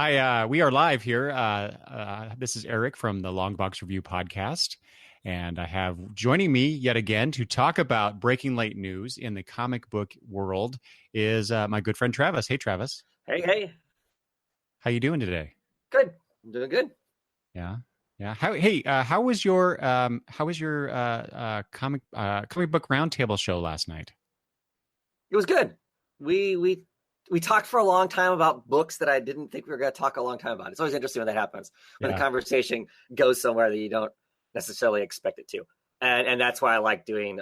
Hi, we are live here. This is Eric from the Longbox Review podcast, and I have joining me yet again to talk about breaking late news in the comic book world is my good friend Travis. Hey, Travis. Hey. How you doing today? Good. I'm doing good. Yeah, yeah. How was your comic book roundtable show last night? It was good. We talked for a long time about books that I didn't think we were going to talk a long time about. It's always interesting when that happens, when the conversation goes somewhere that you don't necessarily expect it to. And that's why I like doing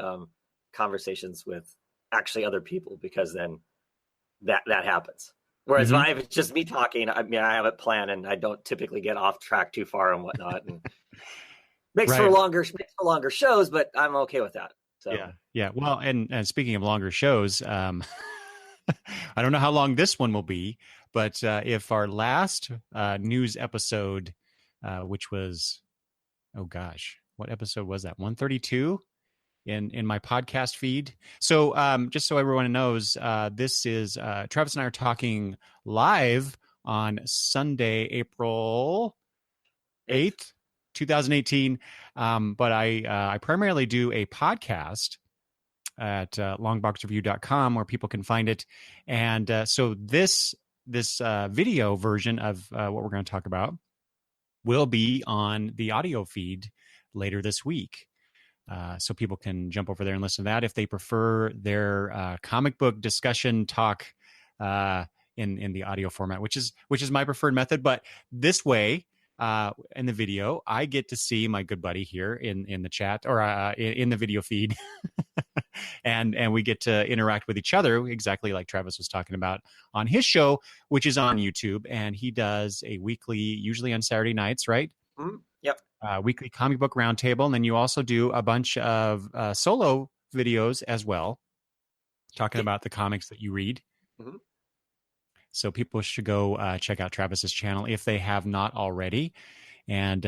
conversations with actually other people, because then that happens. Whereas if it's just me talking, I have it planned and I don't typically get off track too far and whatnot. And makes for longer shows, but I'm okay with that. So yeah. Well, and speaking of longer shows, I don't know how long this one will be, but if our last news episode, which was, oh gosh, what episode was that? 132 in my podcast feed. So just so everyone knows, this is Travis and I are talking live on Sunday, April 8th, 2018. But I primarily do a podcast at longboxreview.com where people can find it. And so this video version of what we're going to talk about will be on the audio feed later this week. So people can jump over there and listen to that if they prefer their comic book discussion talk in the audio format, which is my preferred method. But this way, in the video, I get to see my good buddy here in the chat or in the video feed. And we get to interact with each other, exactly like Travis was talking about on his show, which is on YouTube. And he does a weekly, usually on Saturday nights, right? Mm-hmm. Yep. Weekly comic book roundtable. And then you also do a bunch of solo videos as well, talking about the comics that you read. Mm-hmm. So people should go check out Travis's channel if they have not already. And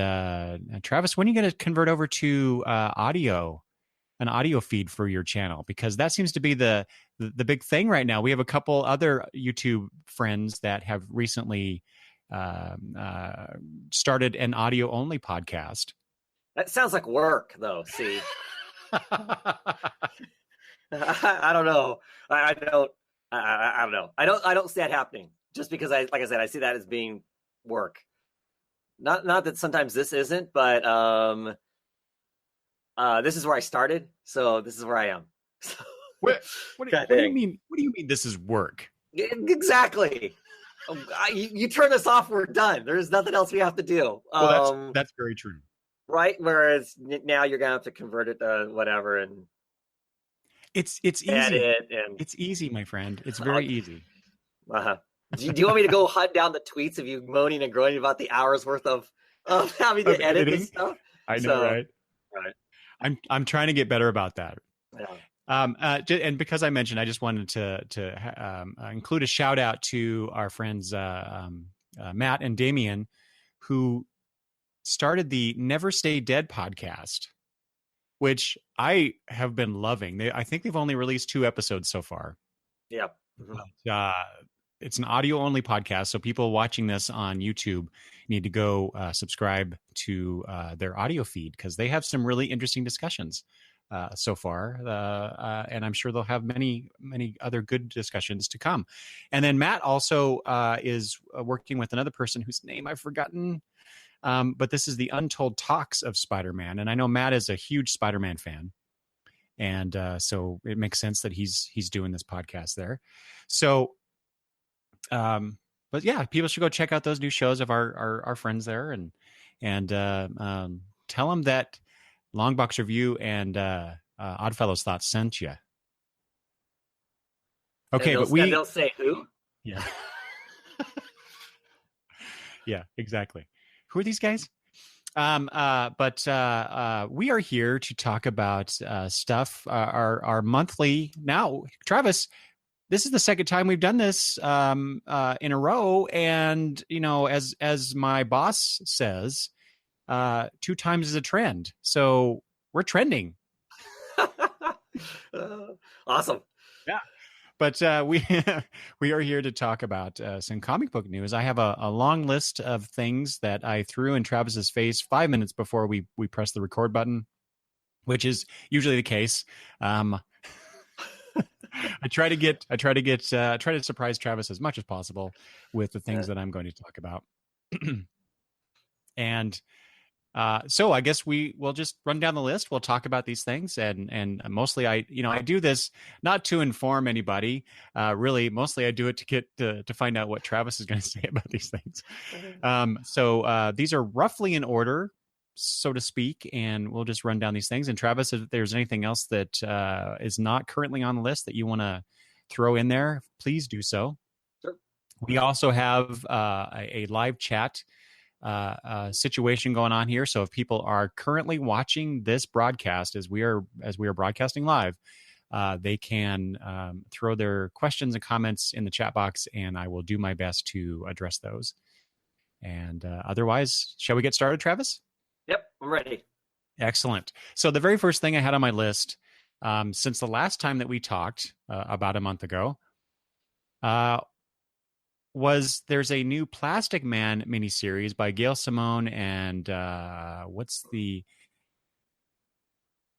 Travis, when are you going to convert over to an audio feed for your channel? Because that seems to be the big thing right now. We have a couple other YouTube friends that have recently started an audio only podcast. That sounds like work, though. See, I don't know. I don't know. I don't see that happening, just because like I said, I see that as being work. Not that sometimes this isn't, but this is where I started, so this is where I am. What do you mean? What do you mean this is work? Exactly. You turn us off, we're done. There's nothing else we have to do. Well, that's very true. Right? Whereas now you're gonna have to convert it to whatever, and it's easy. It's easy, my friend. It's very easy. Do you want me to go hunt down the tweets of you moaning and groaning about the hours worth of having to edit this stuff? I know, right? I'm trying to get better about that. Yeah. And because I mentioned, I just wanted to include a shout out to our friends Matt and Damien, who started the Never Stay Dead podcast, which I have been loving. I think they've only released 2 episodes so far. Yeah. But, it's an audio only podcast, so people watching this on YouTube need to go subscribe to their audio feed, because they have some really interesting discussions so far, and I'm sure they'll have many other good discussions to come. And then Matt also is working with another person whose name I've forgotten, but this is the Untold Talks of Spider-Man, and I know Matt is a huge Spider-Man fan, and so it makes sense that he's doing this podcast there. So but yeah, people should go check out those new shows of our friends there, and tell them that Longbox Review and Oddfellows Thoughts sent you. Okay, but they'll say who? Yeah. Yeah, exactly. Who are these guys? But we are here to talk about stuff. Our monthly now, Travis. This is the second time we've done this in a row, and as my boss says, 2 times is a trend. So we're trending. Awesome. Yeah. But we we are here to talk about some comic book news. I have a long list of things that I threw in Travis's face 5 minutes before we press the record button, which is usually the case. I try to surprise Travis as much as possible with the things that I'm going to talk about. And so I guess we will just run down the list. We'll talk about these things, and mostly I do this not to inform anybody. Really, mostly I do it to get to find out what Travis is going to say about these things. So these are roughly in order, so to speak, and we'll just run down these things. And Travis, if there's anything else that is not currently on the list that you want to throw in there, please do so. Sure. We also have a live chat situation going on here. So if people are currently watching this broadcast as we are broadcasting live, they can throw their questions and comments in the chat box, and I will do my best to address those. And otherwise, shall we get started, Travis? Yep, I'm ready. Excellent. So the very first thing I had on my list, since the last time that we talked about a month ago, was there's a new Plastic Man miniseries by Gail Simone and what's the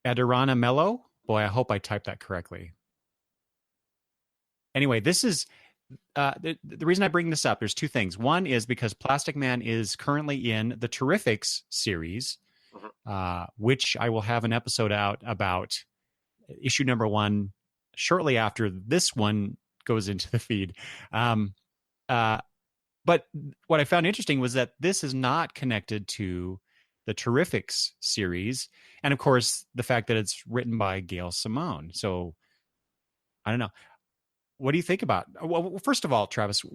Adirana Mello? Boy, I hope I typed that correctly. Anyway, this is the reason I bring this up. There's two things. One is because Plastic Man is currently in the Terrifics series, which I will have an episode out about issue number 1 shortly after this one goes into the feed. But what I found interesting was that this is not connected to the Terrifics series. And of course, the fact that it's written by Gail Simone. So I don't know. What do you think about? Well, first of all, Travis,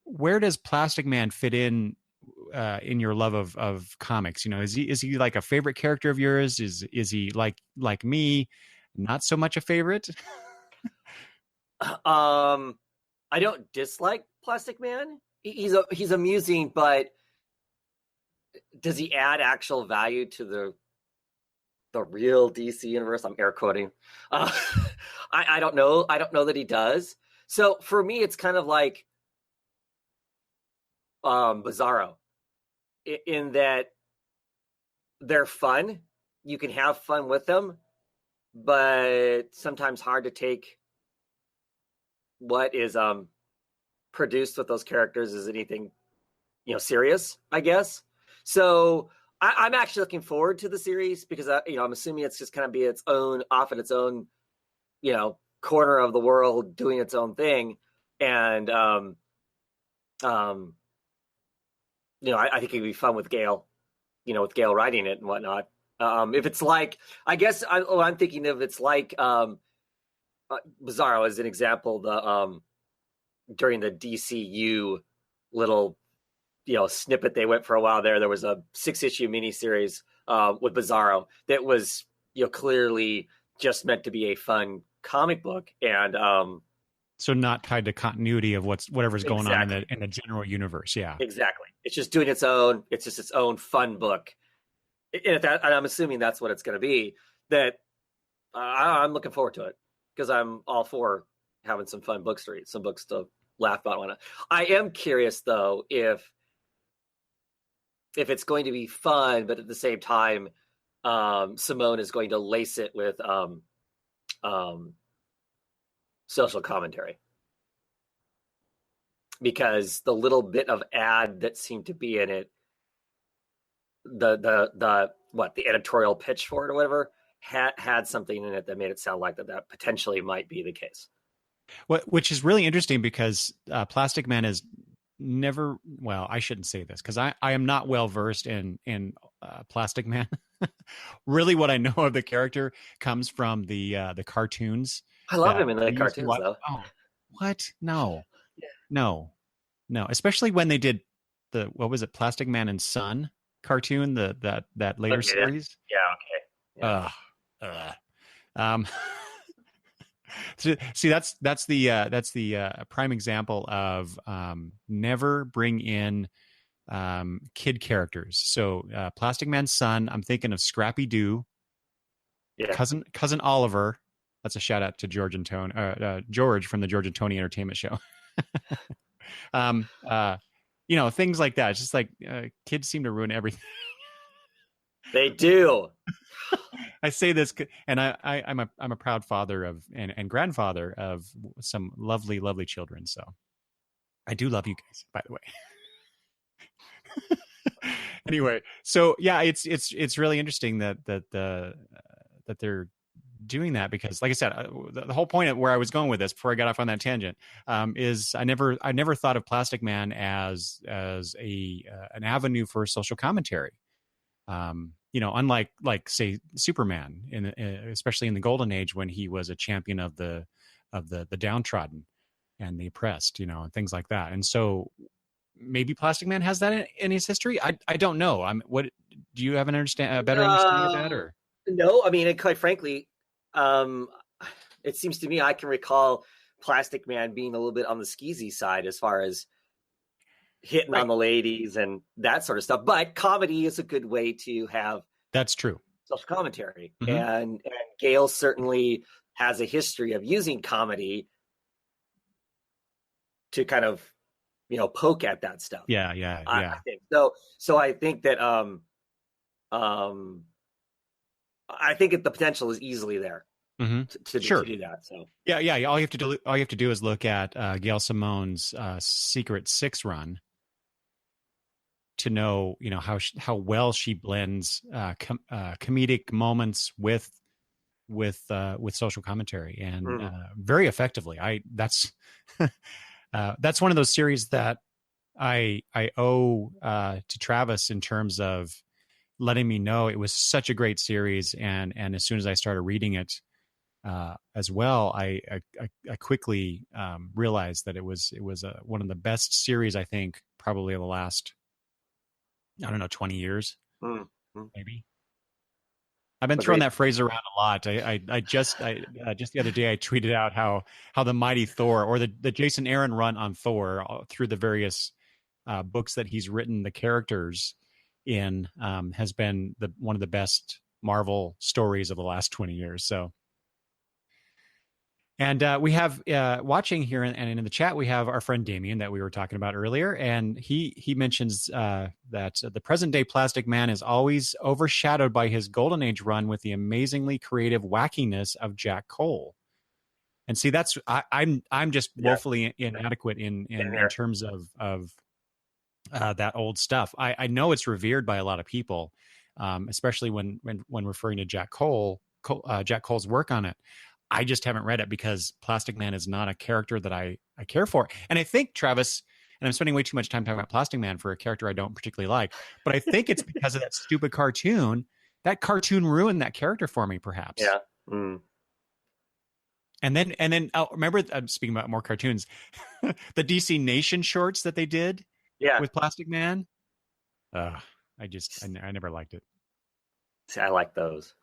where does Plastic Man fit in your love of comics? Is he like a favorite character of yours? Is he like me, not so much a favorite? I don't dislike Plastic Man. He's amusing, but does he add actual value to the real DC universe? I'm air quoting. I don't know. I don't know that he does. So for me, it's kind of like Bizarro, in that they're fun. You can have fun with them, but sometimes hard to take what is produced with those characters as anything serious, I guess. So I'm actually looking forward to the series because I'm assuming it's just kind of be its own, off in its own corner of the world, doing its own thing. And I think it'd be fun with Gail, with Gail writing it and whatnot. If it's like, I guess I'm thinking of, it's like Bizarro as an example, during the DCU little snippet they went for a while there was a 6-issue miniseries with Bizarro that was clearly just meant to be a fun comic book, and so not tied to continuity of whatever's going on in the general universe. Yeah, exactly. It's just doing its own. It's just its own fun book, and I'm assuming that's what it's going to be. That I'm looking forward to it because I'm all for having some fun books to read, some books to laugh about. I am curious though if it's going to be fun, but at the same time, Simone is going to lace it with social commentary, because the little bit of ad that seemed to be in it, the editorial pitch for it or whatever, had something in it that made it sound like that potentially might be the case. Which is really interesting because Plastic Man is never, well, I shouldn't say this because I am not well versed in Plastic Man. Really, what I know of the character comes from the cartoons. I love him in the cartoons, though. Oh, what? No, no. Especially when they did what was it, Plastic Man and Son cartoon, that later series. Yeah. Okay. Yeah. See, that's the prime example of never bring in kid characters. So Plastic Man's son, I'm thinking of Scrappy Doo, cousin Oliver, That's a shout out to George and Tony, George from the George and Tony Entertainment Show. um, things like that. It's just like kids seem to ruin everything. They do. I say this, and I'm a proud father of and grandfather of some lovely, lovely children. So I do love you guys, by the way. Anyway, so yeah, it's really interesting that they're doing that, because, like I said, the whole point of where I was going with this before I got off on that tangent is I never thought of Plastic Man as an avenue for social commentary. Unlike, like, say, Superman, especially in the Golden Age, when he was a champion of the downtrodden and the oppressed, and things like that. And so maybe Plastic Man has that in his history. I don't know. What do you have a better understanding of that, or? No, I mean, and quite frankly, it seems to me I can recall Plastic Man being a little bit on the skeezy side as far as hitting on the ladies and that sort of stuff. But comedy is a good way to have that's true social commentary, and Gale certainly has a history of using comedy to kind of poke at that stuff. Yeah. I think so. I think that I think the potential is easily there to do that. So yeah. All you have to do is look at Gail Simone's Secret Six run to know how well she blends comedic moments with social commentary, and very effectively. That's one of those series that I owe to Travis in terms of letting me know it was such a great series, and as soon as I started reading it as well, I quickly realized that it was one of the best series, I think, probably of the last 20 years, maybe. I've been throwing that phrase around a lot. I just the other day I tweeted out how the Mighty Thor, or the Jason Aaron run on Thor, through the various books that he's written the characters in, has been one of the best Marvel stories of the last 20 years. So, and we have watching here and in the chat, we have our friend Damien that we were talking about earlier, and he mentions that the present day Plastic Man is always overshadowed by his Golden Age run with the amazingly creative wackiness of Jack Cole. And see, that's I'm just woefully inadequate in terms of that old stuff. I know it's revered by a lot of people, especially when referring to Jack Cole's work on it. I just haven't read it because Plastic Man is not a character that I care for. And I think, Travis, and I'm spending way too much time talking about Plastic Man for a character I don't particularly like, but I think it's because of that stupid cartoon. That cartoon ruined that character for me, perhaps. Yeah. Mm. And then remember, I'm speaking about more cartoons, the DC Nation shorts that they did with Plastic Man. I never liked it. See, I like those.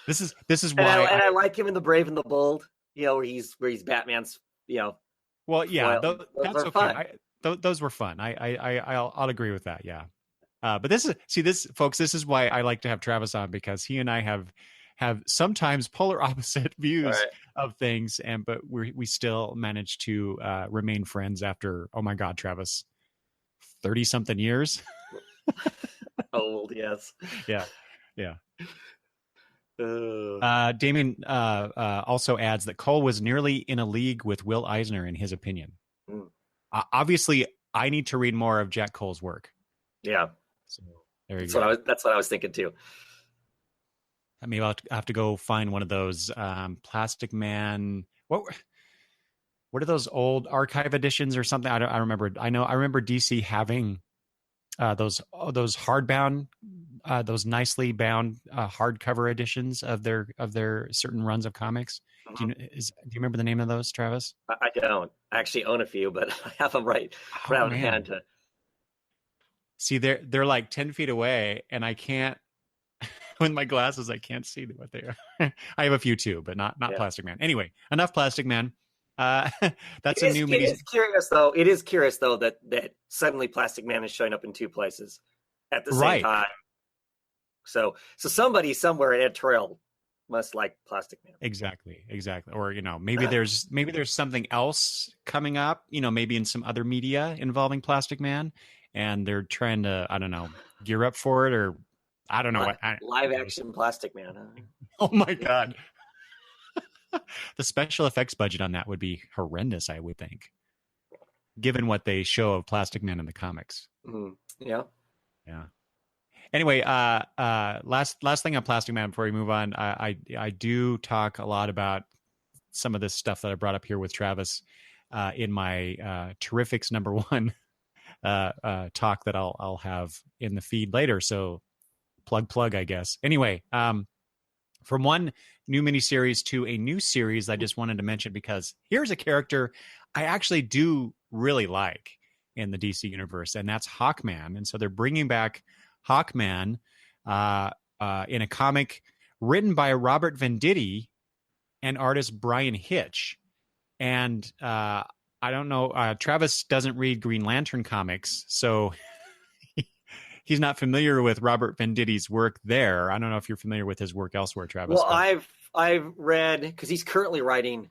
This is why, and I like him in The Brave and the Bold. Where he's Batman's. Well, yeah, those that's okay. Fun. Those were fun. I'll agree with that. Yeah, but this is why I like to have Travis on, because he and I have sometimes polar opposite views of things, but we still manage to remain friends after, oh my God, Travis, 30 something years. Old, yes. Yeah. Damien also adds that Cole was nearly in a league with Will Eisner, in his opinion. Obviously, I need to read more of Jack Cole's work. Yeah, so there you go. That's what I was thinking too. Maybe I'll have to go find one of those Plastic Man. What are those old archive editions or something? I remember. I remember DC having those hardbound. Those nicely bound hardcover editions of their certain runs of comics. Do you remember the name of those, Travis? I don't. I actually own a few, but I have them right on hand. See, they're like 10 feet away, and I can't. With my glasses, I can't see what they are. I have a few too, but not Plastic Man. Anyway, enough Plastic Man. That's a new mini. It is curious though that suddenly Plastic Man is showing up in two places at the same time. So somebody somewhere at Ed Trail must like Plastic Man. Exactly. Or, maybe there's something else coming up, maybe in some other media involving Plastic Man, and they're trying to, I don't know, gear up for it, or I don't know what. Live action Plastic Man. Huh? Oh my God. The special effects budget on that would be horrendous, I would think, given what they show of Plastic Man in the comics. Mm-hmm. Yeah. Yeah. Anyway, last thing on Plastic Man before we move on, I do talk a lot about some of this stuff that I brought up here with Travis in my Terrifics #1 talk that I'll have in the feed later. So plug, I guess. Anyway, from one new miniseries to a new series, I just wanted to mention because here's a character I actually do really like in the DC universe, and that's Hawkman. And so they're bringing back Hawkman in a comic written by Robert Venditti and artist Brian Hitch. And I don't know, Travis doesn't read Green Lantern comics, so he's not familiar with Robert Venditti's work there. I don't know if you're familiar with his work elsewhere, Travis. Well, I've read, because he's currently writing,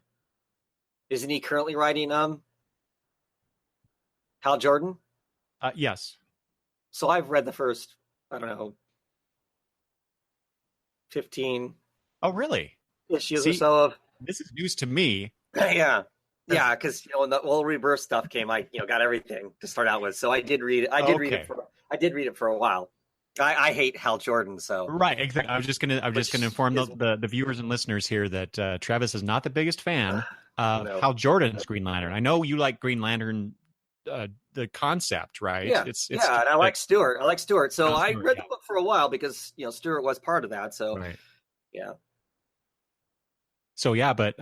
isn't he currently writing Hal Jordan? Yes. So I've read the first, I don't know, 15 really? issues or so of. This is news to me. Yeah, because when the whole Rebirth stuff came, I got everything to start out with. So I did read it. I did read it for a while. I hate Hal Jordan, so right. Exactly. I'm just gonna inform the viewers and listeners here that Travis is not the biggest fan of Hal Jordan's Green Lantern. I know you like Green Lantern, the concept, right? Yeah, and I like Stewart. So I read the book for a while because Stewart was part of that. So right. Yeah. So yeah, but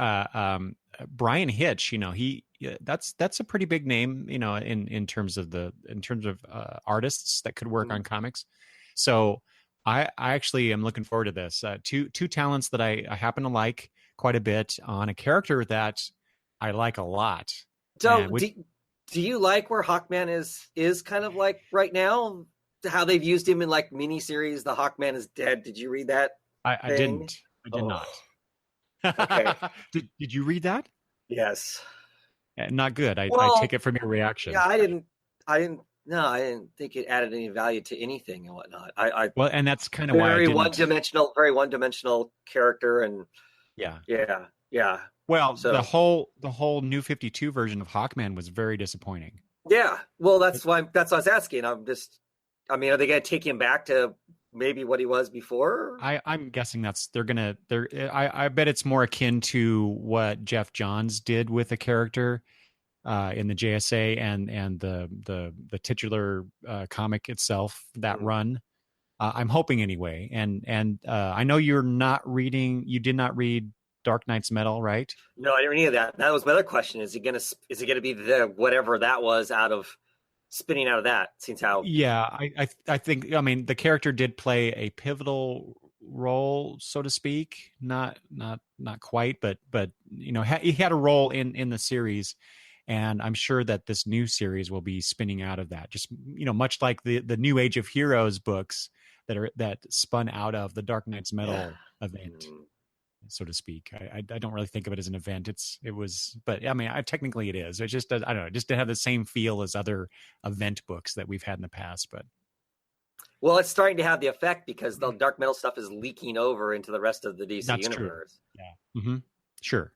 Brian Hitch, that's a pretty big name, in terms of artists that could work on comics. So I actually am looking forward to this. Two talents that I happen to like quite a bit on a character that I like a lot. So do you like where Hawkman is kind of like right now? How they've used him in like miniseries, The Hawkman is Dead. Did you read that? I didn't. I did not. Okay. Did you read that? Yes. Not good. I take it from your reaction. Yeah, I didn't think it added any value to anything and whatnot. And that's kind of why very one-dimensional character, and yeah. Well, so, the whole New 52 version of Hawkman was very disappointing. Yeah, well, that's what I was asking. Are they going to take him back to maybe what he was before? I'm guessing I bet it's more akin to what Jeff Johns did with the character in the JSA and the titular comic itself, that run. I'm hoping anyway. And I know you did not read Dark Knight's Metal, right? No, I didn't read any of that. That was my other question. Is it gonna be the whatever that was spinning out of that? Seems how. Yeah, I think the character did play a pivotal role, so to speak. Not quite, but he had a role in the series, and I'm sure that this new series will be spinning out of that. Just much like the New Age of Heroes books that spun out of the Dark Knight's Metal event. So to speak. I don't really think of it as an event. But technically it is. It just does. I don't know. It just didn't have the same feel as other event books that we've had in the past. But well, it's starting to have the effect because the Dark Metal stuff is leaking over into the rest of the DC That's universe. True. Yeah. Mm-hmm. Sure.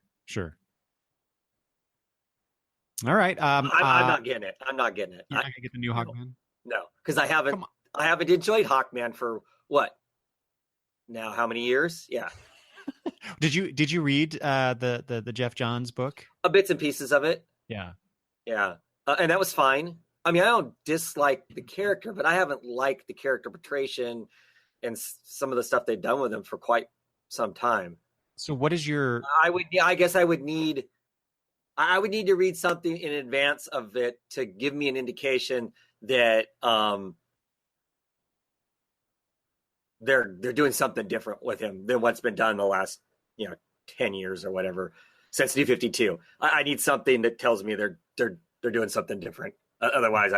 All right. I'm not getting it. You're not gonna get the new Hawkman? No, because I haven't enjoyed Hawkman for what? Now, how many years? Yeah. Did you read the Jeff Johns book? Bits and pieces of it. Yeah. And that was fine. I don't dislike the character, but I haven't liked the character portrayal and some of the stuff they've done with him for quite some time. So what is your? I guess I would need to read something in advance of it to give me an indication that they're doing something different with him than what's been done in the last 10 years or whatever since New 52. I need something that tells me they're doing something different. Otherwise,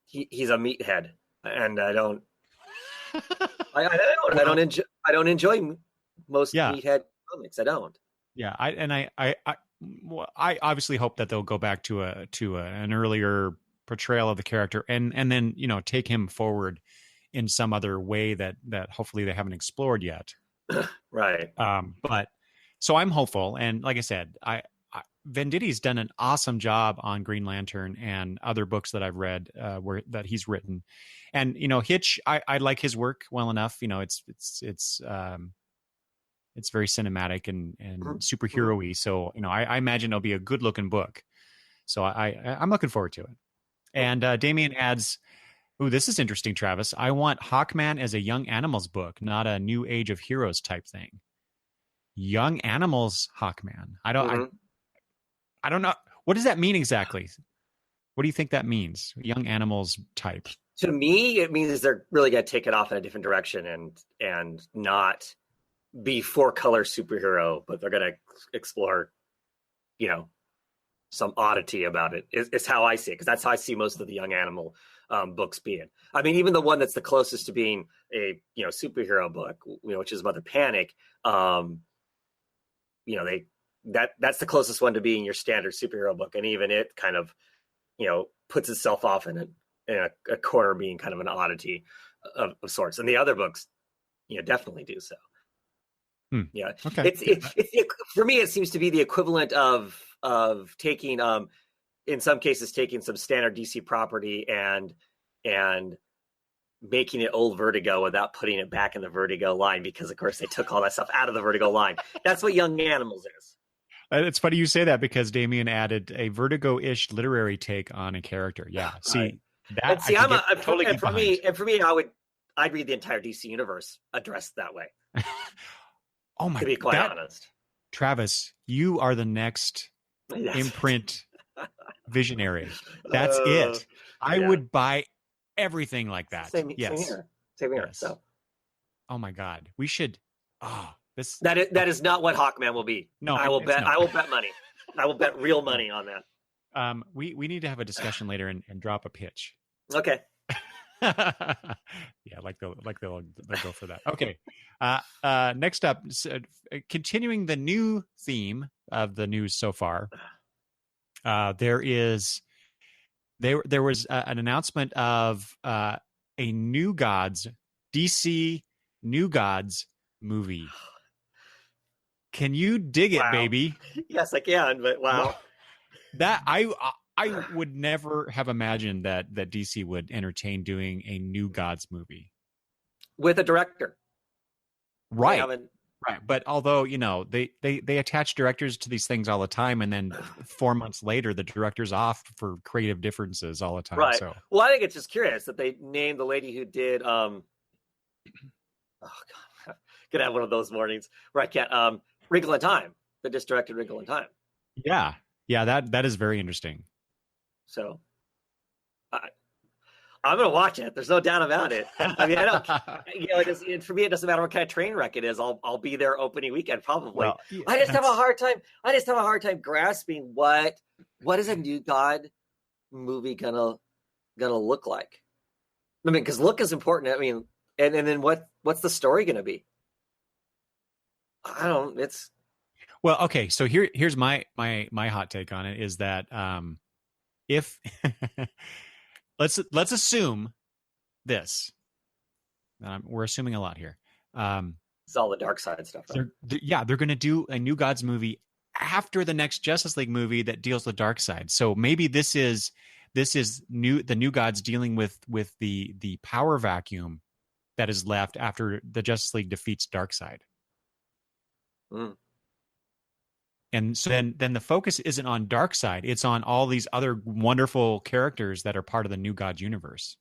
he's a meathead, and I don't. I don't enjoy most Yeah. meathead comics. I don't. Yeah, I obviously hope that they'll go back to an earlier portrayal of the character, and then take him forward in some other way that hopefully they haven't explored yet. Right. But so I'm hopeful, and like I said, Venditti's done an awesome job on Green Lantern and other books that I've read where that he's written, and Hitch, I like his work well enough. It's very cinematic and superhero-y. So, I imagine it'll be a good looking book. So I'm looking forward to it. And Damien adds, "Ooh, this is interesting, Travis. I want Hawkman as a Young Animals book, not a New Age of Heroes type thing." Young Animals Hawkman. I don't know. What does that mean exactly? What do you think that means? Young Animals type. To me, it means they're really going to take it off in a different direction and not be 4-color superhero, but they're going to explore, some oddity about it. It's how I see it, because that's how I see most of the Young Animal books being. I mean, even the one that's the closest to being a superhero book, which is Mother Panic. That's the closest one to being your standard superhero book, and even it kind of puts itself off in a corner, being kind of an oddity of sorts. And the other books, definitely do so. Yeah. Okay. For me, it seems to be the equivalent of taking, in some cases, taking some standard DC property and making it old Vertigo without putting it back in the Vertigo line, because of course they took all that stuff out of the Vertigo line. That's what Young Animals is. It's funny you say that, because Damien added a Vertigo-ish literary take on a for me, I'd read the entire DC universe addressed that way. Oh my! To be quite honest, Travis, you are the next imprint visionary. That's it. I would buy everything like that. Same here. Yes. So, oh my God, we should. That is not what Hawkman will be. No, I will bet. I will bet money. I will bet real money on that. We need to have a discussion later and drop a pitch. Okay. Yeah, they'll go for that. Okay. Next up, continuing the new theme of the news so far, there was an announcement of a New Gods DC New Gods movie. Can you dig it, baby? Yes, I can. But wow, that I would never have imagined that DC would entertain doing a New Gods movie with a director. Right. Right. But although, they attach directors to these things all the time, and then 4 months later, the director's off for creative differences all the time. Right. So. Well, I think it's just curious that they named the lady who did, oh God, gonna have one of those mornings where I can't, Wrinkle in Time, that just directed Wrinkle in Time. Yeah. Yeah. That is very interesting. So I'm going to watch it. There's no doubt about it. I mean, I don't, for me, it doesn't matter what kind of train wreck it is. I'll be there opening weekend probably. Well, yeah, I just have a hard time grasping what is a New God movie gonna look like. I mean, because look is important. I mean, and then what's the story gonna be? It's well, okay. So here's my hot take on it is that if let's assume this. We're assuming a lot here. It's all the dark side stuff. Right? They're going to do a New Gods movie after the next Justice League movie that deals with dark side. So maybe this is the New Gods dealing with the power vacuum that is left after the Justice League defeats Darkseid. Mm. And so then the focus isn't on Darkseid; it's on all these other wonderful characters that are part of the New Gods universe.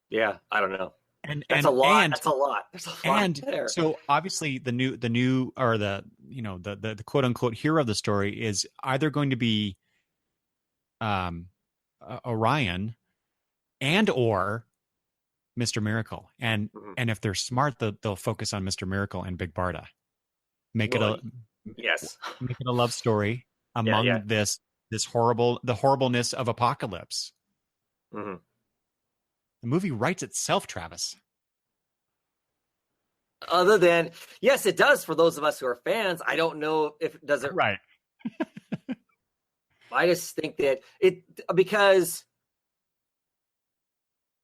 Yeah, I don't know. And that's a lot. That's a lot. There's a lot and there. So obviously the new or the quote unquote hero of the story is either going to be Orion and or Mr. Miracle. And if they're smart, they'll focus on Mr. Miracle and Big Barda. Make it a love story among the horribleness of Apocalypse. Mm-hmm. The movie writes itself, Travis. Other than, yes, it does for those of us who are fans. I don't know if it does it. Right. I just think that because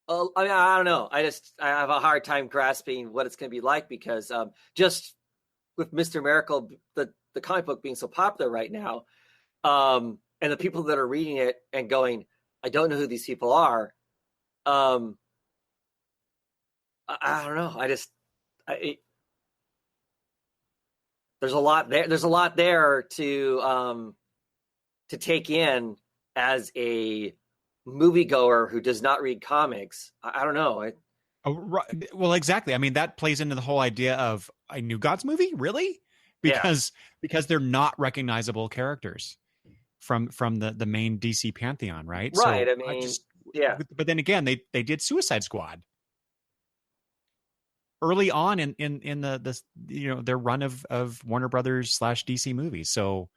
I mean, I don't know. I have a hard time grasping what it's going to be like because just with Mr. Miracle, the comic book being so popular right now, and the people that are reading it and going, I don't know who these people are. I don't know. There's a lot there. There's a lot there to take in as a moviegoer who does not read comics. I don't know. Well, exactly. I mean, that plays into the whole idea of a New Gods movie, really, because they're not recognizable characters from the main DC pantheon, right? Right. So I mean, yeah. But then again, they did Suicide Squad early on in the their run of Warner Brothers / DC movies. So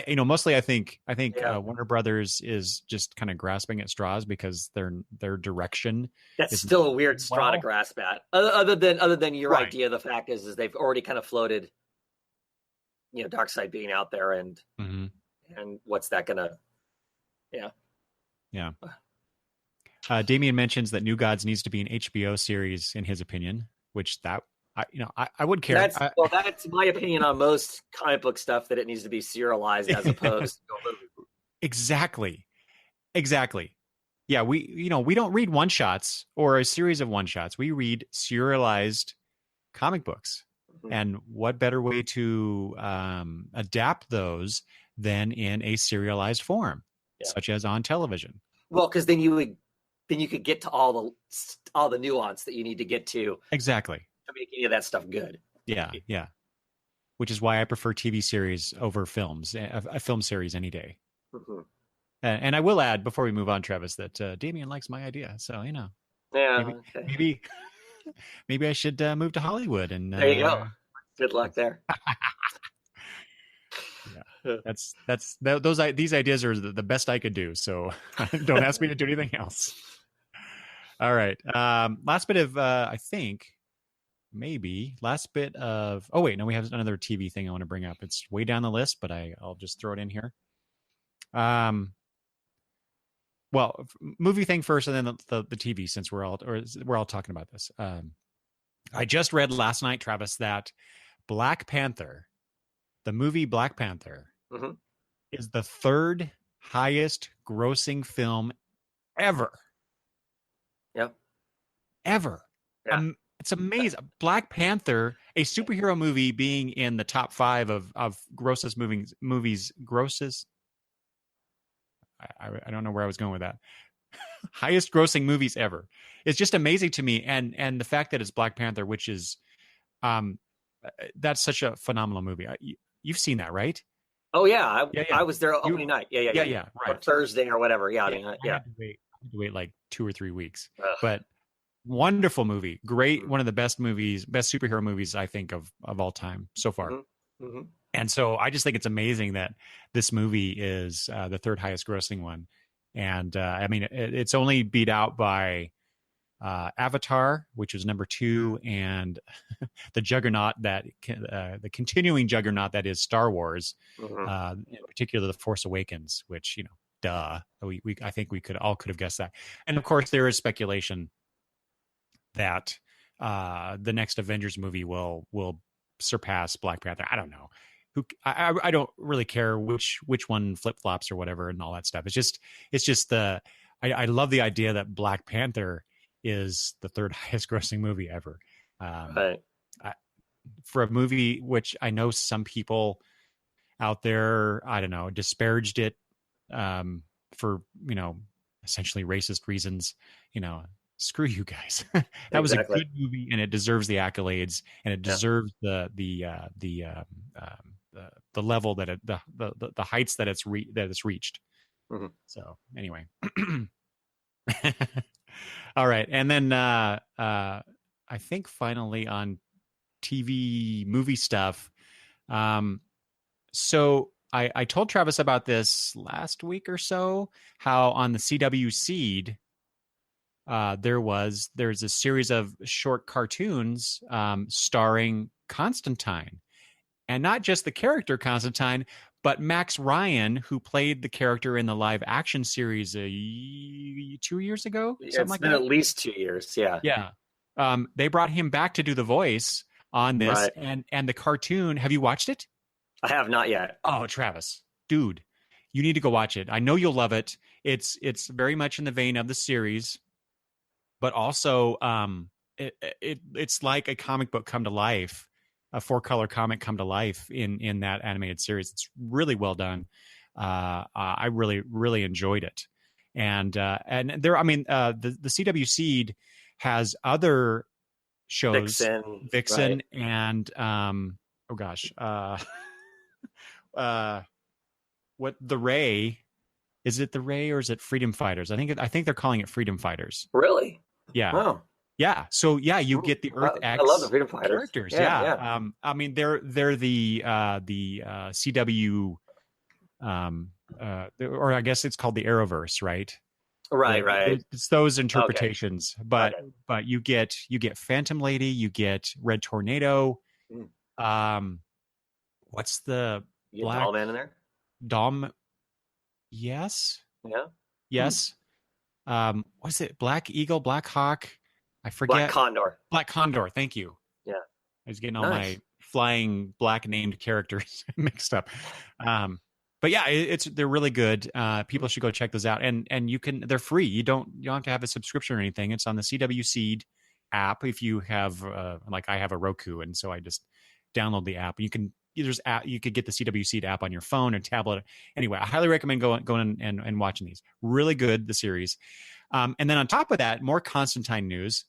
mostly I think Warner Brothers is just kind of grasping at straws because their direction. That's still a weird straw to grasp at. Other than your idea, the fact is they've already kind of floated, Darkseid being out there and what's that gonna, yeah. Damien mentions that New Gods needs to be an HBO series in his opinion, which I would care. That's my opinion on most comic book stuff, that it needs to be serialized as opposed to a movie. Exactly. Yeah, we don't read one shots or a series of one shots. We read serialized comic books. Mm-hmm. And what better way to adapt those than in a serialized form, such as on television? Well, because then you could get to all the nuance that you need to get to. Exactly. To make any of that stuff good. Yeah. Which is why I prefer TV series over films, a film series any day. Mm-hmm. And I will add before we move on, Travis, that Damien likes my idea. So, maybe I should move to Hollywood. And there you go. Good luck there. These ideas are the best I could do. So don't ask me to do anything else. All right. Last bit of, I think, last bit of, oh wait, no, we have another TV thing I want to bring up. It's way down the list, but I'll just throw it in here. Well, movie thing first, and then the TV, since we're all talking about this. I just read last night, Travis, that Black Panther, the movie Black Panther, is the third highest grossing film ever. Yep. Ever. Yeah. It's amazing. Black Panther, a superhero movie, being in the top 5 of grossest movies. Grossest. I don't know where I was going with that. Highest grossing movies ever. It's just amazing to me, and the fact that it's Black Panther, which is, that's such a phenomenal movie. You've seen that, right? Oh yeah, I was there opening night. Yeah. Right. Or Thursday or whatever. Yeah, I had to wait like 2 or 3 weeks, but wonderful movie. Great, one of the best superhero movies I think of all time so far. Mm-hmm. And so I just think it's amazing that this movie is the third highest grossing one. And I mean, it's only beat out by Avatar, which was number 2, and the juggernaut the continuing juggernaut that is Star Wars, in particular The Force Awakens, which, I think we could have guessed that. And of course, there is speculation that the next Avengers movie will surpass Black Panther. I don't know. I don't really care which one flip flops or whatever and all that stuff. It's just I love the idea that Black Panther is the third highest grossing movie ever. Right. For a movie which I know some people out there, I don't know, disparaged it for essentially racist reasons. Screw you guys. That was a good movie, and it deserves the accolades, and it deserves the level that the heights that it's reached. Mm-hmm. So anyway, all right, and then I think finally on TV movie stuff. So I told Travis about this last week or so, how on the CW Seed, there's a series of short cartoons starring Constantine, and not just the character Constantine, but Max Ryan, who played the character in the live action series 2 years ago, something It's like been that. at least 2 years. Yeah. Yeah, they brought him back to do the voice on this, Right. and the cartoon. Have you watched it? I have not yet. Oh, Travis, dude, you need to go watch it. I know you'll love it. It's very much in the vein of the series, but also it's like a comic book come to life, a 4-color comic come to life in that animated series. It's really well done. I really enjoyed it, and there, I mean, the CW Seed has other shows, Vixen, right. and oh gosh, what the Ray? Is it the Ray or is it Freedom Fighters? I think they're calling it Freedom Fighters. Really? Yeah. Wow. Yeah. So yeah, you get the Earth X. I love the Freedom Fighters characters. Yeah. I mean, they're the CW, or I guess it's called the Arrowverse, right? Right. It's those interpretations, Okay. but you get Phantom Lady, you get Red Tornado. What's the Black Doll Man in there? Dom? Yes. Yeah. Yes. Was it Black Eagle, Black Hawk? I forget. Black Condor. Thank you. Yeah. I was getting all my flying black named characters mixed up. But yeah, they're really good. People should go check those out. And they're free. You don't have to have a subscription or anything. It's on the CW Seed app. If you have like I have a Roku, and so I just download the app. You could get the CW Seed app on your phone or tablet. Anyway, I highly recommend going and watching these. Really good, the series. And then on top of that, more Constantine news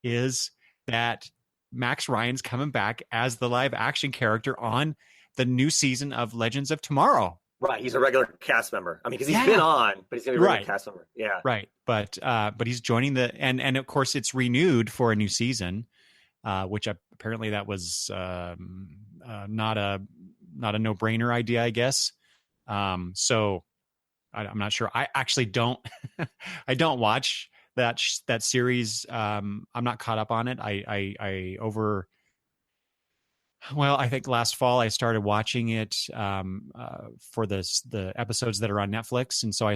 is that Max Ryan's coming back as the live action character on the new season of Legends of Tomorrow. Right, he's a regular cast member. I mean, because he's been on, but he's going to be a regular cast member. Yeah, right. But he's joining and of course it's renewed for a new season, which apparently that was not a no-brainer idea, I guess. So I'm not sure. I actually don't I don't watch that series. I'm not caught up on it. I think last fall I started watching it for the episodes that are on Netflix, and so I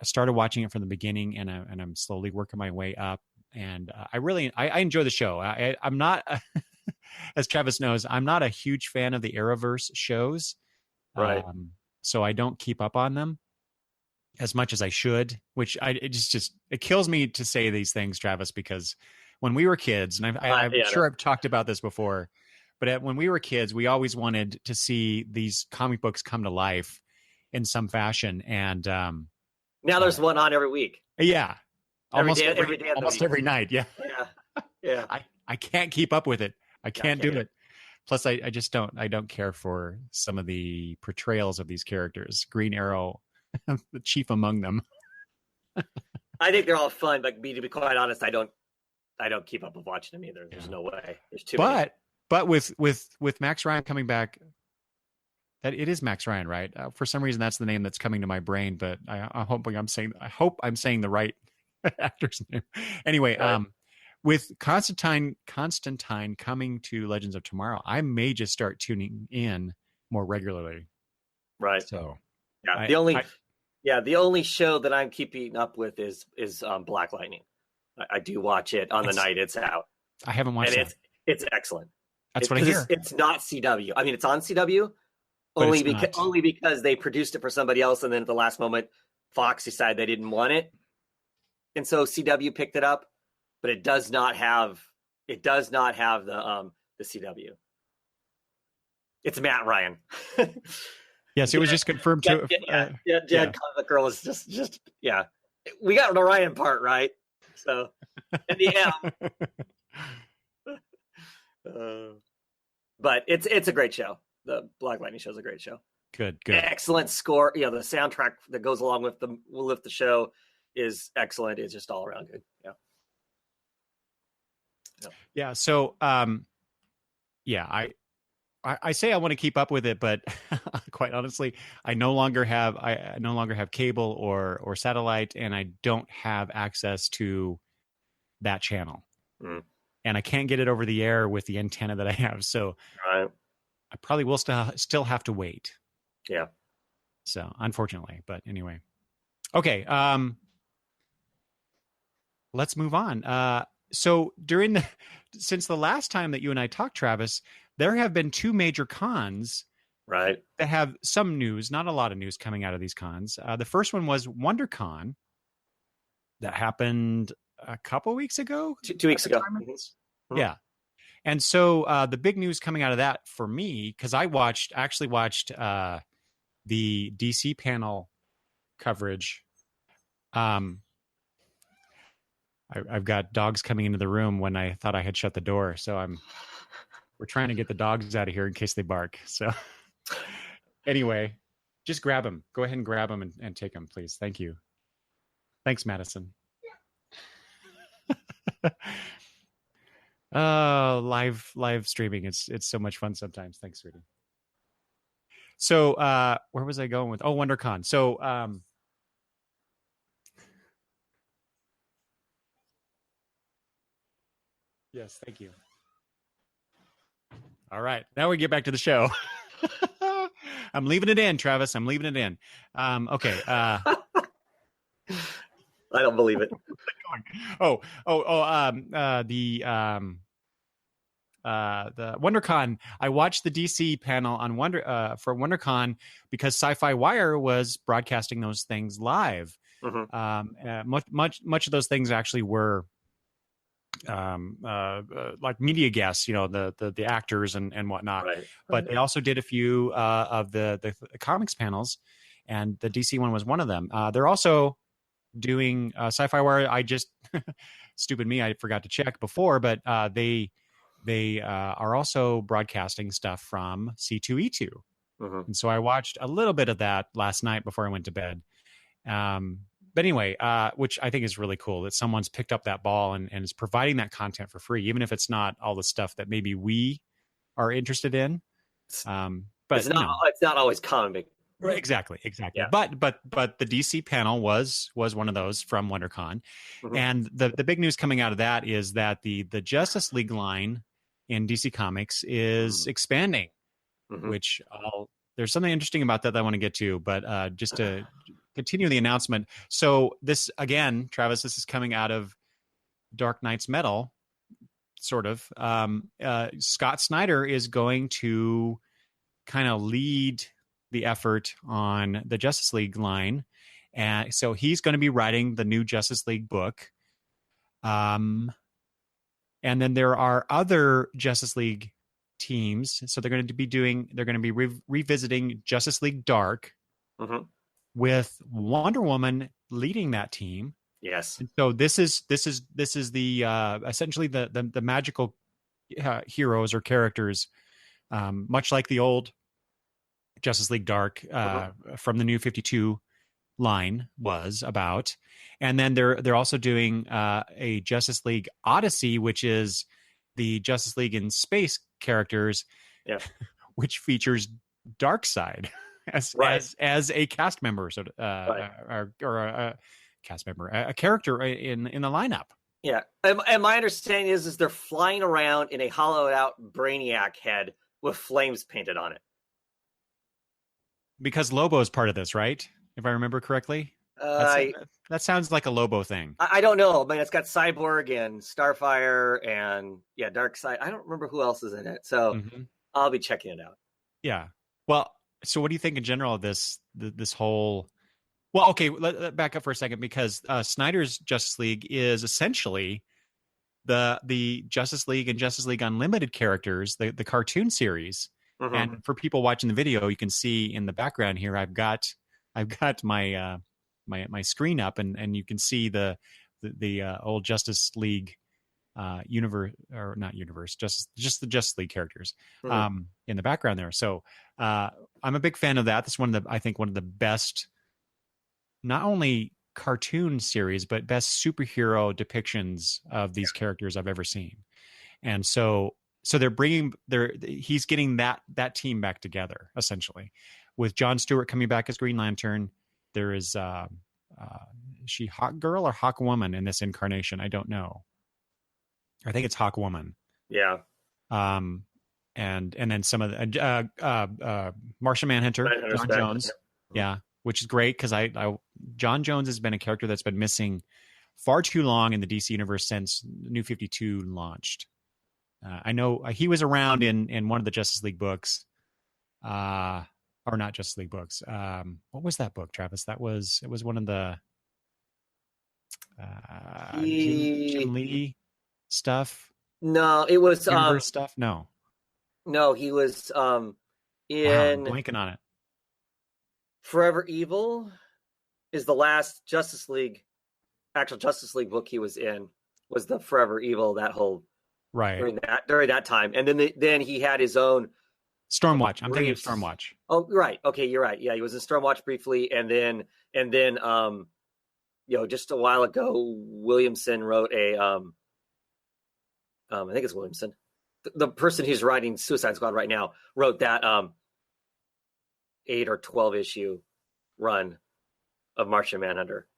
started watching it from the beginning, and I'm slowly working my way up. And I enjoy the show. I'm not, as Travis knows, I'm not a huge fan of the Arrowverse shows, right? So I don't keep up on them as much as I should. Which it kills me to say these things, Travis, because when we were kids, and I'm sure I've talked about this before. But when we were kids, we always wanted to see these comic books come to life in some fashion. And now there's one on every week. Yeah. Almost every night. Yeah. Yeah. I can't keep up with it. I can't do it. Plus, I just don't care for some of the portrayals of these characters. Green Arrow, the chief among them. I think they're all fun, but to be quite honest, I don't keep up with watching them either. There's no way. There's too many. But with Max Ryan coming back, that it is Max Ryan, right? For some reason, that's the name that's coming to my brain. But I hope I'm saying the right actor's name. Anyway, right. With Constantine coming to Legends of Tomorrow, I may just start tuning in more regularly. Right. So yeah, the only show that I'm keeping up with is Black Lightning. I do watch it on the night it's out. I haven't watched it. It's excellent. That's what I hear. It's not CW. I mean, it's on CW only because they produced it for somebody else, and then at the last moment, Fox decided they didn't want it, and so CW picked it up. But it does not have the CW. It's Matt Ryan. Yes, it was just confirmed too. Comic Girl is just we got the Ryan part right. So in the end. But it's a great show. The Black Lightning show is a great show. Good. Excellent score. The soundtrack that goes along with the show is excellent. It's just all around good. Yeah. So, I say I want to keep up with it, but quite honestly, I no longer have cable or satellite, and I don't have access to that channel. Mm. And I can't get it over the air with the antenna that I have. So Right. I probably will still have to wait. Yeah. So unfortunately, but anyway. Okay. Let's move on. So since the last time that you and I talked, Travis, there have been two major cons Right. that have some news, not a lot of news coming out of these cons. The first one was WonderCon that happened a couple weeks ago. 2 weeks ago. Mm-hmm. Yeah. And so the big news coming out of that for me, because I actually watched the DC panel coverage. I've got dogs coming into the room when I thought I had shut the door. So we're trying to get the dogs out of here in case they bark. So anyway, just grab them. Go ahead and grab them and take them, please. Thank you. Thanks, Madison. Live streaming. It's so much fun sometimes. Thanks, sweetie. So where was I going with? Oh, WonderCon. So yes, thank you. All right, now we get back to the show. I'm leaving it in, Travis. I'm leaving it in. Okay. I don't believe it. The WonderCon. I watched the DC panel on for WonderCon because Sci-Fi Wire was broadcasting those things live. Mm-hmm. Much of those things actually were like media guests, the actors and whatnot. Right. But they also did a few of the comics panels, and the DC one was one of them. They're also doing Sci-Fi Wire. I just stupid me, I forgot to check before, but they are also broadcasting stuff from C2E2. Mm-hmm. And so I watched a little bit of that last night before I went to bed. But anyway, which I think is really cool that someone's picked up that ball and is providing that content for free, even if it's not all the stuff that maybe we are interested in. But it's not always comic. Right, exactly. Yeah. But the DC panel was one of those from WonderCon. Mm-hmm. And the big news coming out of that is that the Justice League line in DC Comics is expanding, which there's something interesting about that I want to get to, but just to continue the announcement. So this, again, Travis, this is coming out of Dark Knight's Metal, sort of. Scott Snyder is going to kind of lead the effort on the Justice League line. And so he's going to be writing the new Justice League book. And then there are other Justice League teams. So they're going to be revisiting Justice League Dark with Wonder Woman leading that team. Yes. And so this is the essentially the magical heroes or characters, much like the old Justice League Dark from the New 52 line was about. And then they're also doing a Justice League Odyssey, which is the Justice League in space characters, which features Darkseid as a cast member, or a cast member, a character in the lineup. Yeah, and my understanding is they're flying around in a hollowed out Brainiac head with flames painted on it. Because Lobo is part of this, right? If I remember correctly, that sounds like a Lobo thing. I don't know, but it's got Cyborg and Starfire and Darkseid. I don't remember who else is in it, so I'll be checking it out. Yeah. Well, so what do you think in general of this whole? Well, okay, let back up for a second, because Snyder's Justice League is essentially the Justice League and Justice League Unlimited characters, the cartoon series. And for people watching the video, you can see in the background here, I've got my my screen up, and you can see the old Justice League universe, or not universe, just the Justice League characters in the background there. So I'm a big fan of that. That's I think one of the best, not only cartoon series, but best superhero depictions of these characters I've ever seen. And so he's getting that team back together, essentially, with Jon Stewart coming back as Green Lantern. There is she Hawk Girl or Hawk Woman in this incarnation? I don't know. I think it's Hawkwoman. Yeah. And then some of the Martian Manhunter, John Jones, yeah, which is great because John Jones has been a character that's been missing far too long in the DC universe since New 52 launched. I know he was around in one of the Justice League books, or not Justice League books. What was that book, Travis? It was one of the Jim Lee stuff. No, it was universe stuff. No, he was in I'm blanking on it. Forever Evil is the last actual Justice League book he was in, was the Forever Evil, that whole right during that time. And then he had his own Stormwatch. I'm thinking of Stormwatch. Oh, right. Okay, you're right. Yeah, he was in Stormwatch briefly, and then just a while ago, Williamson wrote a I think it's Williamson. The person who's writing Suicide Squad right now wrote that 8 or 12 issue run of Martian Manhunter.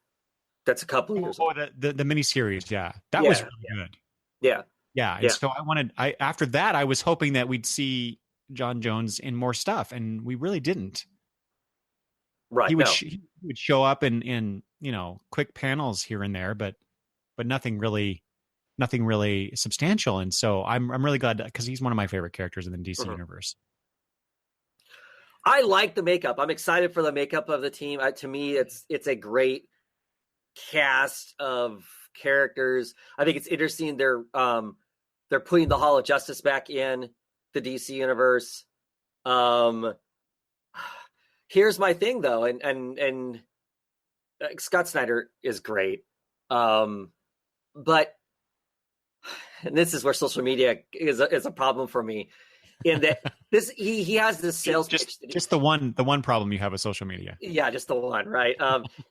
That's a couple of years old. The miniseries, yeah. That was really good. Yeah. Yeah. And so after that, I was hoping that we'd see John Jones in more stuff, and we really didn't. Right. He would show up in quick panels here and there, but nothing really substantial. And so I'm really glad because he's one of my favorite characters in the DC universe. I like the makeup. I'm excited for the makeup of the team. To me, it's a great cast of characters. I think it's interesting. They're putting the Hall of Justice back in the DC universe. Here's my thing though, and Scott Snyder is great. But and this is where social media is a problem for me, in that he has this sales pitch. Just the one problem you have with social media. Yeah, just the one, right?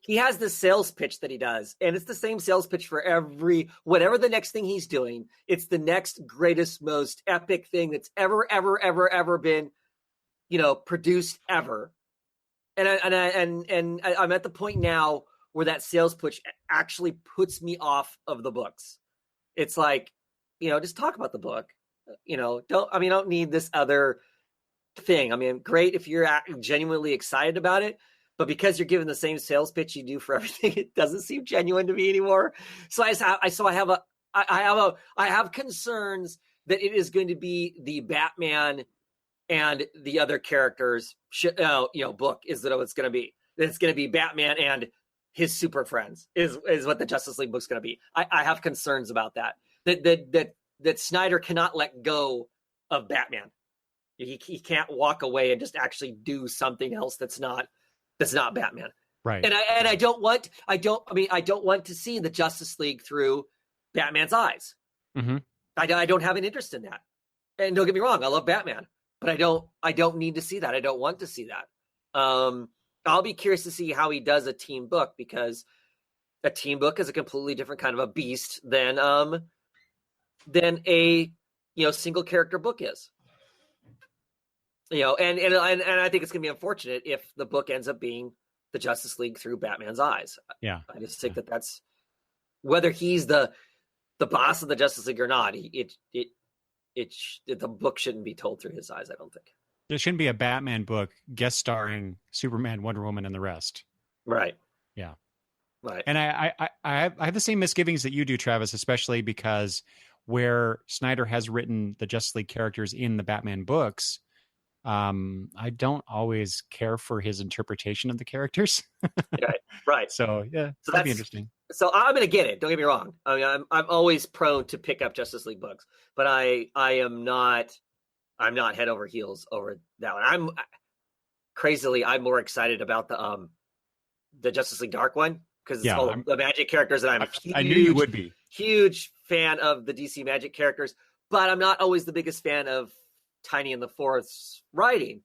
He has this sales pitch that he does, and it's the same sales pitch for whatever the next thing he's doing. It's the next greatest, most epic thing that's ever been, produced ever. And I'm at the point now where that sales pitch actually puts me off of the books. It's like, just talk about the book. Don't need this other thing. I mean, great if you're genuinely excited about it, but because you're given the same sales pitch you do for everything, it doesn't seem genuine to me anymore. So I have concerns that it is going to be the Batman and the other characters, book is that it's going to be. That it's going to be Batman and his super friends is what the Justice League book's going to be. I have concerns about that. That Snyder cannot let go of Batman. He can't walk away and just actually do something else that's not Batman. Right. And I don't want to see the Justice League through Batman's eyes. Mm-hmm. I don't have an interest in that. And don't get me wrong, I love Batman, but I don't need to see that. I don't want to see that. I'll be curious to see how he does a team book, because a team book is a completely different kind of a beast than a single character book is. And I think it's going to be unfortunate if the book ends up being the Justice League through Batman's eyes. Yeah, I just think that's whether he's the boss of the Justice League or not. The book shouldn't be told through his eyes, I don't think. There shouldn't be a Batman book guest starring Superman, Wonder Woman, and the rest. Right. Yeah. Right. And I have the same misgivings that you do, Travis, especially because where Snyder has written the Justice League characters in the Batman books, I don't always care for his interpretation of the characters. Right. So yeah, so that'd be interesting. So I'm going to get it. Don't get me wrong. I mean, I'm always prone to pick up Justice League books, but I'm not head over heels over that one. I'm more excited about the Justice League Dark one, because it's all the Magic characters, and I knew you would be huge fan of the DC Magic characters, but I'm not always the biggest fan of Tiny and the Fourth's writing.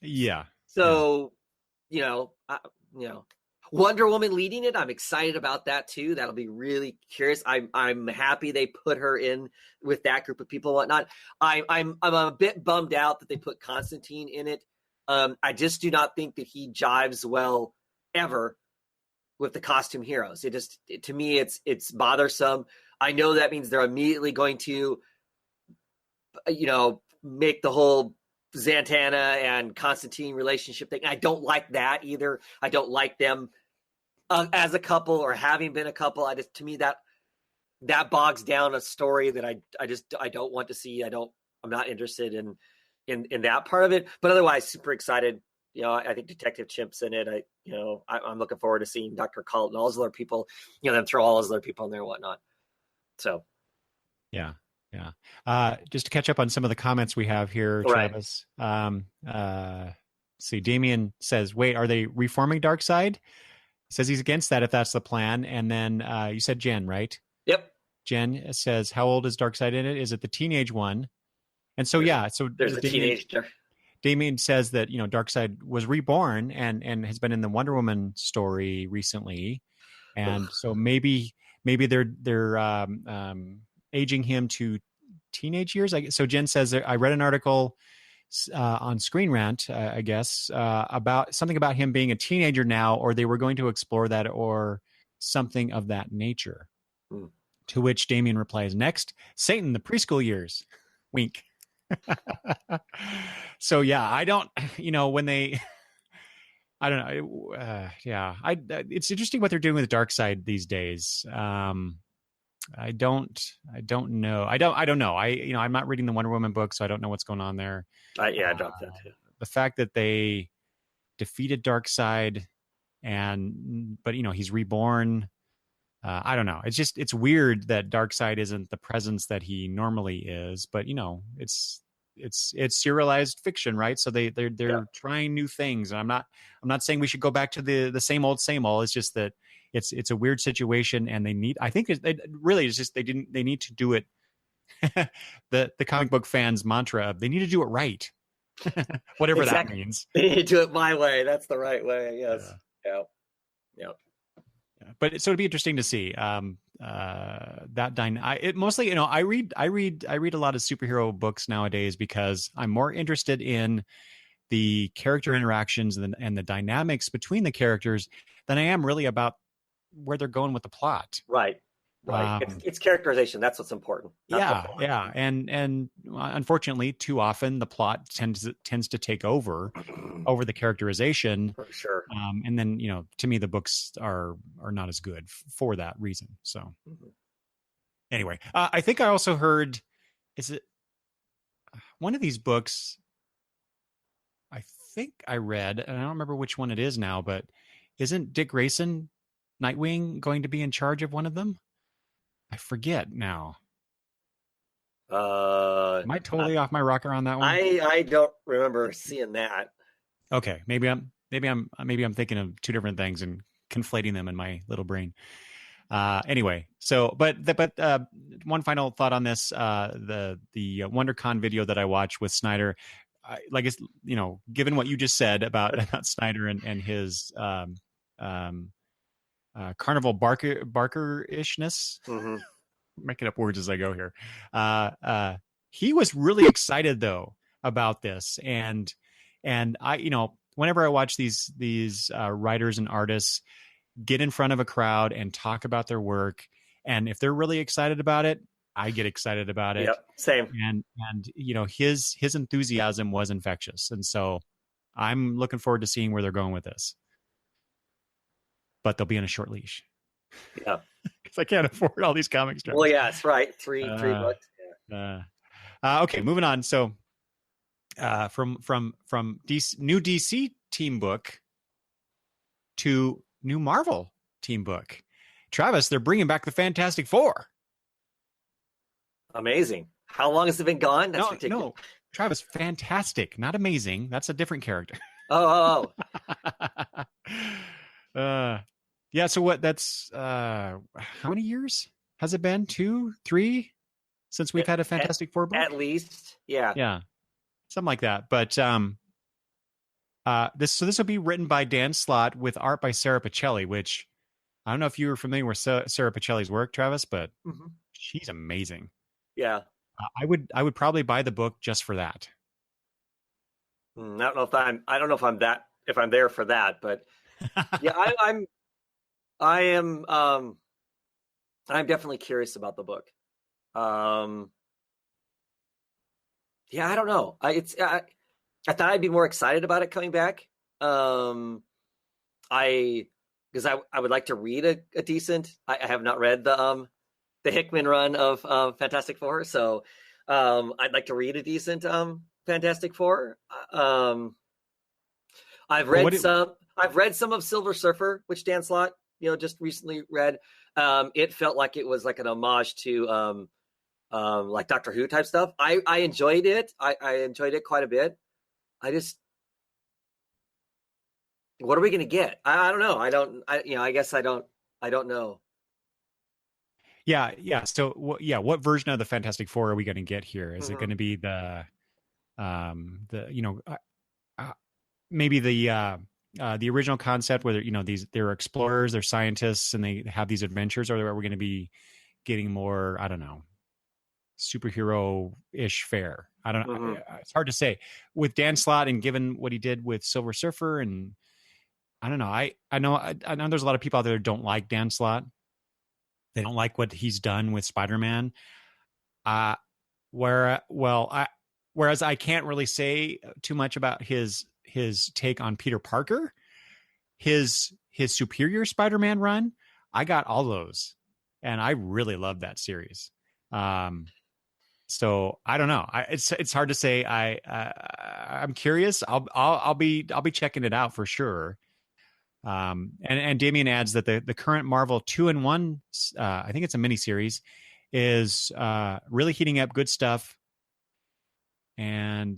Yeah. So, Wonder Woman leading it, I'm excited about that too. That'll be really curious. I'm happy they put her in with that group of people and whatnot. I'm a bit bummed out that they put Constantine in it. I just do not think that he jives well ever with the costume heroes. To me, it's bothersome. I know that means they're immediately going to, make the whole Zatanna and Constantine relationship thing. I don't like that either. I don't like them as a couple or having been a couple. To me, that bogs down a story that I don't want to see. I'm not interested in that part of it. But otherwise, super excited. I think Detective Chimp's in it. I'm looking forward to seeing Dr. Colt and all those other people. Them throw all those other people in there and whatnot. So, yeah. Just to catch up on some of the comments we have here, right. Travis. See, Damien says, "Wait, are they reforming Darkseid?" Says he's against that if that's the plan. And then you said Jen, right? Yep. Jen says, "How old is Darkseid in it? Is it the teenage one?" And so so there's a teenager. Damien says that Darkseid was reborn and has been in the Wonder Woman story recently, and so maybe they're aging him to teenage years. So Jen says, I read an article on Screen Rant, I guess, about something about him being a teenager now, or they were going to explore that, or something of that nature. To which Damien replies, "Next, Satan, the preschool years." Wink. So yeah, I don't, when they, I don't know. It's interesting what they're doing with Darkseid these days. I don't know. I don't know. I'm not reading the Wonder Woman book, so I don't know what's going on there. I dropped that too. The fact that they defeated Darkseid but he's reborn. I don't know. It's weird that Darkseid isn't the presence that he normally is, but it's serialized fiction, right? So they're trying new things. And I'm not saying we should go back to the same old. It's just that it's a weird situation, and they need to do it. the comic book fans mantra, they need to do it right. Whatever that means. They need to do it my way. That's the right way. Yes. Yeah. But so it'd be interesting to see mostly, I read a lot of superhero books nowadays because I'm more interested in the character interactions and the dynamics between the characters than I am really about where they're going with the plot. Right. It's characterization. That's what's important. Yeah. And unfortunately, too often the plot tends to take over the characterization. For sure. And then, to me, the books are not as good for that reason. So anyway, I think I also heard, is it one of these books I think I read, and I don't remember which one it is now, but isn't Dick Grayson, Nightwing, going to be in charge of one of them? I forget now. Am I totally off my rocker on that one? I don't remember seeing that. Okay, maybe I'm thinking of two different things and conflating them in my little brain. Anyway, so but one final thought on this: the WonderCon video that I watched with Snyder. Given what you just said about Snyder and his Carnival Barker-ishness. Mm-hmm. Making up words as I go here. He was really excited though about this, and I, whenever I watch these writers and artists get in front of a crowd and talk about their work, and if they're really excited about it, I get excited about it. Yep, same. And his enthusiasm was infectious, and so I'm looking forward to seeing where they're going with this. But they'll be on a short leash. Yeah. Because I can't afford all these comics. Well, yeah, that's right. Three books. Yeah. Okay, moving on. So from new DC team book to new Marvel team book. Travis, they're bringing back the Fantastic Four. Amazing. How long has it been gone? That's ridiculous. No, Travis, fantastic, not amazing. That's a different character. Oh. Yeah. So what? That's how many years has it been? 2, 3 since we've had a Fantastic Four book? At least, yeah, something like that. But this will be written by Dan Slott with art by Sarah Pichelli, which I don't know if you were familiar with Sarah Pichelli's work, Travis, but she's amazing. Yeah, I would probably buy the book just for that. I don't know if I'm there for that, but yeah, I am I'm definitely curious about the book. Yeah, I don't know. I thought I'd be more excited about it coming back. I because I would like to read a decent. I have not read the Hickman run of Fantastic Four, so I'd like to read a decent Fantastic Four. I've read some of Silver Surfer, which Dan Slott just recently read. It felt like it was like an homage to like Doctor Who type stuff. I enjoyed it. I enjoyed it quite a bit. What are we going to get? I don't know. I guess I don't know. Yeah. So, what version of the Fantastic Four are we going to get here? Is it Mm-hmm. going to be maybe the original concept where they're explorers, they're scientists, and they have these adventures, or are we going to be getting more, I don't know, superhero-ish fare? I don't know. Mm-hmm. It's hard to say with Dan Slott, and given what he did with Silver Surfer, and I don't know. I know there's a lot of people out there that don't like Dan Slott. They don't like what he's done with Spider-Man. Whereas I can't really say too much about his take on Peter Parker. His Superior Spider-Man run, I got all those, and I really loved that series. So I don't know. It's hard to say. I'm curious. I'll be checking it out for sure. And Damien adds that the current Marvel 2-in-1, I think it's a miniseries, is really heating up. Good stuff. And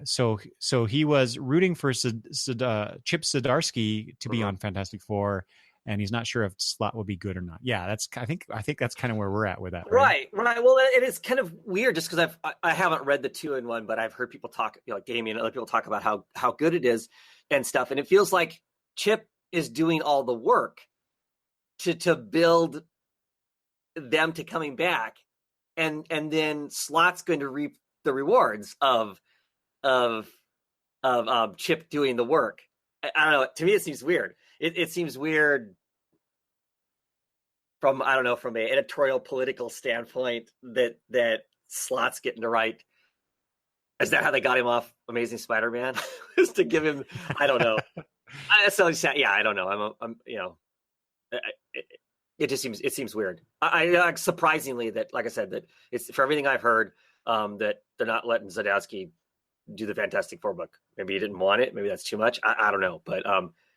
so he was rooting for Chip Zdarsky to be on Fantastic Four, and he's not sure if Slott will be good or not. Yeah, I think that's kind of where we're at with that. Right. Well, it is kind of weird just because I haven't read the 2-in-1, but I've heard people talk, like Damien and other people talk about how good it is and stuff, and it feels like Chip is doing all the work to build them to coming back, and then Slott's going to reap the rewards of Chip doing the work. I don't know. To me, it seems weird. It seems weird from an editorial political standpoint that Slott's getting to write. Is that how they got him off Amazing Spider-Man? Is to give him? I don't know. I don't know. It seems weird. I surprisingly that, like I said, that it's for everything I've heard, that they're not letting Zdarsky do the Fantastic Four book. Maybe he didn't want it. Maybe that's too much. I don't know, but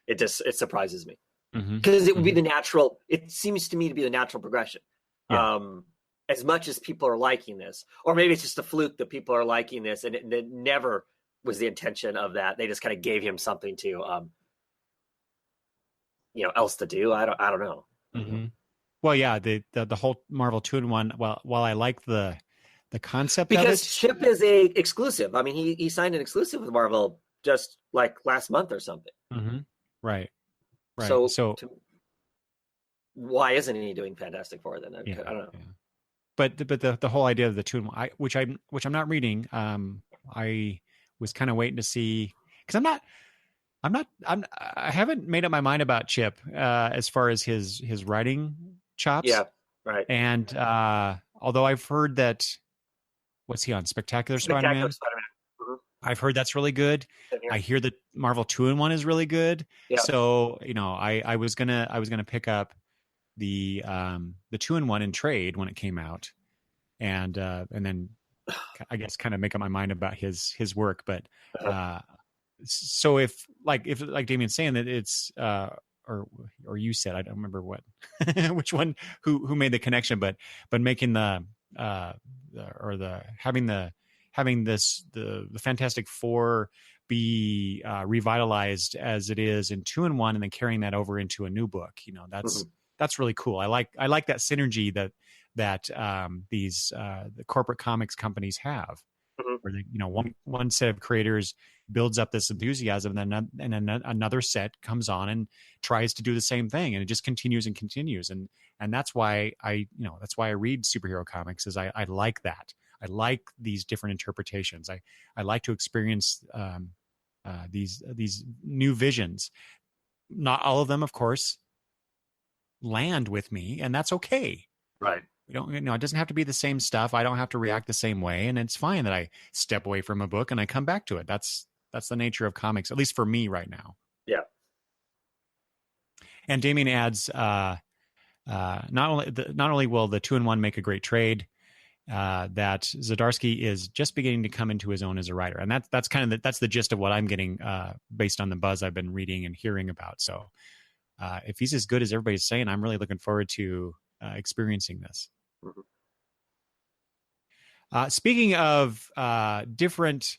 it surprises me because it would be the natural. It seems to me to be the natural progression. Yeah. As much as people are liking this, or maybe it's just a fluke that people are liking this, and it never was the intention of that. They just kind of gave him something to else to do. I don't know. Mm-hmm. Well, yeah, the whole Marvel 2-in-1. While I like the concept because of it, Chip is a exclusive. I mean, he signed an exclusive with Marvel just like last month or something. Mm-hmm. Right. So why isn't he doing Fantastic Four then? I don't know. Yeah. But the whole idea of the 2-in-1, which I'm not reading. I was kind of waiting to see, because I haven't made up my mind about Chip as far as his writing chops. Yeah, right. And although I've heard that, what's he on? Spectacular Spider-Man? Mm-hmm. I've heard that's really good. I hear that Marvel 2-in-1 is really good. Yeah. So I was gonna pick up the 2-in-1 in trade when it came out, and then I guess kind of make up my mind about his work. But so if Damien's saying that it's or you said, I don't remember what which one who made the connection, but making having the Fantastic Four be revitalized as it is in 2-in-1, and then carrying that over into a new book. That's really cool. I like that synergy that these the corporate comics companies have, where one set of creators builds up this enthusiasm, and then another set comes on and tries to do the same thing, and it just continues and continues. And that's why I read superhero comics, is I like that. I like these different interpretations. I like to experience these new visions. Not all of them, of course, land with me, and that's okay. Right. We don't, it doesn't have to be the same stuff. I don't have to react the same way, and it's fine that I step away from a book and I come back to it. That's the nature of comics, at least for me right now. Yeah. And Damien adds, not only will the 2-in-1 make a great trade, that Zdarsky is just beginning to come into his own as a writer, and that's kind of that's the gist of what I'm getting based on the buzz I've been reading and hearing about. So, if he's as good as everybody's saying, I'm really looking forward to experiencing this. Mm-hmm. Speaking of different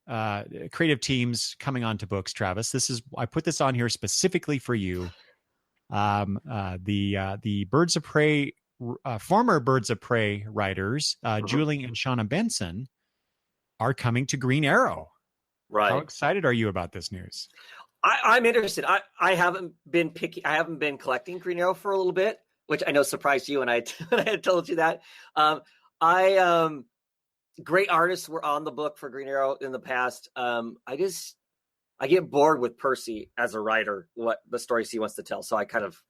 creative teams coming onto books, Travis, I put this on here specifically for you. The Birds of Prey, former Birds of Prey writers, Julie and Shauna Benson, are coming to Green Arrow. Right. How excited are you about this news? I'm interested. I haven't been collecting Green Arrow for a little bit, which I know surprised you when I had told you that. Great artists were on the book for Green Arrow in the past. I get bored with Percy as a writer, what the stories he wants to tell. So I kind of,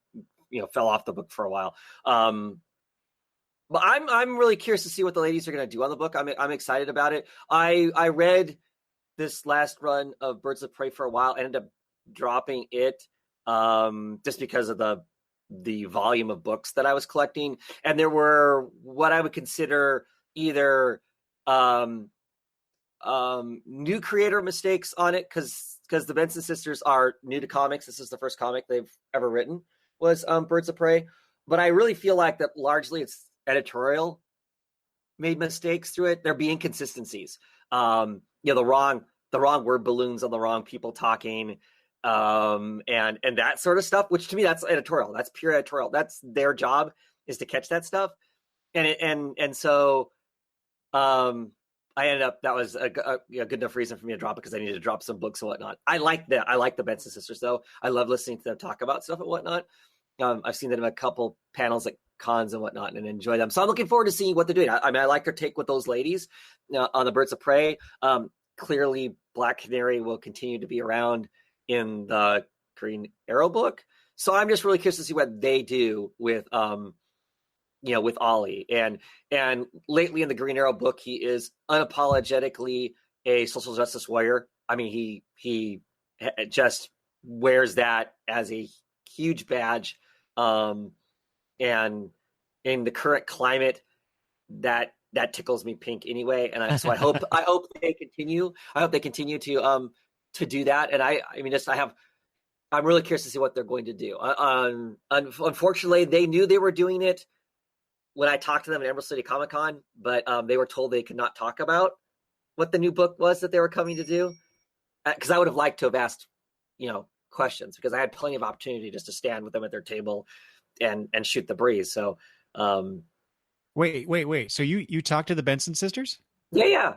fell off the book for a while. But I'm really curious to see what the ladies are going to do on the book. I'm excited about it. I read this last run of Birds of Prey for a while, ended up dropping it just because of the volume of books that I was collecting. And there were what I would consider either new creator mistakes on it, because the Benson sisters are new to comics. This is the first comic they've ever written, was Birds of Prey. But I really feel like that largely it's editorial made mistakes through it. There be inconsistencies. The wrong word balloons on the wrong people talking, and that sort of stuff, which to me, that's editorial. That's pure editorial. That's their job, is to catch that stuff. And so I ended up, that was a good enough reason for me to drop it, because I needed to drop some books and whatnot. I like that. I like the Benson sisters, though. I love listening to them talk about stuff and whatnot. I've seen them in a couple panels at cons and whatnot and enjoy them. So I'm looking forward to seeing what they're doing. I like their take with those ladies on the Birds of Prey. Clearly, Black Canary will continue to be around in the Green Arrow book. So I'm just really curious to see what they do with with Ollie. And lately in the Green Arrow book, he is unapologetically a social justice warrior. I mean, he just wears that as a huge badge. And in the current climate, that tickles me pink anyway. And so I hope they continue. I hope they continue to do that. And I'm really curious to see what they're going to do. Unfortunately, they knew they were doing it when I talked to them at Emerald City Comic Con, but they were told they could not talk about what the new book was that they were coming to do. Because I would have liked to have asked, questions, because I had plenty of opportunity just to stand with them at their table and shoot the breeze. So, wait. So you talked to the Benson sisters? Yeah.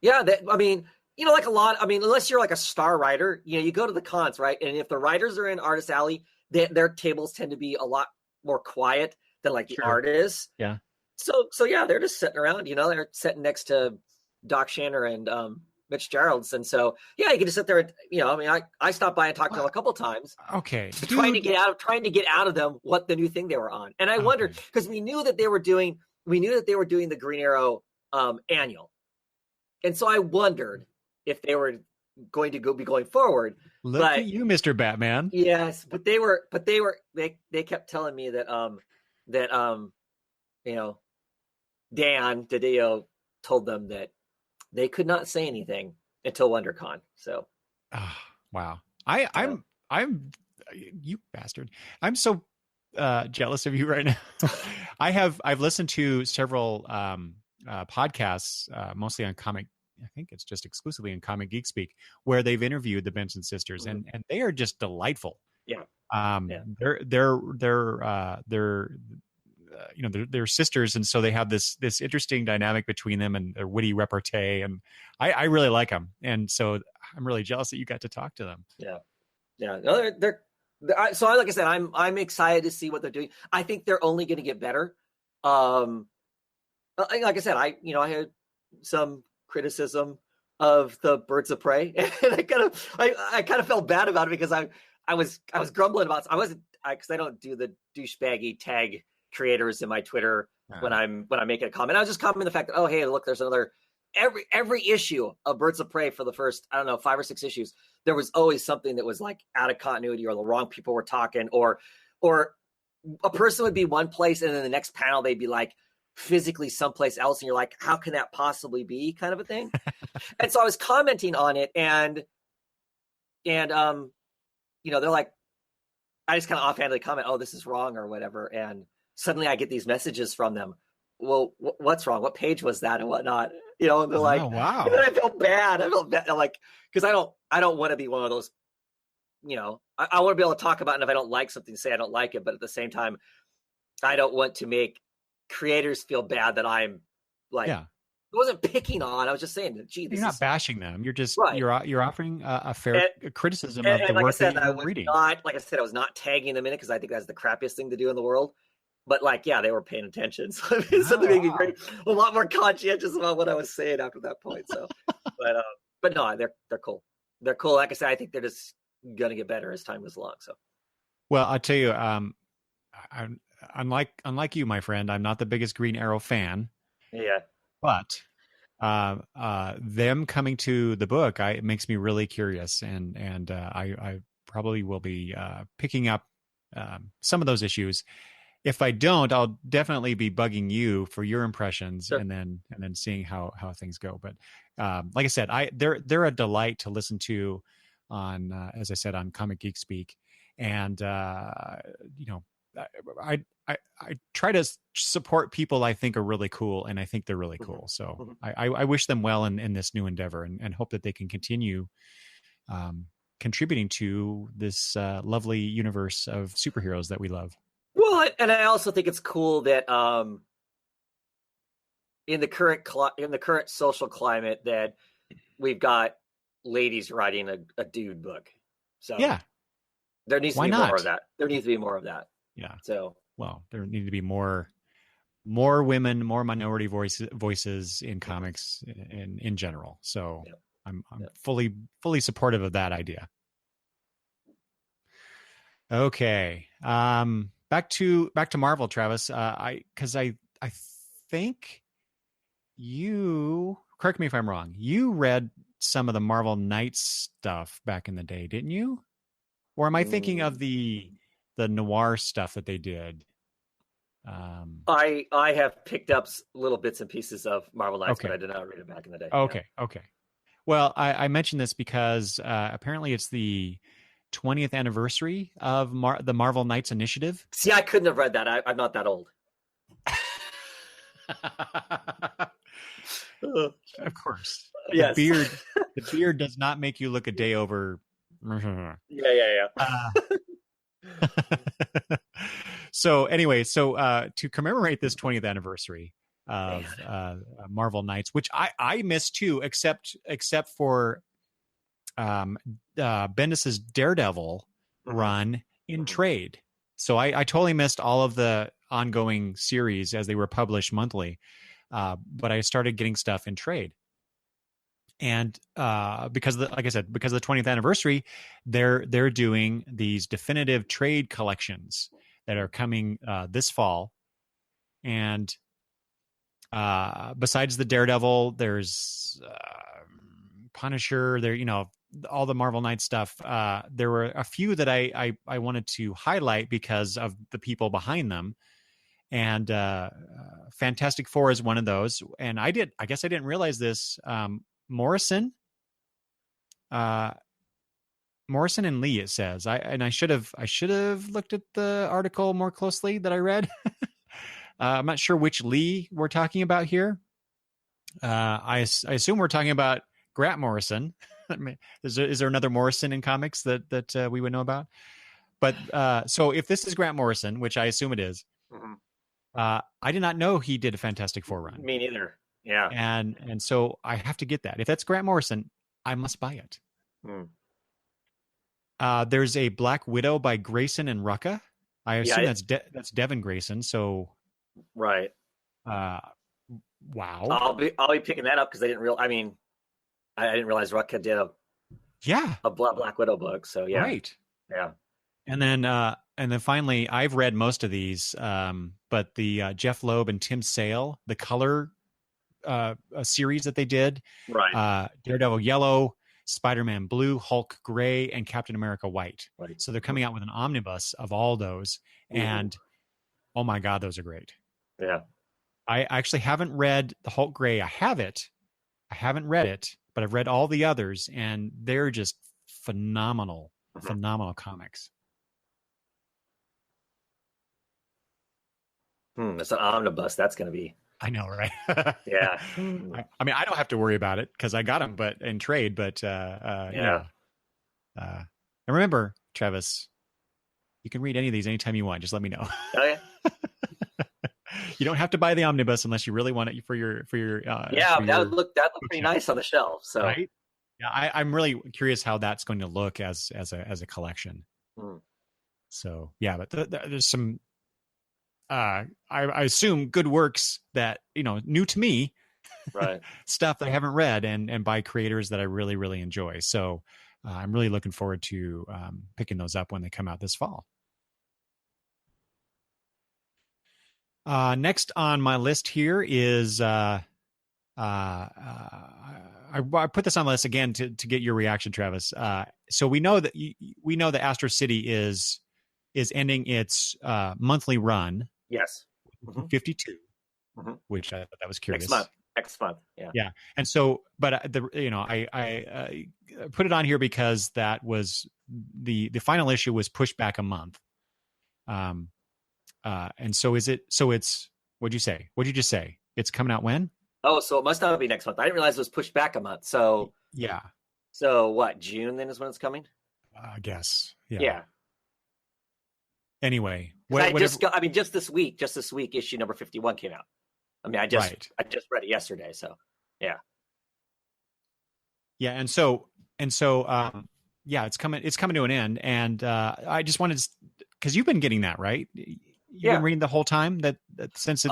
Like a lot. I mean, unless you're like a star writer, you go to the cons, right? And if the writers are in Artist Alley, their tables tend to be a lot more quiet than like the artists. Yeah. So yeah, they're just sitting around, they're sitting next to Doc Shanner and Mitch Geralds. And so, yeah, you can just sit there and, I stopped by and talked to them a couple times. Okay. Trying to get out of them what the new thing they were on. And I wondered, because we knew that they were doing the Green Arrow annual. And so I wondered if they were going to be going forward. Look at you, Mr. Batman. Yes, but they kept telling me that Dan DiDio told them that they could not say anything until WonderCon. So, wow, I'm you bastard. I'm so jealous of you right now. I've listened to several podcasts, mostly on comic. I think it's just exclusively in Comic Geek Speak, where they've interviewed the Benson sisters, and they are just delightful. Yeah. They're sisters, and so they have this interesting dynamic between them and their witty repartee, and I really like them, and so I'm really jealous that you got to talk to them. Yeah. No, they're so like I said, I'm excited to see what they're doing. I think they're only going to get better. Like I said, I had some criticism of the Birds of Prey, and I kind of felt bad about it, because I was grumbling about, because I don't do the douchebaggy tag creators in my Twitter when I'm making a comment. I was just commenting the fact that, oh, hey, look, there's another every issue of Birds of Prey for the first, I don't know, 5 or 6 issues. There was always something that was like out of continuity, or the wrong people were talking, or a person would be one place and then the next panel they'd be like physically someplace else, and you're like, how can that possibly be, kind of a thing. And so I was commenting on it, and they're like, I just kind of offhandedly comment, oh, this is wrong or whatever, and suddenly I get these messages from them. Well, what's wrong? What page was that and whatnot? And they're like, oh, wow. And then I felt bad. I'm like, because I don't want to be one of those, I want to be able to talk about it, and if I don't like something, say I don't like it, but at the same time, I don't want to make creators feel bad that I'm like, I wasn't picking on. I was just saying that, gee, you're not bashing them. You're just right. you're offering a fair criticism of the like work that you're reading. reading. Like I said, I was not tagging them in it because I think that's the crappiest thing to do in the world. But they were paying attention, so something made me a lot more conscientious about what I was saying after that point. So, but no, they're cool. They're cool. Like I said, I think they're just gonna get better as time goes along. So, well, I'll tell you, unlike you, my friend, I'm not the biggest Green Arrow fan. Yeah, but them coming to the book, it makes me really curious, and I probably will be picking up some of those issues. If I don't, I'll definitely be bugging you for your impressions, sure. and then seeing how things go. But like I said, they're a delight to listen to on, as I said, on Comic Geek Speak, and I try to support people I think are really cool, and I think they're really cool. So I wish them well in this new endeavor, and hope that they can continue contributing to this lovely universe of superheroes that we love. Well, and I also think it's cool that in the current social climate that we've got ladies writing a dude book. So yeah, there needs to be more of that. There needs to be more of that. Yeah. So there need to be more women, more minority voices in comics in general. So yeah. I'm fully supportive of that idea. Okay. Back to Marvel, Travis. Because I think you, correct me if I'm wrong, you read some of the Marvel Knights stuff back in the day, didn't you? Or am I thinking of the noir stuff that they did? I have picked up little bits and pieces of Marvel Knights, but I did not read it back in the day. Okay. Well, I mentioned this because apparently it's the 20th anniversary of the Marvel Knights Initiative. See, I couldn't have read that. I'm not that old. Of course. Yes. The beard does not make you look a day over. Yeah. So anyway, to commemorate this 20th anniversary of Marvel Knights, which I missed too, except for Bendis's Daredevil run in trade. So I totally missed all of the ongoing series as they were published monthly, but I started getting stuff in trade. And because like I said, because of the 20th anniversary, they're doing these definitive trade collections that are coming this fall. And besides the Daredevil, there's Punisher, all the Marvel Knights stuff. There were a few that I wanted to highlight because of the people behind them. And Fantastic Four is one of those. And I guess I didn't realize this. Morrison and Lee, it says. I should have looked at the article more closely that I read. I'm not sure which Lee we're talking about here. I assume we're talking about Grant Morrison. Is there another Morrison in comics that we would know about? But so if this is Grant Morrison, which I assume it is, I did not know he did a Fantastic Four run. Me neither. Yeah. And so I have to get that. If that's Grant Morrison, I must buy it. There's a Black Widow by Grayson and Rucka. I assume that's Devin Grayson. So right. Wow. I'll be picking that up because I didn't realize Rucka did a Black Widow book. So yeah. Right. Yeah. And then then finally, I've read most of these, but the Jeff Loeb and Tim Sale, the color a series that they did, Right. Daredevil Yellow, Spider-Man Blue, Hulk Gray, and Captain America White. Right. So they're coming out with an omnibus of all those, and oh my God, those are great. Yeah. I actually haven't read the Hulk Gray. I haven't read it, but I've read all the others, and they're just phenomenal, phenomenal comics. It's an omnibus. That's going to be. I know, right? Yeah. I mean, I don't have to worry about it because I got them, but in trade. But yeah. And remember, Travis, you can read any of these anytime you want. Just let me know. Oh yeah. You don't have to buy the omnibus unless you really want it for your. Yeah, that would look pretty nice on the shelf. So right. Yeah, I'm really curious how that's going to look as a collection. So yeah, but there's some. I assume good works that new to me, right? Stuff that I haven't read and by creators that I really really enjoy. So I'm really looking forward to picking those up when they come out this fall. Next on my list here is I put this on the list again to get your reaction, Travis. So we know that Astro City is ending its monthly run. Yes. 52, which I thought that was curious. Next month. Yeah. Yeah. And so, but I put it on here because that was the final issue was pushed back a month. And so it's, what'd you say? What'd you just say? It's coming out when? Oh, so it must not be next month. I didn't realize it was pushed back a month. So yeah. So what, June then is when it's coming? I guess. Yeah. Yeah. Anyway, just this week, issue number 51 came out. I mean, I just read it yesterday. So yeah. Yeah. And so, yeah, it's coming to an end. And I just wanted because you've been getting that, right? You've been reading the whole time that since it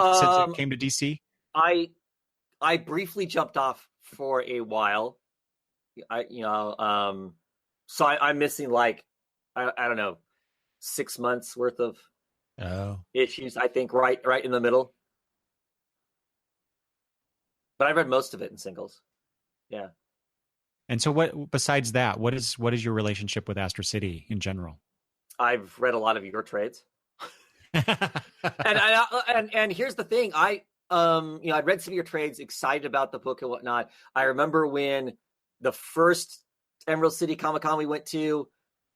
came to DC. I briefly jumped off for a while. So I'm missing like I don't know 6 months worth of issues. I think right in the middle. But I read most of it in singles. Yeah. And so, what besides that? What is your relationship with Astro City in general? I've read a lot of your trades. and here's the thing. I read some of your trades, excited about the book and whatnot. I remember when the first Emerald City Comic Con we went to,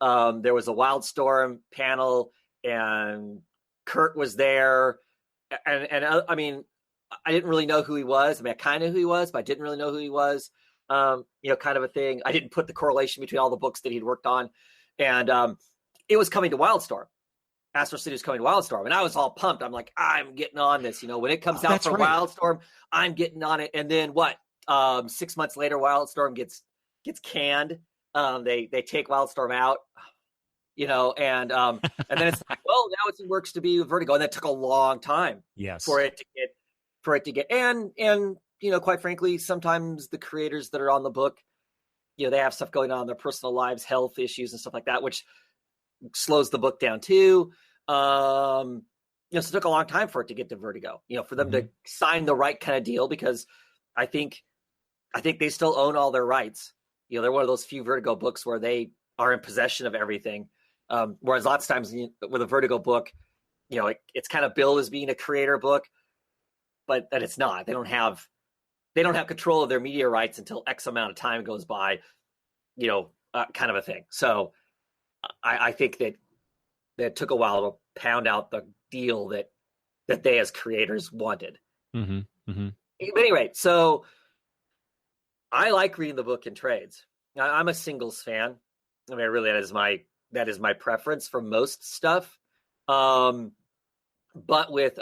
there was a Wildstorm panel and Kurt was there. And I mean, I didn't really know who he was. I mean, I kind of knew who he was, but I didn't really know who he was. Kind of a thing. I didn't put the correlation between all the books that he'd worked on. And it was coming to Wildstorm. Astro City was coming to Wildstorm. And I was all pumped. I'm like, I'm getting on this. When it comes out for Wildstorm, I'm getting on it. And then 6 months later, Wildstorm gets canned. They take Wildstorm out, and then it's like, well, now it's in works to be Vertigo. And that took a long time for it to get, and quite frankly, sometimes the creators that are on the book, they have stuff going on in their personal lives, health issues and stuff like that, which slows the book down too. So it took a long time for it to get to Vertigo, for them to sign the right kind of deal, because I think they still own all their rights. They're one of those few Vertigo books where they are in possession of everything. Whereas lots of times with a Vertigo book, it's kind of billed as being a creator book, but that it's not. They don't have control of their media rights until X amount of time goes by, kind of a thing. So I think that it took a while to pound out the deal that they as creators wanted. But anyway, so I like reading the book in trades. I'm a singles fan. I mean, really, that is my preference for most stuff. But with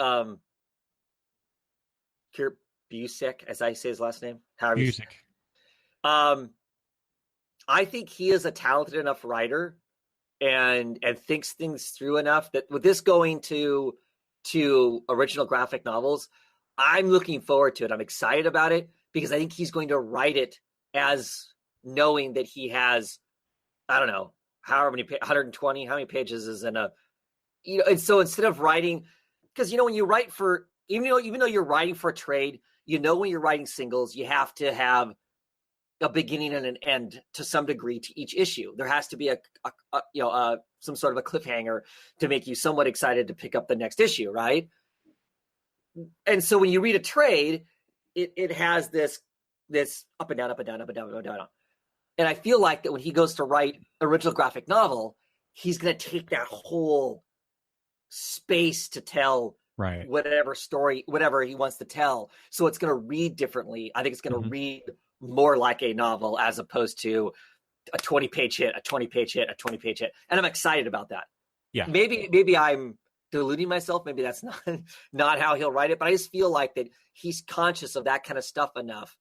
Kurt Busiek, as I say his last name, Busiek. I think he is a talented enough writer and thinks things through enough that with this going to original graphic novels, I'm looking forward to it. I'm excited about it because I think he's going to write it as knowing that he has, I don't know, however many 120, how many pages is in a and so instead of writing, because when you write for, even though you're writing for a trade, when you're writing singles, you have to have a beginning and an end to some degree to each issue. There has to be some sort of a cliffhanger to make you somewhat excited to pick up the next issue, right? And so when you read a trade, it has this up and down, up and down, up and down, up and down. And I feel like that when he goes to write original graphic novel, he's going to take that whole space to tell whatever story, whatever he wants to tell. So it's going to read differently. I think it's going to read more like a novel as opposed to a 20-page hit, a 20-page hit, a 20-page hit. And I'm excited about that. Yeah. Maybe I'm deluding myself. Maybe that's not how he'll write it, but I just feel like that he's conscious of that kind of stuff enough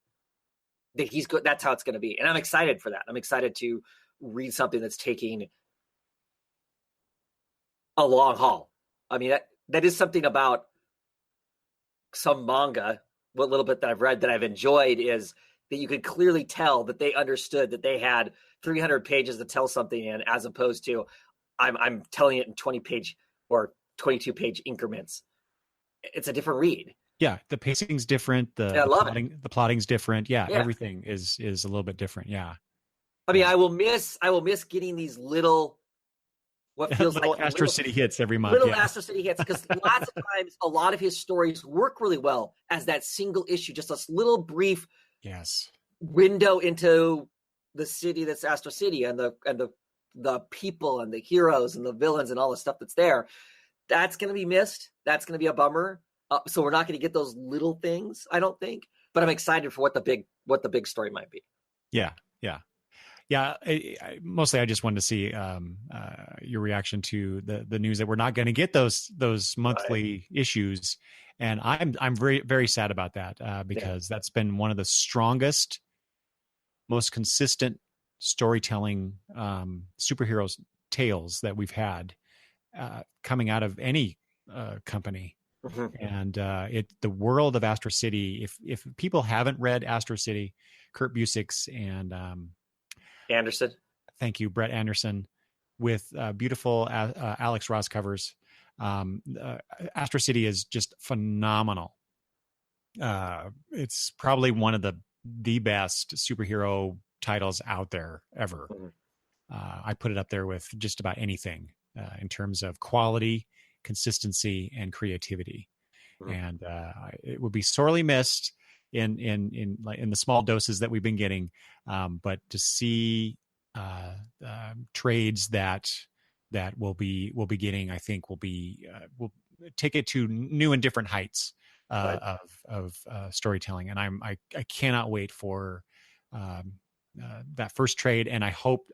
that he's good. That's how it's going to be. And I'm excited for that. I'm excited to read something that's taking a long haul. I mean, that is something about some manga, what little bit that I've read that I've enjoyed, is that you could clearly tell that they understood that they had 300 pages to tell something in, as opposed to I'm telling it in 20-page or 22-page increments. It's a different read. Yeah, the pacing's different. The plotting's different. Yeah, everything is a little bit different. Yeah. I mean, I will miss getting these little, what feels like Astro City hits every month. Astro City hits, because lots of times a lot of his stories work really well as that single issue, just a little brief window into the city that's Astro City, and the people and the heroes and the villains and all the stuff that's there. That's going to be missed. That's going to be a bummer. So we're not going to get those little things, I don't think. But I'm excited for what the big story might be. Yeah. Mostly, I just wanted to see your reaction to the news that we're not going to get those monthly issues, and I'm very, very sad about that because that's been one of the strongest, most consistent storytelling superheroes tales that we've had coming out of any company. And the world of Astro City. If people haven't read Astro City, Kurt Busiek's and Anderson. Thank you, Brett Anderson, with beautiful Alex Ross covers. Astro City is just phenomenal. It's probably one of the best superhero titles out there ever. I put it up there with just about anything in terms of quality, consistency, and creativity. And it would be sorely missed in the small doses that we've been getting, but to see trades that we'll be getting, I think will take it to new and different heights of storytelling. And I cannot wait for that first trade, and I hope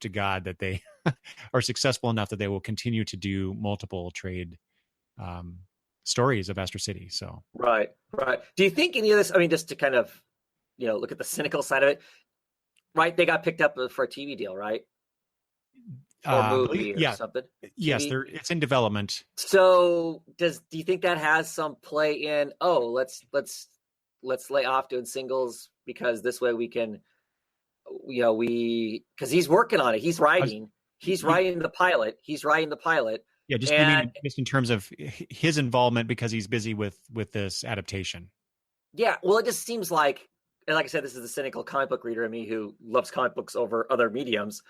to God that they are successful enough that they will continue to do multiple trade stories of Astro City. So right. Do you think any of this? I mean, just to kind of look at the cynical side of it, right? They got picked up for a TV deal, right? Or movie or something. Yes, it's in development. So do you think that has some play in? Oh, let's lay off doing singles because this way we can. Because he's working on it. He's writing the pilot. Yeah, just in terms of his involvement because he's busy with this adaptation. Yeah, well, it just seems like, and like I said, this is the cynical comic book reader in me who loves comic books over other mediums.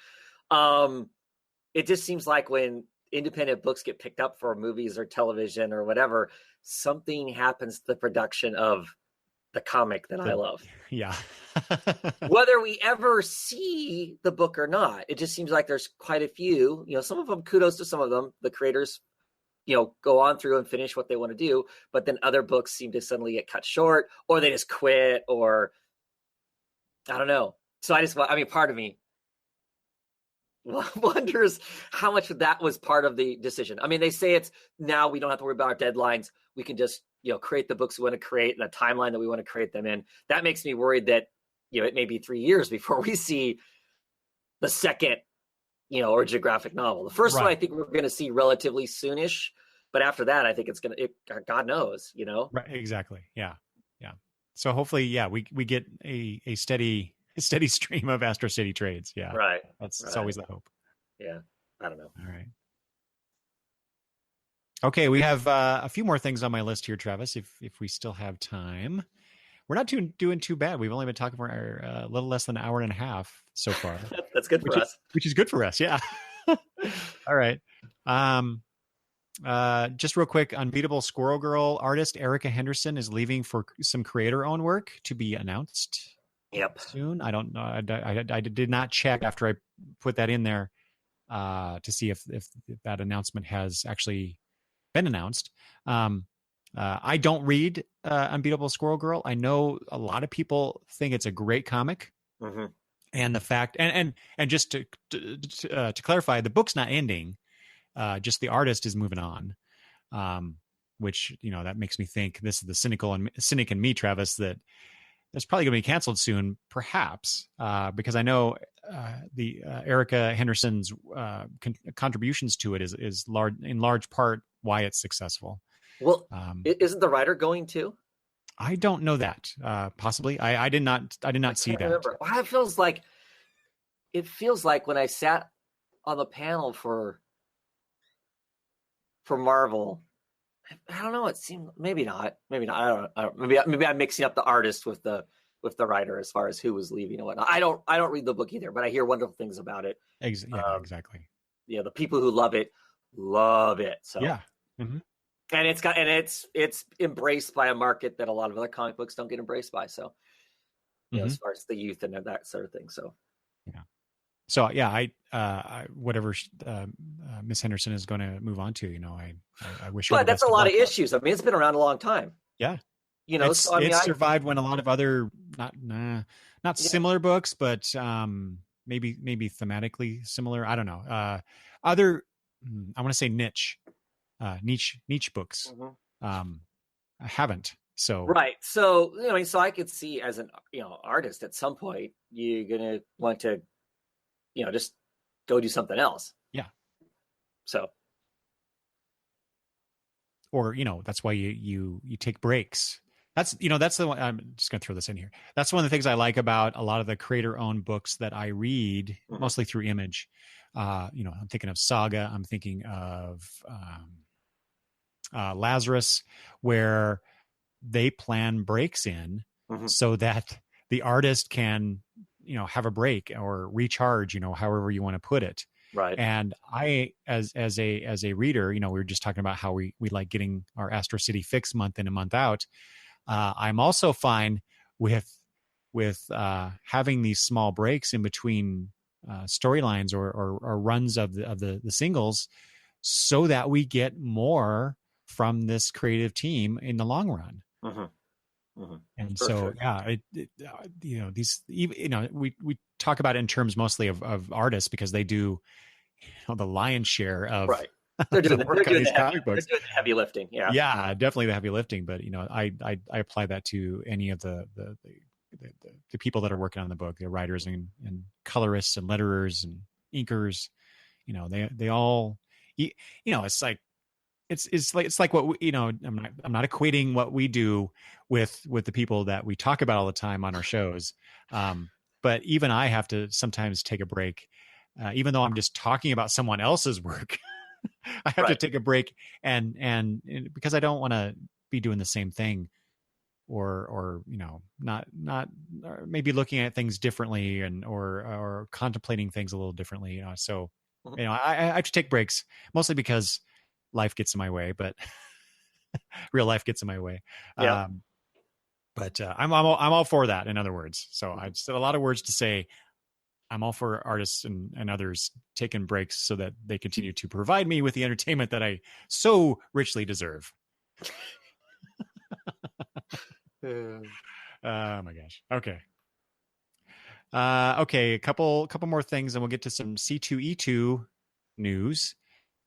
It just seems like when independent books get picked up for movies or television or whatever, something happens to the production of the comic that I love. Yeah. Whether we ever see the book or not, it just seems like there's quite a few, some of them, kudos to some of them, the creators, go on through and finish what they want to do. But then other books seem to suddenly get cut short, or they just quit, or I don't know. So part of me wonders how much of that was part of the decision. I mean, they say it's now we don't have to worry about our deadlines. We can just, create the books we want to create and the timeline that we want to create them in. That makes me worried that, it may be 3 years before we see the second, origin graphic novel. The first one, I think we're going to see relatively soonish, but after that, I think it's going to, God knows, Right. Exactly. Yeah. Yeah. So hopefully, we get a steady stream of Astro City trades. Yeah. Right. That's always the hope. Yeah. I don't know. All right. Okay, we have a few more things on my list here, Travis. If we still have time, we're not doing too bad. We've only been talking for a little less than an hour and a half so far. That's good for us. Which is good for us. Yeah. All right. Just real quick, Unbeatable Squirrel Girl artist Erica Henderson is leaving for some creator-owned work to be announced. Yep. Soon. I don't know. I did not check after I put that in there to see if that announcement has actually been announced. I don't read Unbeatable Squirrel Girl. I know a lot of people think it's a great comic, and the fact and just to clarify, the book's not ending. Just the artist is moving on, which that makes me think this is the cynic in me, Travis, that it's probably going to be canceled soon, perhaps, because I know the Erica Henderson's contributions to it is in large part why it's successful. Well, isn't the writer going too? I don't know that. Possibly, I did not see that. Remember. Well, it feels like when I sat on the panel for Marvel, I don't know. It seemed maybe not. I don't. Maybe I'm mixing up the artist with the writer as far as who was leaving and whatnot. I don't read the book either, but I hear wonderful things about it. Exactly. Yeah, the people who love it. So yeah, mm-hmm. And it's embraced by a market that a lot of other comic books don't get embraced by. So, as far as the youth and that sort of thing. So, yeah. So yeah, I whatever Miss Henderson is going to move on to, I wish. But that's a lot of issues. I mean, it's been around a long time. Yeah, it survived when a lot of other not similar books, but maybe thematically similar. I don't know. Other, I want to say niche books. I haven't. So right. So so I could see as an artist at some point you're gonna want to just go do something else. Yeah. So. Or, that's why you take breaks. That's the one. I'm just going to throw this in here. That's one of the things I like about a lot of the creator-owned books that I read, mostly through Image. I'm thinking of Saga. I'm thinking of Lazarus, where they plan breaks in so that the artist can have a break or recharge, however you want to put it. Right. And I, as a reader, we were just talking about how we like getting our Astro City fix month in and month out. I'm also fine with having these small breaks in between storylines or runs of the singles, so that we get more from this creative team in the long run. And for so, sure. Yeah, these, we talk about it in terms mostly of artists because they do, the lion's share of right. They're doing these comic books. They're doing the heavy lifting. Yeah. Yeah, definitely the heavy lifting. But, I apply that to any of the people that are working on the book, the writers and colorists and letterers and inkers, they all, it's like, it's like what we, I'm not equating what we do with the people that we talk about all the time on our shows. But even I have to sometimes take a break, even though I'm just talking about someone else's work. I have to take a break and because I don't want to be doing the same thing or not or maybe looking at things differently or contemplating things a little differently. So I have to take breaks mostly because life gets in my way, but real life gets in my way. Yeah. But I'm all for that. In other words, so I've said a lot of words to say. I'm all for artists and others taking breaks so that they continue to provide me with the entertainment that I so richly deserve. Oh my gosh. Okay. Okay. A couple more things, and we'll get to some C2E2 news.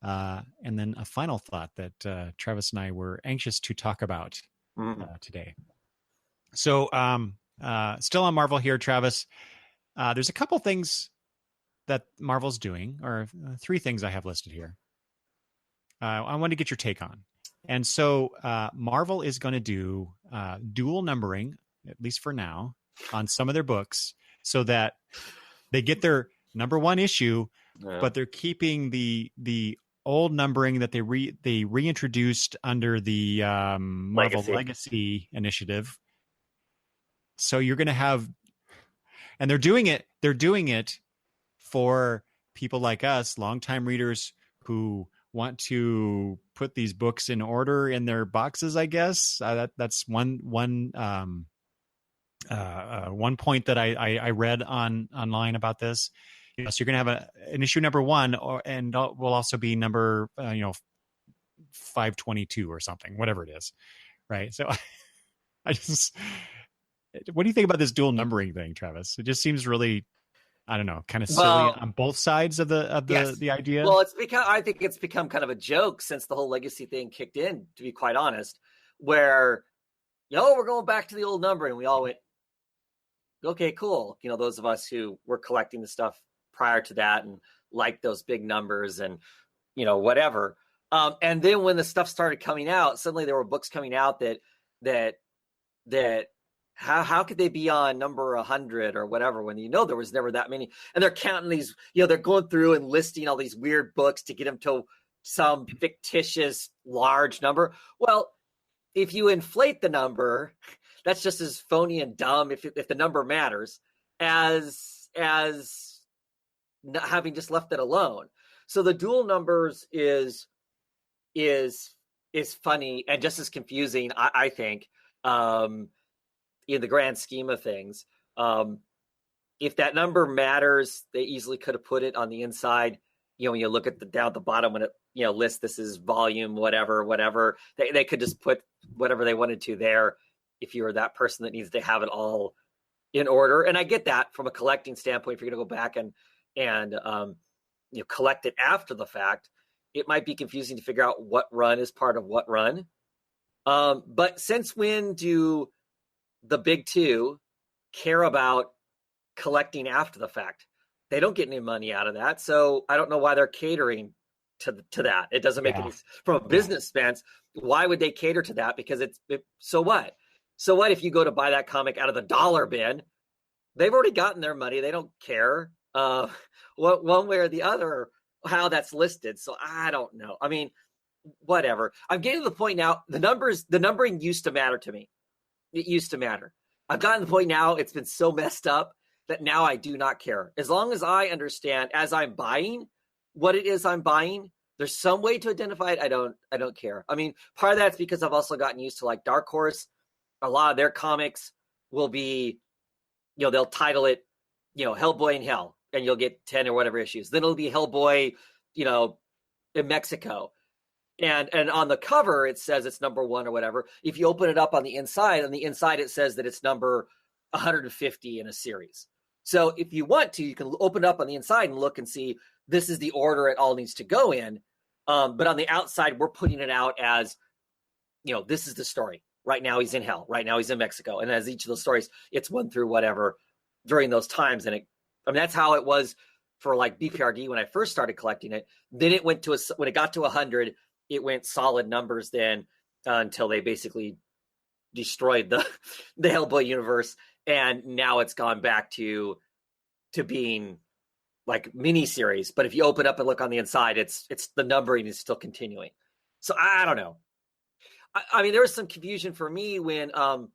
And then a final thought that Travis and I were anxious to talk about today. So still on Marvel here, Travis. There's a couple things that Marvel's doing, or three things I have listed here. I want to get your take on. And so Marvel is going to do dual numbering, at least for now, on some of their books so that they get their number one issue, but they're keeping the old numbering that they reintroduced under the Marvel Legacy initiative. So you're going to have, and they're doing it for people like us, longtime readers who want to put these books in order in their boxes, I guess. That's one point that I read online about this. So you're going to have an issue number 1, and will also be number 522 or something, whatever it is, right? So what do you think about this dual numbering thing, Travis? It just seems really, I don't know, kind of silly on both sides of the idea. Well, I think it's become kind of a joke since the whole legacy thing kicked in, to be quite honest, where, we're going back to the old numbering. And we all went, okay, cool. Those of us who were collecting the stuff prior to that and liked those big numbers and, whatever. And then when the stuff started coming out, suddenly there were books coming out that how could they be on number 100 or whatever when there was never that many, and they're counting these, they're going through and listing all these weird books to get them to some fictitious large number. Well, if you inflate the number, that's just as phony and dumb if the number matters as not having just left it alone. So the dual numbers is funny and just as confusing, I think, in the grand scheme of things. If that number matters, they easily could have put it on the inside. When you look at down at the bottom when it lists this is volume whatever, they could just put whatever they wanted to there if you're that person that needs to have it all in order. And I get that from a collecting standpoint. If you're going to go back and collect it after the fact, it might be confusing to figure out what run is part of what run. But since when do the big two care about collecting after the fact? They don't get any money out of that. So I don't know why they're catering to that. It doesn't make any, from a business stance, why would they cater to that? Because so what? So what if you go to buy that comic out of the dollar bin? They've already gotten their money. They don't care one way or the other how that's listed. So I don't know. I mean, whatever. I'm getting to the point now, the numbering used to matter to me. It used to matter. I've gotten to the point now, it's been so messed up that now I do not care. As long as I understand as I'm buying what it is I'm buying, there's some way to identify it. I don't care. I mean, part of that's because I've also gotten used to like Dark Horse. A lot of their comics will be, they'll title it, Hellboy in Hell, and you'll get 10 or whatever issues. Then it'll be Hellboy, in Mexico. And on the cover, it says it's number 1 or whatever. If you open it up on the inside it says that it's number 150 in a series. So if you want to, you can open it up on the inside and look and see this is the order it all needs to go in. But on the outside, we're putting it out as, this is the story. Right now he's in hell. Right now he's in Mexico. And as each of those stories, it's 1 through whatever during those times. And that's how it was for like BPRD when I first started collecting it. Then it went to when it got to 100, it went solid numbers then until they basically destroyed the Hellboy universe. And now it's gone back to being like miniseries. But if you open up and look on the inside, it's the numbering is still continuing. So I don't know. I mean, there was some confusion for me when some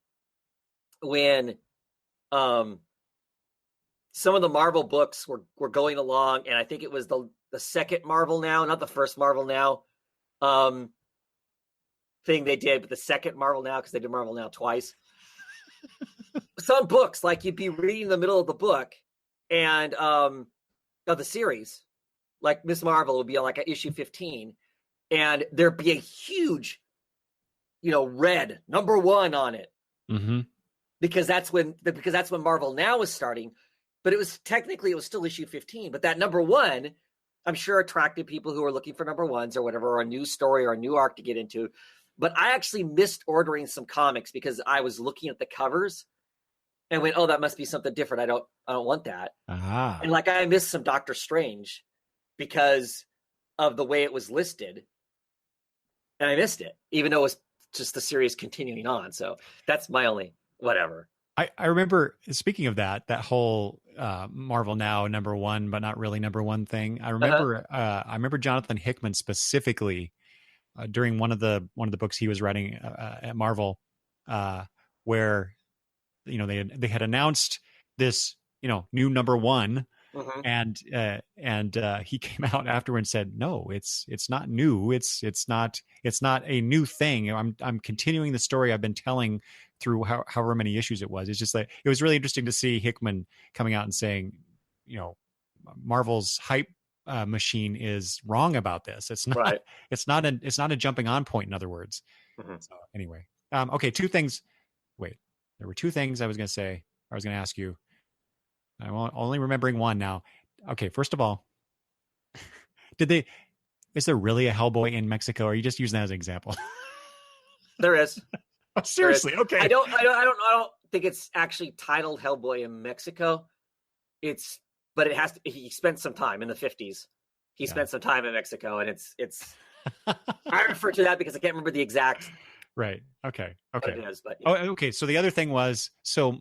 of the Marvel books were going along, and I think it was the second Marvel Now, not the first Marvel Now thing they did, but the second Marvel Now, because they did Marvel Now twice. Some books, like you'd be reading the middle of the book and of the series, like Miss Marvel would be on like a issue 15, and there'd be a huge, red number 1 on it. Mm-hmm. Because that's when Marvel Now was starting, but it was still issue 15. But that number 1, I'm sure attracted people who were looking for number 1s or whatever, or a new story or a new arc to get into. But I actually missed ordering some comics because I was looking at the covers and went, "Oh, that must be something different. I don't want that." Ah. And like I missed some Doctor Strange because of the way it was listed, and I missed it, even though it was just the series continuing on. So that's my only whatever. I remember, speaking of that whole Marvel Now #1, but not really #1 thing. I Uh-huh. remember Jonathan Hickman specifically during one of the books he was writing at Marvel, where they had announced this new #1, Hmm. and he came out afterward and said, no, it's not new, it's not a new thing. I'm continuing the story I've been telling through however many issues it was. It's just like, it was really interesting to see Hickman coming out and saying, Marvel's hype machine is wrong about this. It's not Right. it's not a jumping on point, in other words. Hmm. So anyway, okay, two things. Wait, there were two things I was going to say. I was going to ask you. I'm only remembering one now. Okay, first of all, is there really a Hellboy in Mexico? Or are you just using that as an example? There is. Oh, seriously, okay. I don't think it's actually titled Hellboy in Mexico. But it has to. He spent some time in the 50s. He spent some time in Mexico, and it's. I refer to that because I can't remember the exact. Right. Okay. What it is, but Oh, okay. So the other thing was,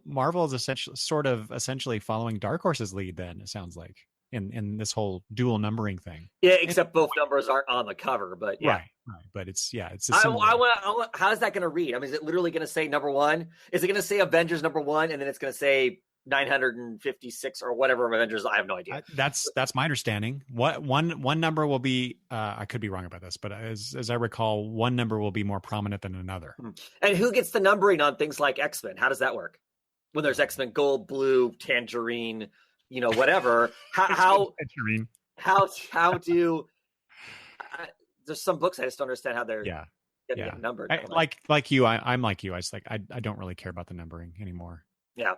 Marvel is essentially following Dark Horse's lead. Then it sounds like in this whole dual numbering thing. Yeah, except both numbers aren't on the cover. But yeah, right. But it's a how is that going to read? I mean, is it literally going to say #1? Is it going to say Avengers #1, and then it's going to say 956 or whatever Avengers? I have no idea. That's my understanding. What one number will be? I could be wrong about this, but as I recall, one number will be more prominent than another. And who gets the numbering on things like X-Men? How does that work? When there's X-Men Gold, Blue, Tangerine, whatever. How Tangerine. How do? There's some books I just don't understand how they're getting numbered. Like you, I'm like you. I don't really care about the numbering anymore. Yeah.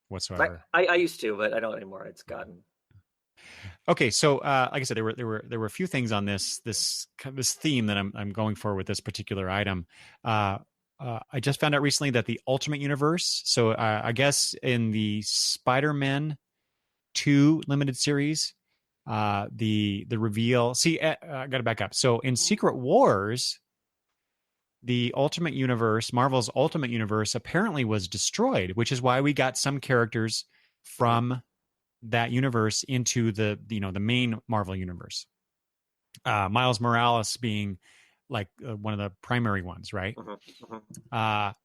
Whatsoever. I used to, but I don't anymore. It's gotten okay. So, like I said, there were a few things on this theme that I'm going for with this particular item. I just found out recently that the Ultimate Universe. So, I guess in the Spider-Man 2 limited series, the reveal. See, I got to back up. So, in Secret Wars, the Ultimate Universe, Marvel's Ultimate Universe, apparently was destroyed, which is why we got some characters from that universe into the main Marvel universe. Miles Morales being like one of the primary ones, right? But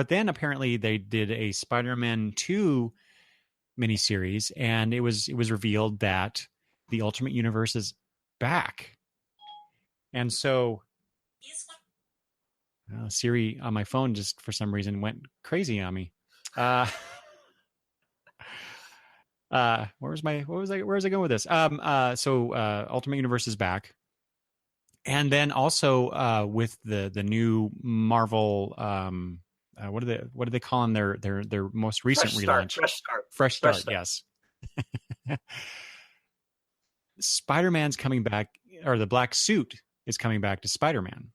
then apparently they did a Spider-Man 2 miniseries, and it was revealed that the Ultimate Universe is back, and so. Siri on my phone just for some reason went crazy on me. Where was I going with this? So Ultimate Universe is back. And then also with the new Marvel what are they calling their most recent relaunch? Fresh start. Yes. Spider-Man's coming back, or the black suit is coming back to Spider-Man.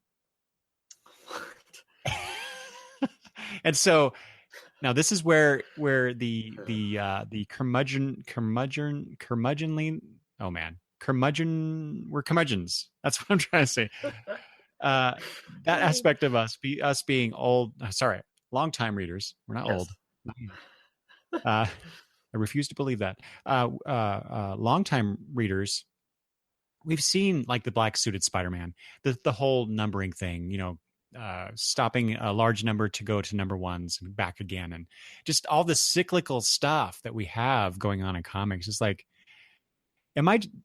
And so now this is where the curmudgeonly, oh man, we're curmudgeons. That's what I'm trying to say. That aspect of us being old, longtime readers. We're not old. I refuse to believe that. Longtime readers, we've seen like the black suited Spider-Man, the whole numbering thing, stopping a large number to go to #1s and back again, and just all the cyclical stuff that we have going on in comics. It's like,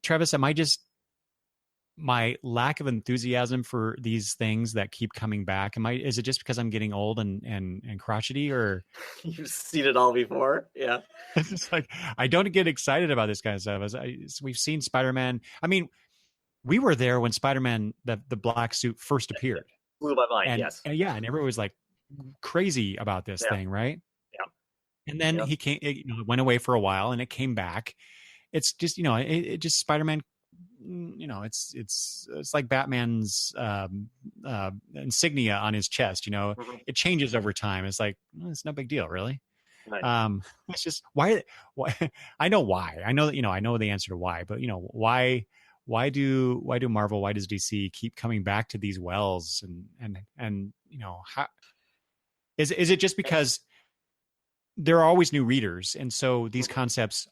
Travis, am I just my lack of enthusiasm for these things that keep coming back? Is it just because I'm getting old and crotchety, or you've seen it all before? Yeah. It's just like, I don't get excited about this kind of stuff. We've seen Spider-Man. I mean, we were there when Spider-Man, the black suit first appeared. Blew my mind. Yes. And everyone was like crazy about this thing, right? Yeah. And then he came, it went away for a while, and it came back. It's just, it just Spider-Man, it's like Batman's insignia on his chest. It changes over time. It's like, it's no big deal, really. Right. It's just why I know why. I know that I know the answer to why, but why do Marvel, why does DC keep coming back to these wells, and how is it just because there are always new readers, and so these concepts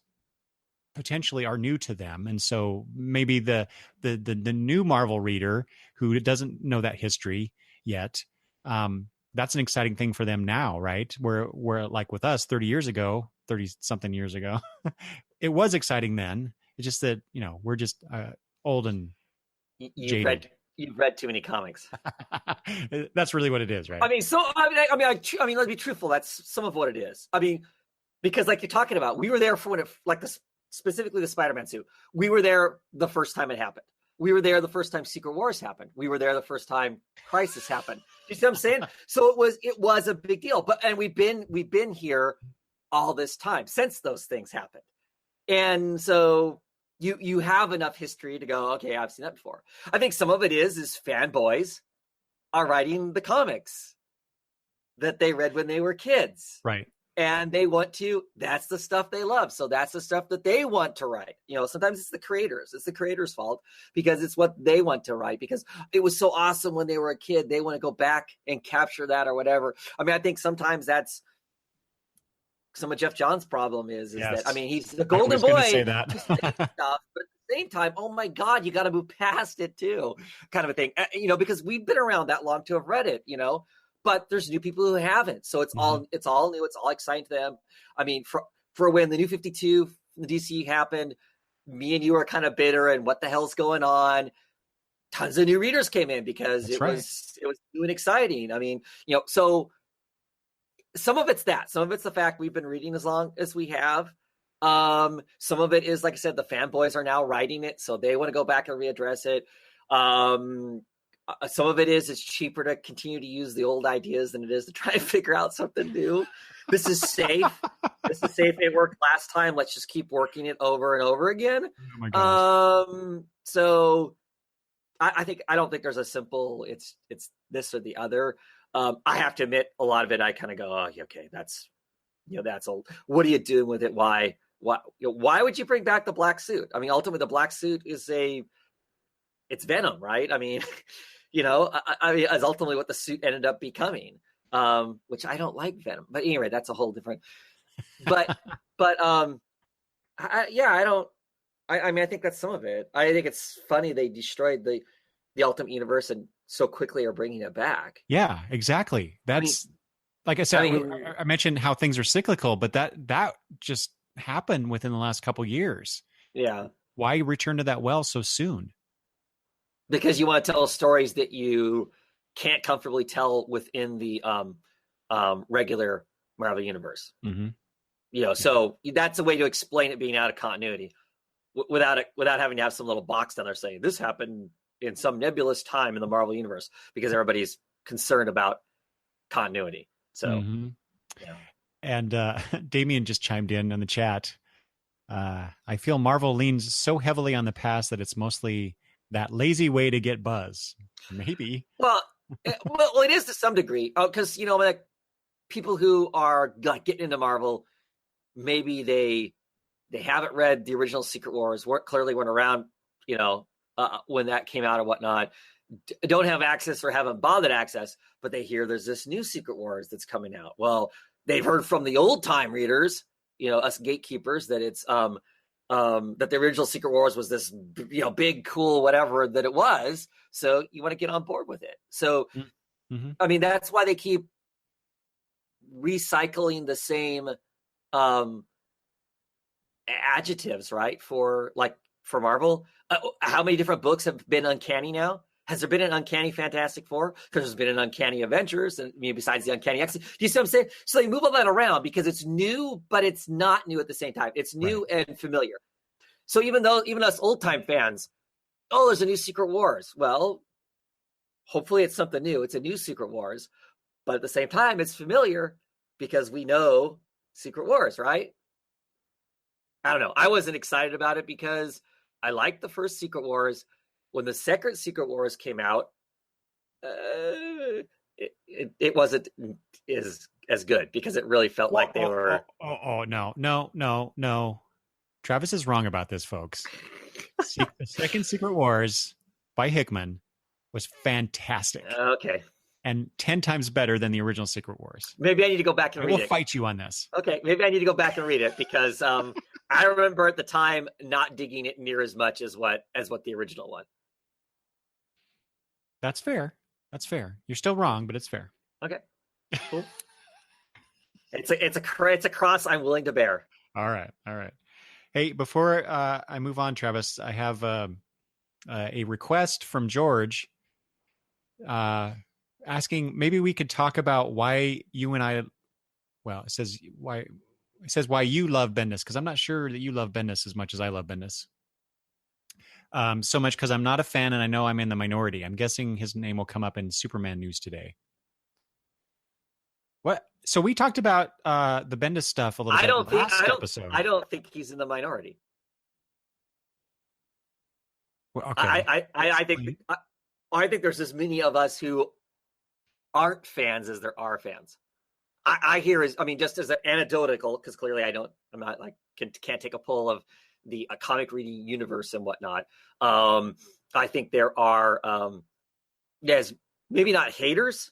potentially are new to them, and so maybe the new Marvel reader who doesn't know that history yet, that's an exciting thing for them now, right? Where like with us 30 years ago, 30 something years ago, it was exciting then. It's just that, we're just old and jaded. You've read too many comics. That's really what it is, right? I mean, let's be truthful. That's some of what it is. I mean, because like you're talking about, we were there for when it, like specifically the Spider-Man suit. We were there the first time it happened. We were there the first time Secret Wars happened. We were there the first time Crisis happened. You see what I'm saying? So it was a big deal. And we've been here all this time since those things happened. And so you have enough history to go, okay, I've seen that before. I think some of it is fanboys are writing the comics that they read when they were kids. Right. And they want to, that's the stuff they love. So that's the stuff that they want to write. Sometimes it's the creators' fault because it's what they want to write because it was so awesome when they were a kid. They want to go back and capture that or whatever. I mean, I think sometimes that's some of Jeff Johns' problem is yes. that, I mean, he's the golden boy. Say that. Stuff, but at the same time, oh my God, you got to move past it too, kind of a thing. Because we've been around that long to have read it, but there's new people who haven't. So it's all new. It's all exciting to them. I mean, for when the New 52 from the DC happened, me and you were kind of bitter and what the hell's going on? Tons of new readers came in because it was new and exciting. I mean, so some of it's that. Some of it's the fact we've been reading as long as we have. Some of it is, like I said, the fanboys are now writing it, so they want to go back and readdress it. Some of it is it's cheaper to continue to use the old ideas than it is to try and figure out something new. This is safe. It worked last time. Let's just keep working it over and over again. Oh my gosh. So I don't think there's a simple it's this or the other. I have to admit, a lot of it I kind of go, oh, okay, that's old. What are you doing with it? Why would you bring back the black suit? I mean, ultimately, the black suit is it's Venom, right? I mean, as ultimately what the suit ended up becoming, which I don't like Venom, but anyway, that's a whole different. But I think that's some of it. I think it's funny they destroyed the Ultimate Universe and so quickly are bringing it back. Yeah, exactly. That's like I said. I mentioned how things are cyclical, but that just happened within the last couple years. Yeah. Why return to that well so soon? Because you want to tell stories that you can't comfortably tell within the regular Marvel universe. Mm-hmm. So that's a way to explain it being out of continuity without having to have some little box down there saying this happened in some nebulous time in the Marvel universe because everybody's concerned about continuity. So, yeah. And Damien just chimed in the chat. I feel Marvel leans so heavily on the past that it's mostly that lazy way to get buzz. Maybe. Well, it is to some degree because like people who are like getting into Marvel, maybe they haven't read the original Secret Wars, weren't around, when that came out or whatnot, don't have access or haven't bothered access, but they hear there's this new Secret Wars that's coming out. Well, they've heard from the old time readers, us gatekeepers, that it's that the original Secret Wars was this, big, cool, whatever that it was. So you want to get on board with it. So, I mean, that's why they keep recycling the same adjectives, right? For Marvel. How many different books have been Uncanny now? Has there been an Uncanny Fantastic Four? Because there's been an Uncanny Avengers, and besides the Uncanny X. Do you see what I'm saying? So they move all that around because it's new, but it's not new at the same time. It's new and familiar. So even us old time fans, there's a new Secret Wars. Well, hopefully it's something new. It's a new Secret Wars, but at the same time, it's familiar because we know Secret Wars, right? I don't know. I wasn't excited about it because I liked the first Secret Wars. When the second Secret Wars came out, it wasn't as good because it really felt like they were. No. Travis is wrong about this, folks. The second Secret Wars by Hickman was fantastic. Okay. and 10 times better than the original Secret Wars. Maybe I need to go back and read it. We'll fight you on this. Okay, maybe I need to go back and read it because I remember at the time not digging it near as much as what the original one. That's fair. You're still wrong, but it's fair. Okay, cool. It's a cross I'm willing to bear. All right. Hey, before I move on, Travis, I have a request from George asking maybe we could talk about why you and I. Well, it says why you love Bendis, because I'm not sure that you love Bendis as much as I love Bendis. So much because I'm not a fan and I know I'm in the minority. I'm guessing his name will come up in Superman news today. What? So we talked about the Bendis stuff a little bit last episode. I don't think he's in the minority. Well, okay. I think there's as many of us who aren't fans as there are fans. I hear just as an anecdotal, because clearly I'm not like can't take a poll of the comic reading universe and whatnot. I think there are there's maybe not haters,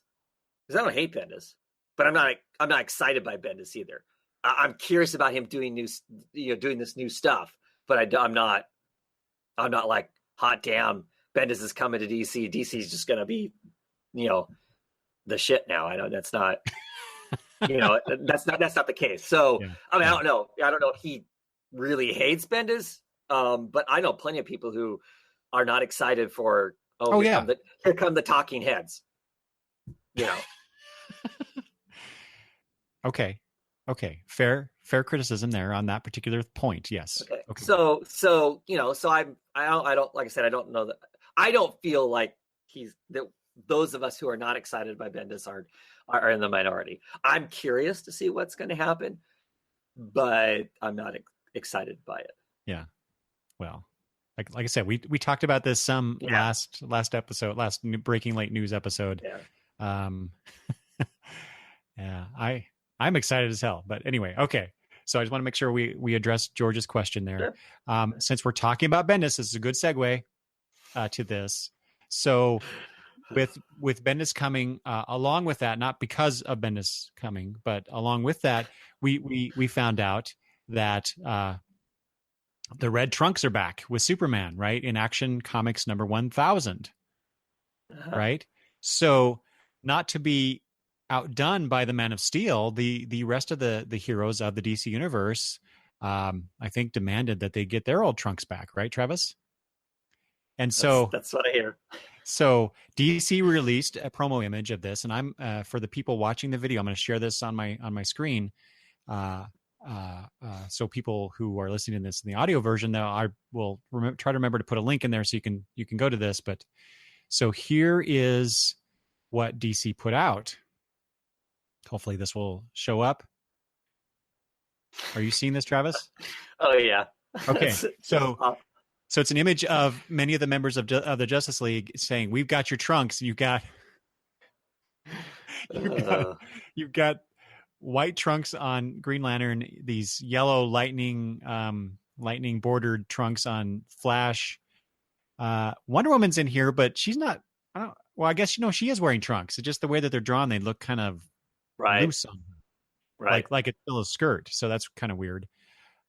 because I don't hate Bendis, but I'm not excited by Bendis either. I'm curious about him doing this new stuff, but I'm not like, hot damn, Bendis is coming to DC. DC's just gonna be, the shit now. I know that's not, that's not the case. So yeah. I don't know if he really hates Bendis, but I know plenty of people who are not excited for. Here come the talking heads. Okay. Fair criticism there on that particular point. Yes. Okay. So I don't, like I said, I don't know that. I don't feel like those of us who are not excited by Bendis are in the minority. I'm curious to see what's going to happen, but I'm not excited by it. Yeah. Well, like I said, we talked about this last episode, last Breaking Late News episode. Yeah. Yeah. I'm excited as hell, but anyway, okay. So I just want to make sure we address George's question there. Sure. Since we're talking about Bendis, this is a good segue to this. So with Bendis coming, along with that, not because of Bendis coming, but along with that, we found out that the Red Trunks are back with Superman, right? In Action Comics number 1000, right? So not to be outdone by the Man of Steel, the rest of the heroes of the DC universe, I think demanded that they get their old Trunks back, right, Travis? And so that's what I hear. So DC released a promo image of this, and I'm for the people watching the video, I'm going to share this on my screen, so people who are listening to this in the audio version, though, I will try to remember to put a link in there so you can go to this. But so here is what DC put out. Hopefully this will show up. Are you seeing this, Travis? Oh yeah. Okay. So it's an image of many of the members of the Justice League saying, "We've got your trunks. You've got white trunks on Green Lantern, these yellow lightning bordered trunks on Flash. Wonder Woman's in here, but she's not. I guess she is wearing trunks. It's just the way that they're drawn; they look kind of loose on her, right? Like it's still a skirt. So that's kind of weird.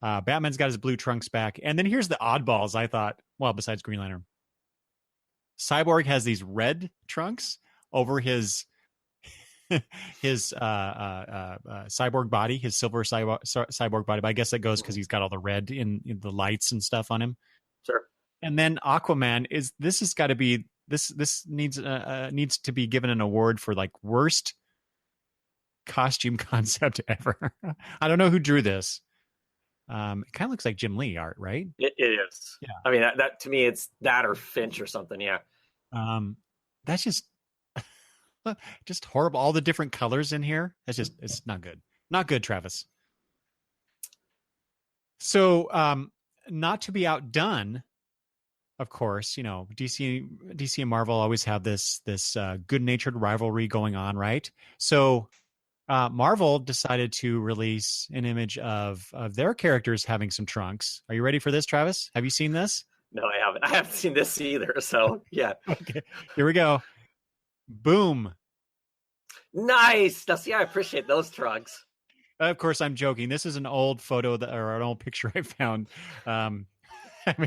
Batman's got his blue trunks back, and then here's the oddballs. I thought, well, besides Green Lantern, Cyborg has these red trunks over his cyborg body, his silver cyborg body. But I guess that goes because he's got all the red in the lights and stuff on him. Sure. And then Aquaman this needs to be given an award for like worst costume concept ever. I don't know who drew this. It kind of looks like Jim Lee art, right? It is. Yeah. I mean, that to me, it's that or Finch or something. Yeah. That's just horrible. All the different colors in here. It's not good. Not good, Travis. So, not to be outdone, of course, DC and Marvel always have this good-natured rivalry going on, right? So, Marvel decided to release an image of their characters having some trunks. Are you ready for this, Travis? Have you seen this? No, I haven't. I haven't seen this either. So, yeah. Okay, here we go. Boom. Nice. Now, see, I appreciate those trunks. Of course, I'm joking. This is an old photo or an old picture I found. Having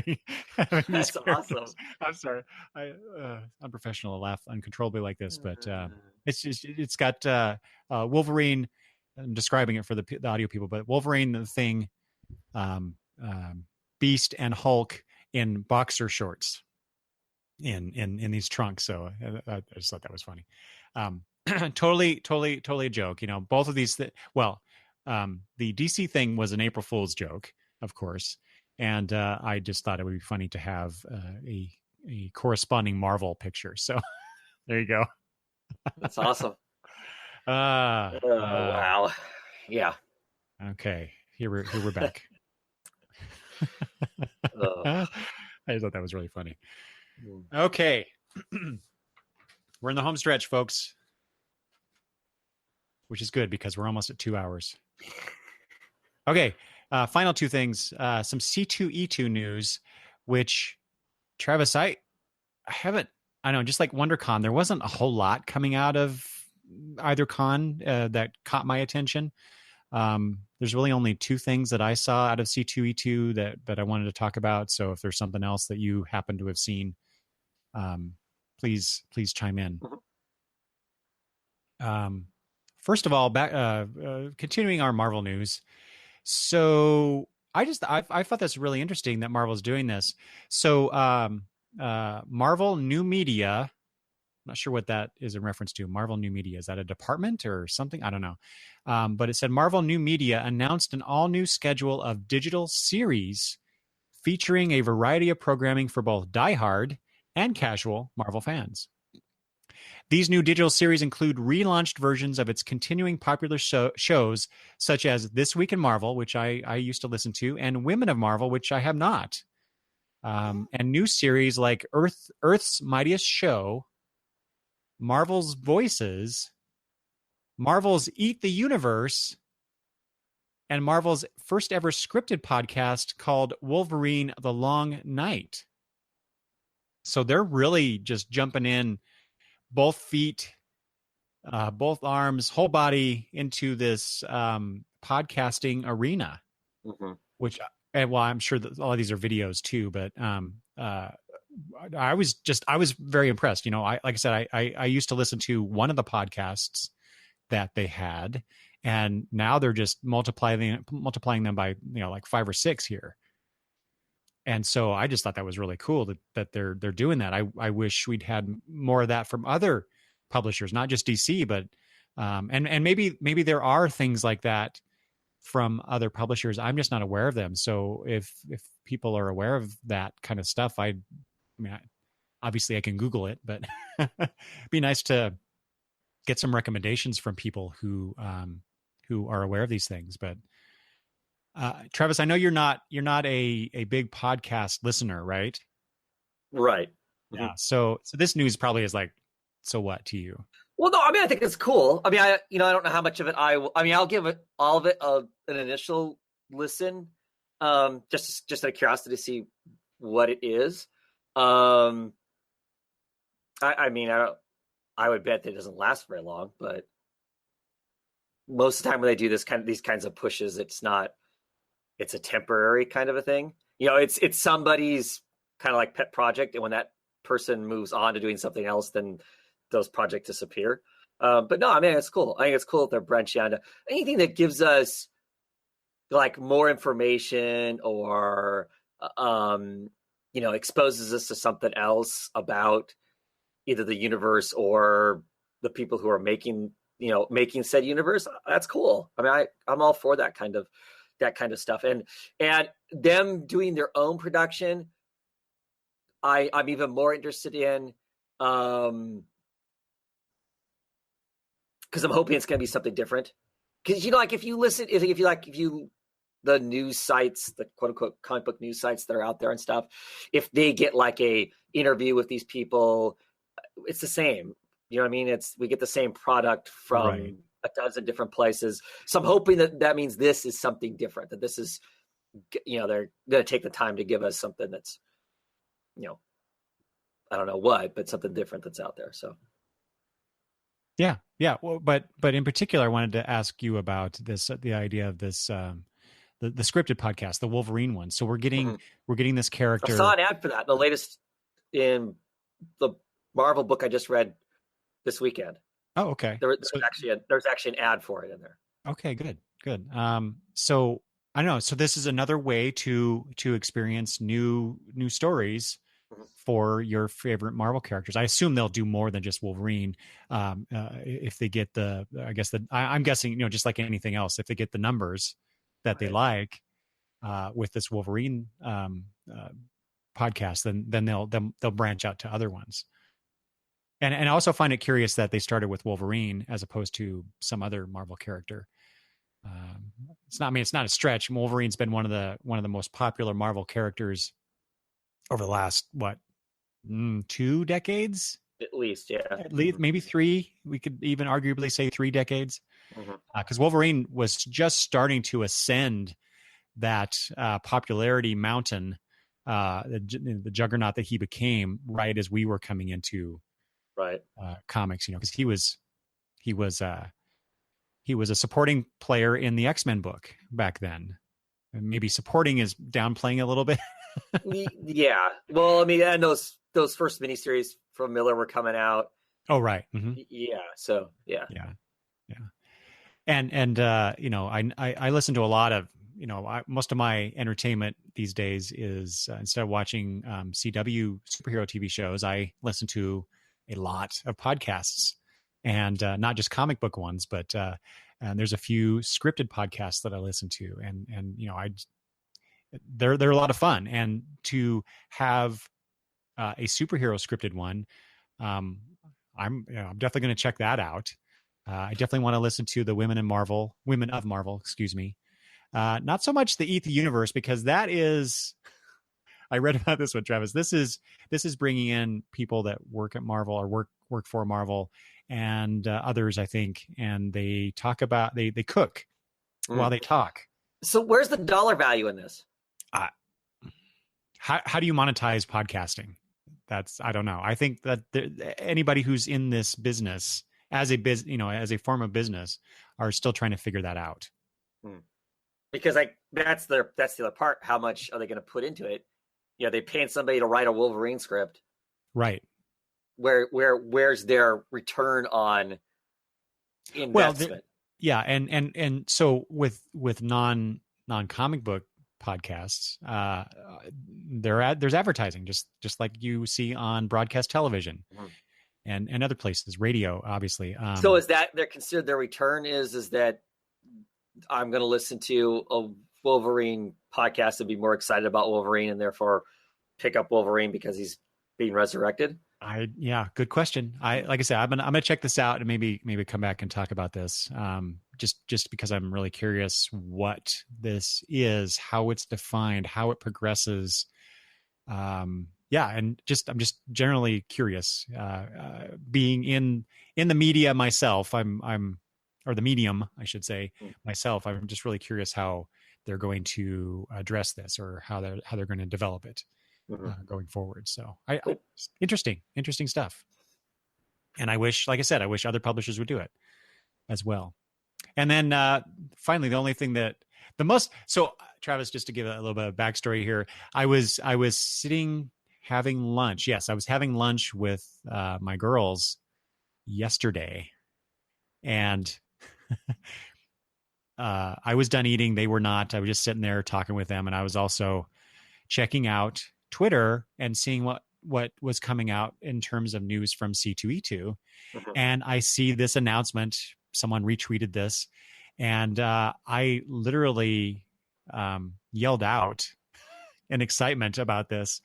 these That's characters. awesome. I'm sorry, unprofessional to laugh uncontrollably like this, but it's got Wolverine. I'm describing it for the audio people, but Wolverine, the Thing, Beast, and Hulk in boxer shorts in these trunks. So I just thought that was funny. Totally a joke. You know, both of these. The DC thing was an April Fool's joke, of course, and I just thought it would be funny to have a corresponding Marvel picture. So there you go. That's awesome. Wow. Yeah. Okay. Here we're back. I just thought that was really funny. Okay. We're in the home stretch, folks, which is good because we're almost at 2 hours. Okay. Final two things. Some C2E2 news, which, Travis, I know, just like WonderCon, there wasn't a whole lot coming out of either con that caught my attention. There's really only two things that I saw out of C2E2 that I wanted to talk about. So if there's something else that you happen to have seen, please chime in. First of all, continuing our Marvel news. So I thought that's really interesting that Marvel's doing this. So Marvel New Media, I'm not sure what that is in reference to. Marvel New Media, is that a department or something? I don't know. But it said Marvel New Media announced an all-new schedule of digital series featuring a variety of programming for both diehard and casual Marvel fans. These new digital series include relaunched versions of its continuing popular shows, such as This Week in Marvel, which I used to listen to, and Women of Marvel, which I have not. And new series like Earth's Mightiest Show, Marvel's Voices, Marvel's Eat the Universe, and Marvel's first ever scripted podcast called Wolverine: The Long Night. So they're really just jumping in both feet, both arms, whole body into this podcasting arena, which, well, I'm sure that all of these are videos too, but I was very impressed. You know, like I said, I used to listen to one of the podcasts that they had, and now they're just multiplying them by, you know, like 5 or 6 here. And so I just thought that was really cool that they're doing that. I wish we'd had more of that from other publishers, not just DC, but and maybe there are things like that from other publishers. I'm just not aware of them. So if people are aware of that kind of stuff, I mean, obviously I can Google it, but it'd be nice to get some recommendations from people who are aware of these things. But Travis, I know you're not a big podcast listener, right? Right. Yeah. So this news probably is like, so what to you? Well, no, I mean, I think it's cool. I mean, I don't know how much of it I'll give it all of it an initial listen, just out of curiosity to see what it is. I mean, I would bet that it doesn't last very long, but most of the time when they do these kinds of pushes, it's a temporary kind of a thing. You know, it's somebody's kind of like pet project, and when that person moves on to doing something else, then those projects disappear. But no, I mean, it's cool. I think it's cool that they're branching out to anything that gives us like more information or exposes us to something else about either the universe or the people who are making said universe. That's cool. I mean, I'm all for that kind of stuff, and them doing their own production. I'm even more interested in, because I'm hoping it's going to be something different. Because like if you the news sites, the quote unquote comic book news sites that are out there and stuff, if they get like a interview with these people, it's the same. You know what I mean? We get the same product from a dozen different places. So I'm hoping that means this is something different. That this is, they're going to take the time to give us something that's, I don't know what, but something different that's out there. So Yeah. Well, but in particular, I wanted to ask you about this, the idea of this, the scripted podcast, the Wolverine one. So Mhm. we're getting this I saw character. an ad for that. The latest in the Marvel book I just read this weekend. Oh, okay. So There's actually an ad for it in there. okay, good. So I don't know. So this is another way to experience new stories Mhm. for your favorite Marvel characters. I assume they'll do more than just Wolverine. If they get I'm guessing, just like anything else, if they get the numbers that they Right. like with this Wolverine podcast, then they'll branch out to other ones. And I also find it curious that they started with Wolverine as opposed to some other Marvel character. It's not. I mean, it's not a stretch. Wolverine's been one of the most popular Marvel characters over the last 2 decades, At least, yeah. at least maybe 3. We could even arguably say 3 decades, Mhm. because Wolverine was just starting to ascend that popularity mountain, the juggernaut that he became right as we were coming into Right. comics. Because he was a supporting player in the X-Men book back then. And maybe supporting is downplaying a little bit. Yeah. Well, I mean, and those first miniseries from Miller were coming out. Oh, right. Mm-hmm. Yeah. So yeah. Yeah. And I listen to a lot of, most of my entertainment these days is instead of watching CW superhero TV shows, I listen to a lot of podcasts, and not just comic book ones, but and there's a few scripted podcasts that I listen to, and they're a lot of fun. And to have a superhero scripted one, I'm definitely going to check that out. I definitely want to listen to the Women of Marvel, excuse me. Not so much the Eat the Universe, because that is, I read about this one, Travis. This is bringing in people that work at Marvel or work for Marvel and others, I think, and they talk about they cook while they talk. So where's the dollar value in this? How do you monetize podcasting? I don't know. I think that anybody who's in this business as a form of business are still trying to figure that out. Because that's the other part. How much are they going to put into it? They paying somebody to write a Wolverine script, right? Where's their return on investment? And so with non comic book podcasts, there's advertising, just like you see on broadcast television. And other places, radio, obviously. So is that they're considered their return? Is that I'm going to listen to a Wolverine podcast and be more excited about Wolverine, and therefore pick up Wolverine because he's being resurrected? Good question. Like I said, I'm gonna check this out and maybe come back and talk about this. Just because I'm really curious what this is, how it's defined, how it progresses. And I'm just generally curious. Being in the media myself, or the medium, I should say, myself. I'm just really curious how they're going to address this, or how they're going to develop it going forward. So, interesting stuff. And I wish other publishers would do it as well. And then finally, the only thing Travis, just to give a little bit of backstory here, I was sitting having lunch. Yes, I was having lunch with my girls yesterday, and I was done eating. They were not. I was just sitting there talking with them, and I was also checking out Twitter and seeing what was coming out in terms of news from C2E2. And I see this announcement. Someone retweeted this, and I literally yelled out in excitement about this.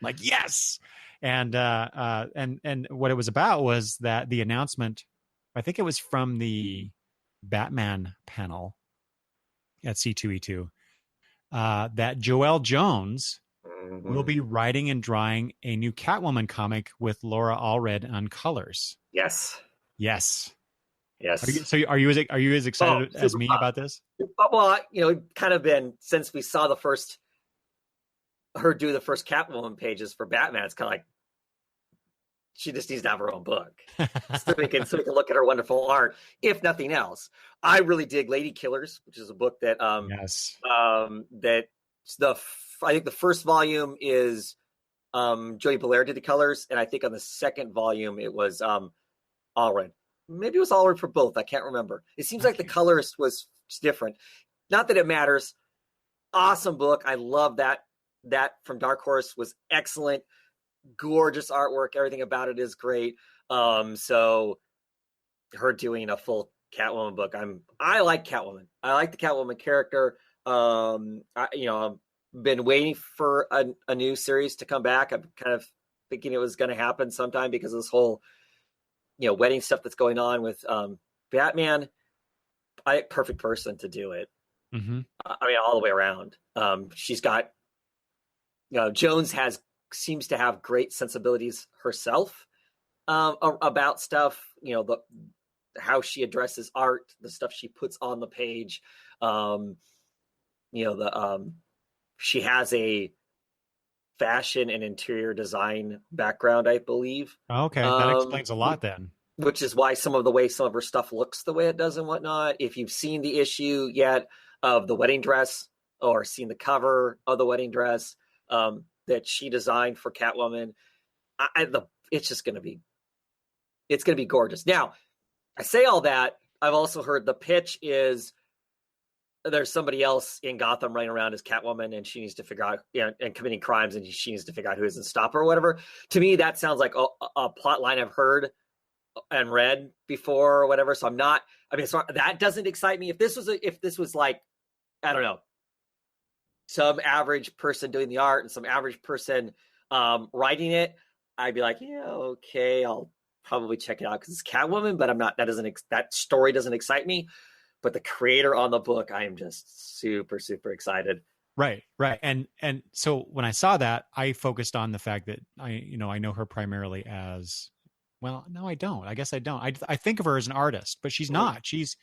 Like, yes. And what it was about was that the announcement, I think it was from the Batman panel at C2E2, that Joelle Jones will be writing and drawing a new Catwoman comic with Laura Allred on colors. Yes. Are you as excited as me about this? Well, kind of been since we saw her do the first Catwoman pages for Batman. It's kind of like she just needs to have her own book so we can look at her wonderful art. If nothing else, I really dig Lady Killers, which is a book that yes, that I think the first volume is Jody Belair did the colors, and I think on the second volume it was Allred. Maybe it was Allred for both. I can't remember. It seems like the colorist was different. Not that it matters. Awesome book. I love that. That from Dark Horse was excellent. Gorgeous artwork. Everything about it is great. So her doing a full Catwoman book. I like Catwoman. I like the Catwoman character. I've been waiting for a new series to come back. I'm kind of thinking it was going to happen sometime because of this whole, wedding stuff that's going on with Batman. Perfect person to do it. Mm-hmm. All the way around. She's got, Jones seems to have great sensibilities herself about stuff. How she addresses art, the stuff she puts on the page. She has a fashion and interior design background, I believe. Okay, that explains a lot then. Which is why some of her stuff looks the way it does and whatnot. If you've seen the issue yet of the wedding dress or seen the cover of the wedding dress that she designed for Catwoman, it's going to be gorgeous. Now, I say all that. I've also heard the pitch is there's somebody else in Gotham running around as Catwoman, and she needs to figure out, and committing crimes, and she needs to figure out who isn't stop her or whatever. To me, that sounds like a plot line I've heard and read before or whatever. So that doesn't excite me. If this was like, I don't know, some average person doing the art and some average person writing it, I'd be like, yeah, okay, I'll probably check it out because it's Catwoman, but I'm not, that story doesn't excite me. But the creator on the book, I am just super, super excited. Right. And so when I saw that, I focused on the fact that I know her primarily as, well, no, I don't. I guess I don't. I think of her as an artist, but she's not. She is.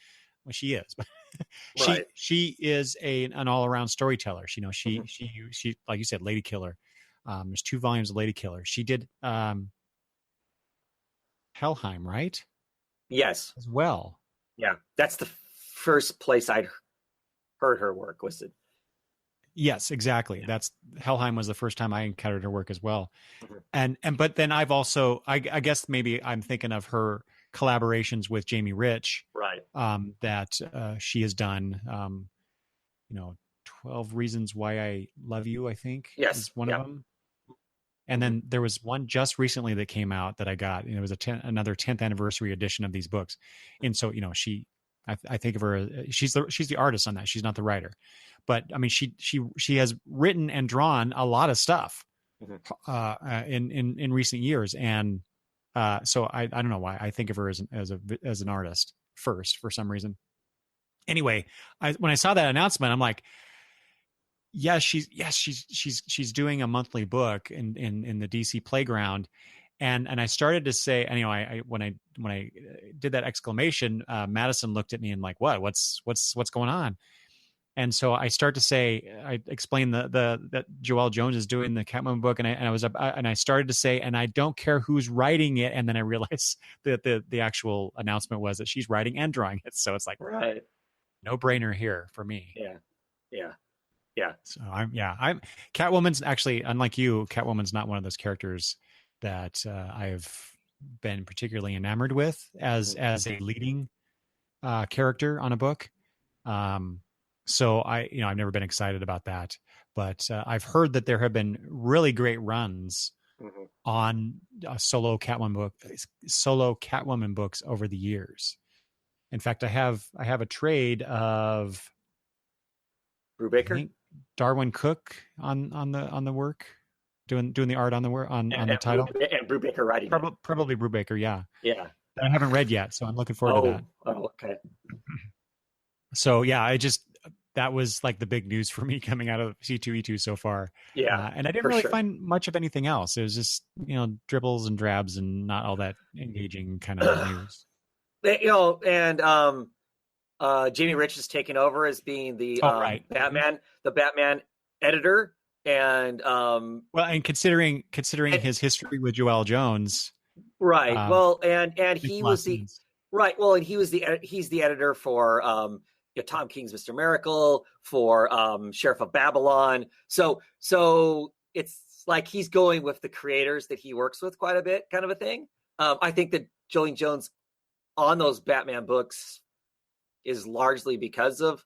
Right. She is an all around storyteller. She like you said, Lady Killer. There's 2 volumes of Lady Killer. She did Helheim, right? Yes. As well. Yeah, that's the first place I'd heard her work. Was it? Yes, exactly. Yeah. That's Helheim was the first time I encountered her work as well. Mm-hmm. But then I've also, I guess maybe I'm thinking of her collaborations with Jamie Rich, right? That she has done. 12 Reasons Why I Love You, I think, is one of them. And then there was one just recently that came out that I got. It was another 10th anniversary edition of these books, and so I think of her. She's the artist on that. She's not the writer, but I mean she has written and drawn a lot of stuff in recent years, and so I don't know why I think of her as an artist first for some reason. Anyway, when I saw that announcement, I'm like, she's doing a monthly book in the DC Playground. And I started to say, and when I did that exclamation, Madison looked at me and like, what's going on? And so I start to say, I explained that Joelle Jones is doing the Catwoman book, and I started to say, and I don't care who's writing it, and then I realized that the actual announcement was that she's writing and drawing it. So it's like, right, no brainer here for me. Yeah. So I'm Catwoman's actually, unlike you, Catwoman's not one of those characters that I've been particularly enamored with as a leading character on a book. So I've never been excited about that, but I've heard that there have been really great runs on solo Catwoman books over the years. In fact, I have a trade of Brubaker, Darwin Cook on the work, doing the art on the work on the title, and Brubaker writing. Probably Brubaker, yeah. I haven't read yet, so I'm looking forward to that. Oh, okay. So yeah, that was like the big news for me coming out of C2E2 so far. Yeah, and I didn't really find much of anything else. It was just dribbles and drabs and not all that engaging kind of news. And Jamie Rich is taking over as being the Batman editor, and and considering his history with Joelle Jones, Right. Well, and Makes he a lot of was the sense. right. Well, and he's the editor for Tom King's Mr. Miracle, for Sheriff of Babylon. So it's like he's going with the creators that he works with quite a bit, kind of a thing. I think that Jolene Jones on those Batman books is largely because of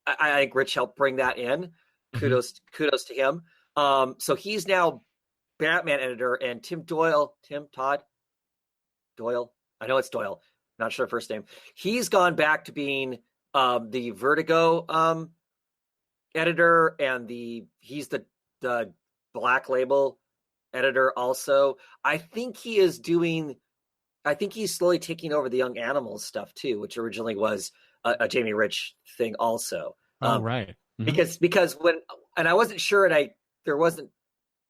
I think Rich helped bring that in. Kudos to him. So he's now Batman editor, and Tim Todd Doyle. I know it's Doyle. Not sure first name. He's gone back to being the Vertigo editor, and he's the Black Label editor also. I think he's slowly taking over the Young Animals stuff too, which originally was a Jamie Rich thing also. Right. Because and I wasn't sure, and there wasn't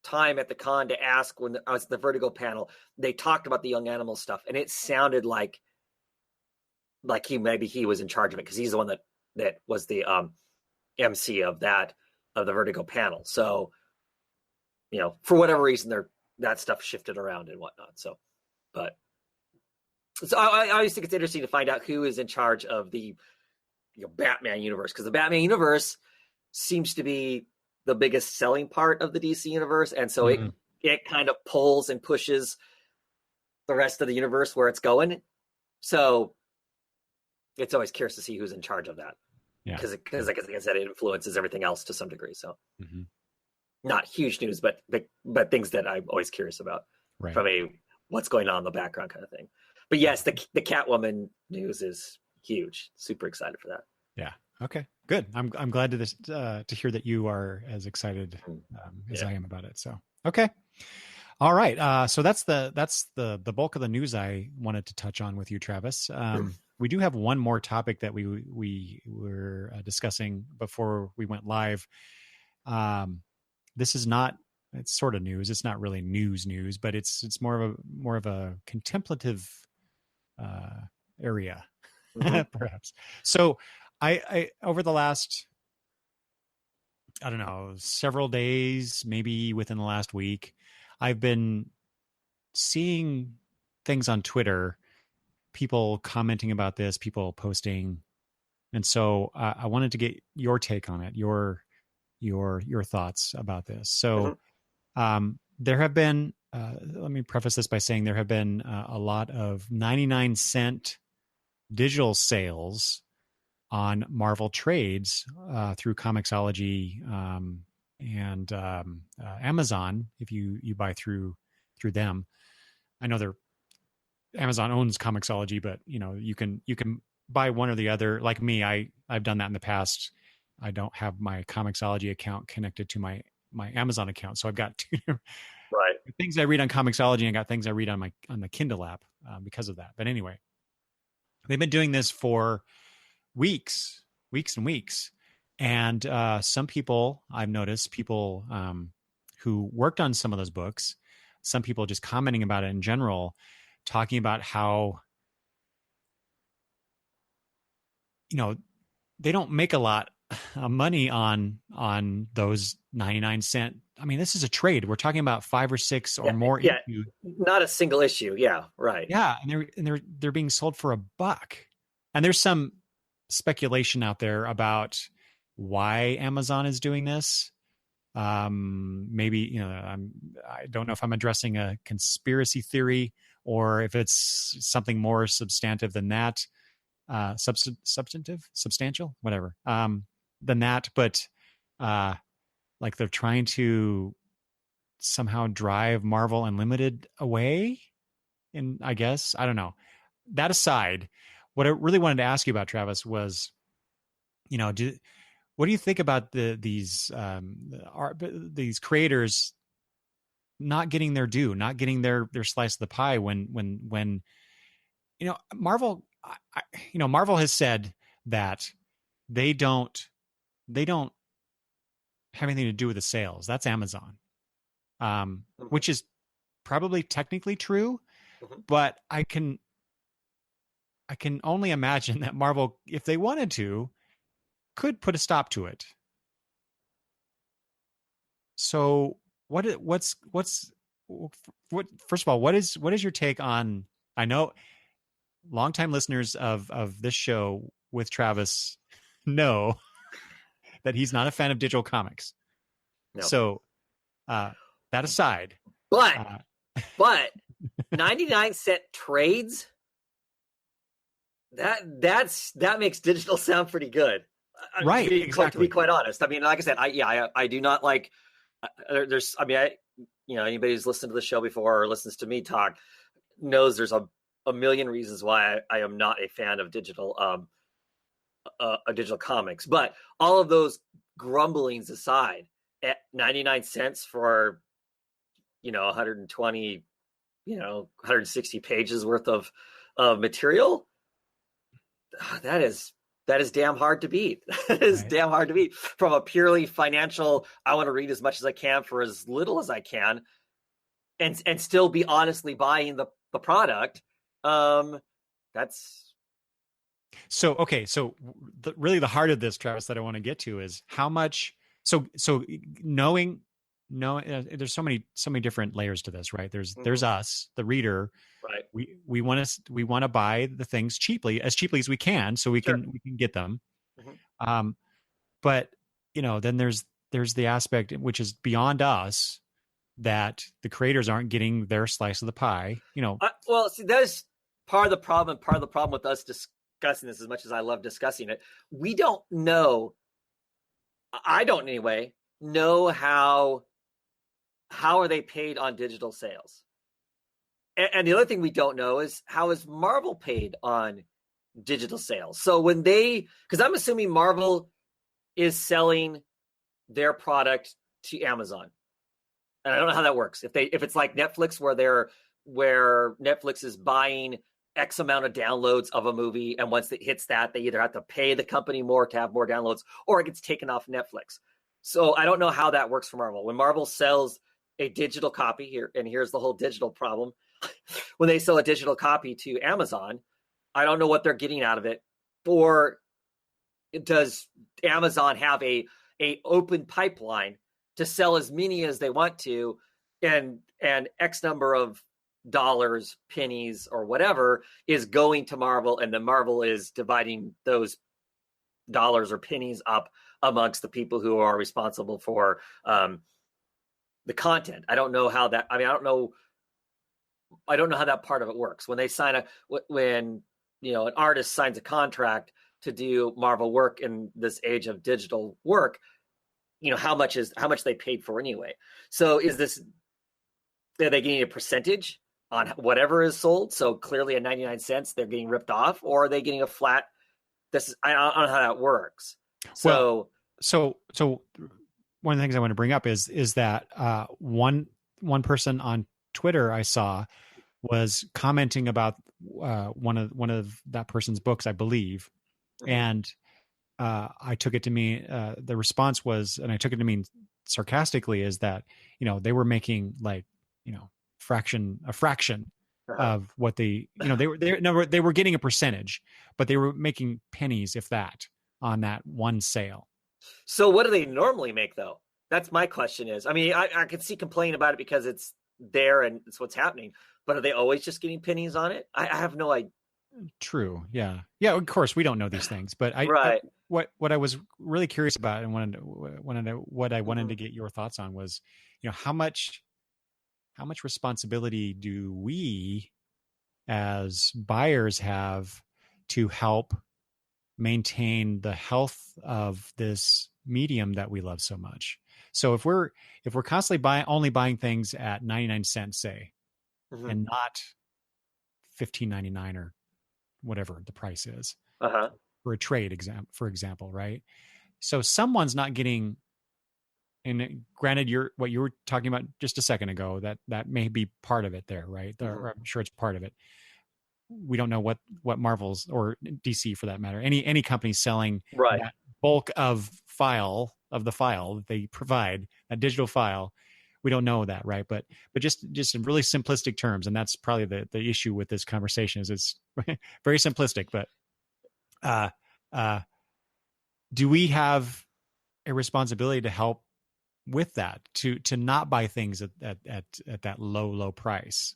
time at the con to ask when I was at the Vertigo panel. They talked about the Young Animals stuff, and it sounded like he was in charge of it because he's the one that was the MC of the Vertigo panel. So, for whatever reason, that stuff shifted around and whatnot. So I always think it's interesting to find out who is in charge of the Batman universe, because the Batman universe seems to be the biggest selling part of the DC universe, and so it kind of pulls and pushes the rest of the universe where it's going. So it's always curious to see who's in charge of that. Yeah, because like I said, it influences everything else to some degree. So not huge news, but things that I'm always curious about from a what's going on in the background kind of thing. But yes, the Catwoman news is huge. Super excited for that. Yeah. Okay. Good. I'm glad to hear that you are as excited as I am about it. So okay. All right. So that's the bulk of the news I wanted to touch on with you, Travis. We do have one more topic that we were discussing before we went live. This is not. It's sort of news. It's not really news, but it's more of a contemplative area, perhaps. So I over the last, I don't know, several days, maybe within the last week, I've been seeing things on Twitter, people commenting about this, people posting, and so I wanted to get your take on it, your thoughts about this. So there have been, let me preface this by saying there have been a lot of 99-cent digital sales on Marvel trades through Comixology and Amazon. If you buy through them, I know Amazon owns Comixology, but you can buy one or the other. Like me, I've done that in the past. I don't have my Comixology account connected to my Amazon account, so I've got two things I read on Comixology, and I got things I read on the Kindle app because of that. But anyway, they've been doing this for weeks and weeks. And some people, I've noticed, people who worked on some of those books, some people just commenting about it in general, talking about how, they don't make a lot of money on those 99-cent. I mean, this is a trade. We're talking about 5 or 6 or more. Yeah, not a single issue. Yeah, right. Yeah, and they're being sold for $1. And there's some speculation out there about why Amazon is doing this. Maybe I don't know if I'm addressing a conspiracy theory or if it's something more substantive than that, substantial, whatever, than that. But like they're trying to somehow drive Marvel Unlimited away, and I guess I don't know. That aside, what I really wanted to ask you about, Travis, was, what do you think about these creators not getting their due, not getting their slice of the pie when Marvel, Marvel has said that they don't have anything to do with the sales. That's Amazon, which is probably technically true, but I can only imagine that Marvel, if they wanted to, could put a stop to it. So what first of all, what is your take on? I know longtime listeners of this show with Travis know that he's not a fan of digital comics. No. So that aside, but 99-cent trades, that makes digital sound pretty good, right? To be quite honest, I mean, like I said, I do not like. There's, I mean, anybody who's listened to the show before or listens to me talk knows there's a million reasons why I am not a fan of digital digital comics. But all of those grumblings aside, at 99 cents for 120, 160 pages worth of material, that is damn hard to beat. That is damn hard to beat from a purely financial. I want to read as much as I can for as little as I can, and still be honestly buying the product. That's so okay. So really, the heart of this, Travis, that I want to get to is how much. So knowing, there's so many different layers to this, right? There's us, the reader. Right. We want to buy the things as cheaply as we can, so we can get them. Mm-hmm. But then there's the aspect which is beyond us, that the creators aren't getting their slice of the pie. Well, see, that's part of the problem. Part of the problem with us discussing this, as much as I love discussing it, we don't know. I don't anyway know how are they paid on digital sales. And the other thing we don't know is how is Marvel paid on digital sales. So because I'm assuming Marvel is selling their product to Amazon, and I don't know how that works. If it's like Netflix, where Netflix is buying X amount of downloads of a movie, and once it hits that, they either have to pay the company more to have more downloads, or it gets taken off Netflix. So I don't know how that works for Marvel. When Marvel sells a digital copy here, and here's the whole digital problem. When they sell a digital copy to Amazon, I don't know what they're getting out of it. Or does Amazon have a open pipeline to sell as many as they want to, and X number of dollars, pennies, or whatever is going to Marvel, and then Marvel is dividing those dollars or pennies up amongst the people who are responsible for the content. I don't know how that. I mean, I don't know how that part of it works. When they sign an artist signs a contract to do Marvel work in this age of digital work, how much they paid for anyway. So are they getting a percentage on whatever is sold? So clearly at 99 cents, they're getting ripped off, or are they getting a flat? I don't know how that works. So one of the things I want to bring up is that one person on Twitter I saw was commenting about one of that person's books, I believe, and I took it to mean the response was, and I took it to mean sarcastically, is that they were making like a fraction of what they they were getting a percentage, but they were making pennies, if that, on that one sale. So what do they normally make, though? That's my question. Is, I mean, I could see complaining about it because it's there and it's what's happening, but are they always just getting pennies on it? I have no idea. True. Yeah. Of course, we don't know these things, but what I was really curious about, and wanted to get your thoughts on was, how much responsibility do we as buyers have to help maintain the health of this medium that we love so much? So if we're constantly only buying things at 99 cents, say, and not $15.99 or whatever the price is for a trade for example, right? So someone's not getting, and granted, what you were talking about just a second ago, that may be part of it there, right? Or I'm sure it's part of it. We don't know what Marvel's, or DC for that matter, any company selling that bulk of the file that they provide, that digital file. We don't know that, right? But just in really simplistic terms, and that's probably the issue with this conversation, is it's very simplistic. But do we have a responsibility to help with that, to not buy things at that low price.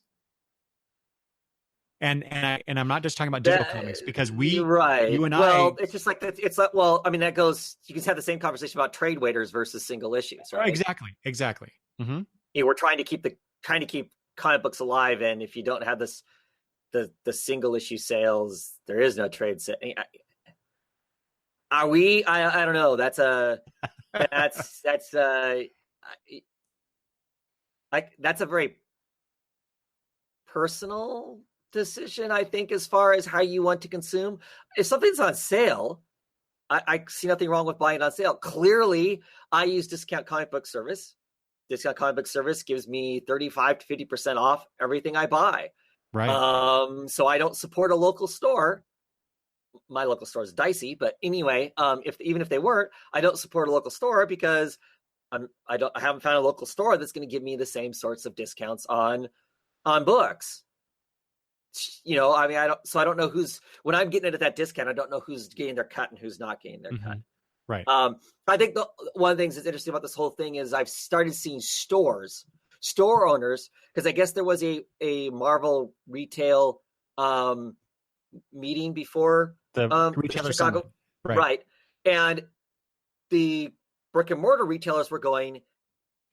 And I'm not just talking about digital comics, because right. you and it's just like that. It's like, well, I mean, that goes. You can have the same conversation about trade waiters versus single issues, right? Exactly. Mm-hmm. We're trying to keep comic books alive, and if you don't have this, the single issue sales, there is no trade sale. Are we? I don't know. That's a very personal decision, I think, as far as how you want to consume. If something's on sale, I see nothing wrong with buying it on sale. Clearly, I use Discount Comic Book Service. Discount Comic Book Service gives me 35 to 50% off everything I buy. Right. So I don't support a local store. My local store is dicey, but anyway, even if they weren't, I don't support a local store because I haven't found a local store that's going to give me the same sorts of discounts on books. I mean, I don't know when I'm getting it at that discount, I don't know who's getting their cut and who's not getting their cut. Right. I think one of the things that's interesting about this whole thing is I've started seeing store owners, because I guess there was a Marvel retail meeting before the retailer Chicago, summit. Right? And the brick and mortar retailers were going,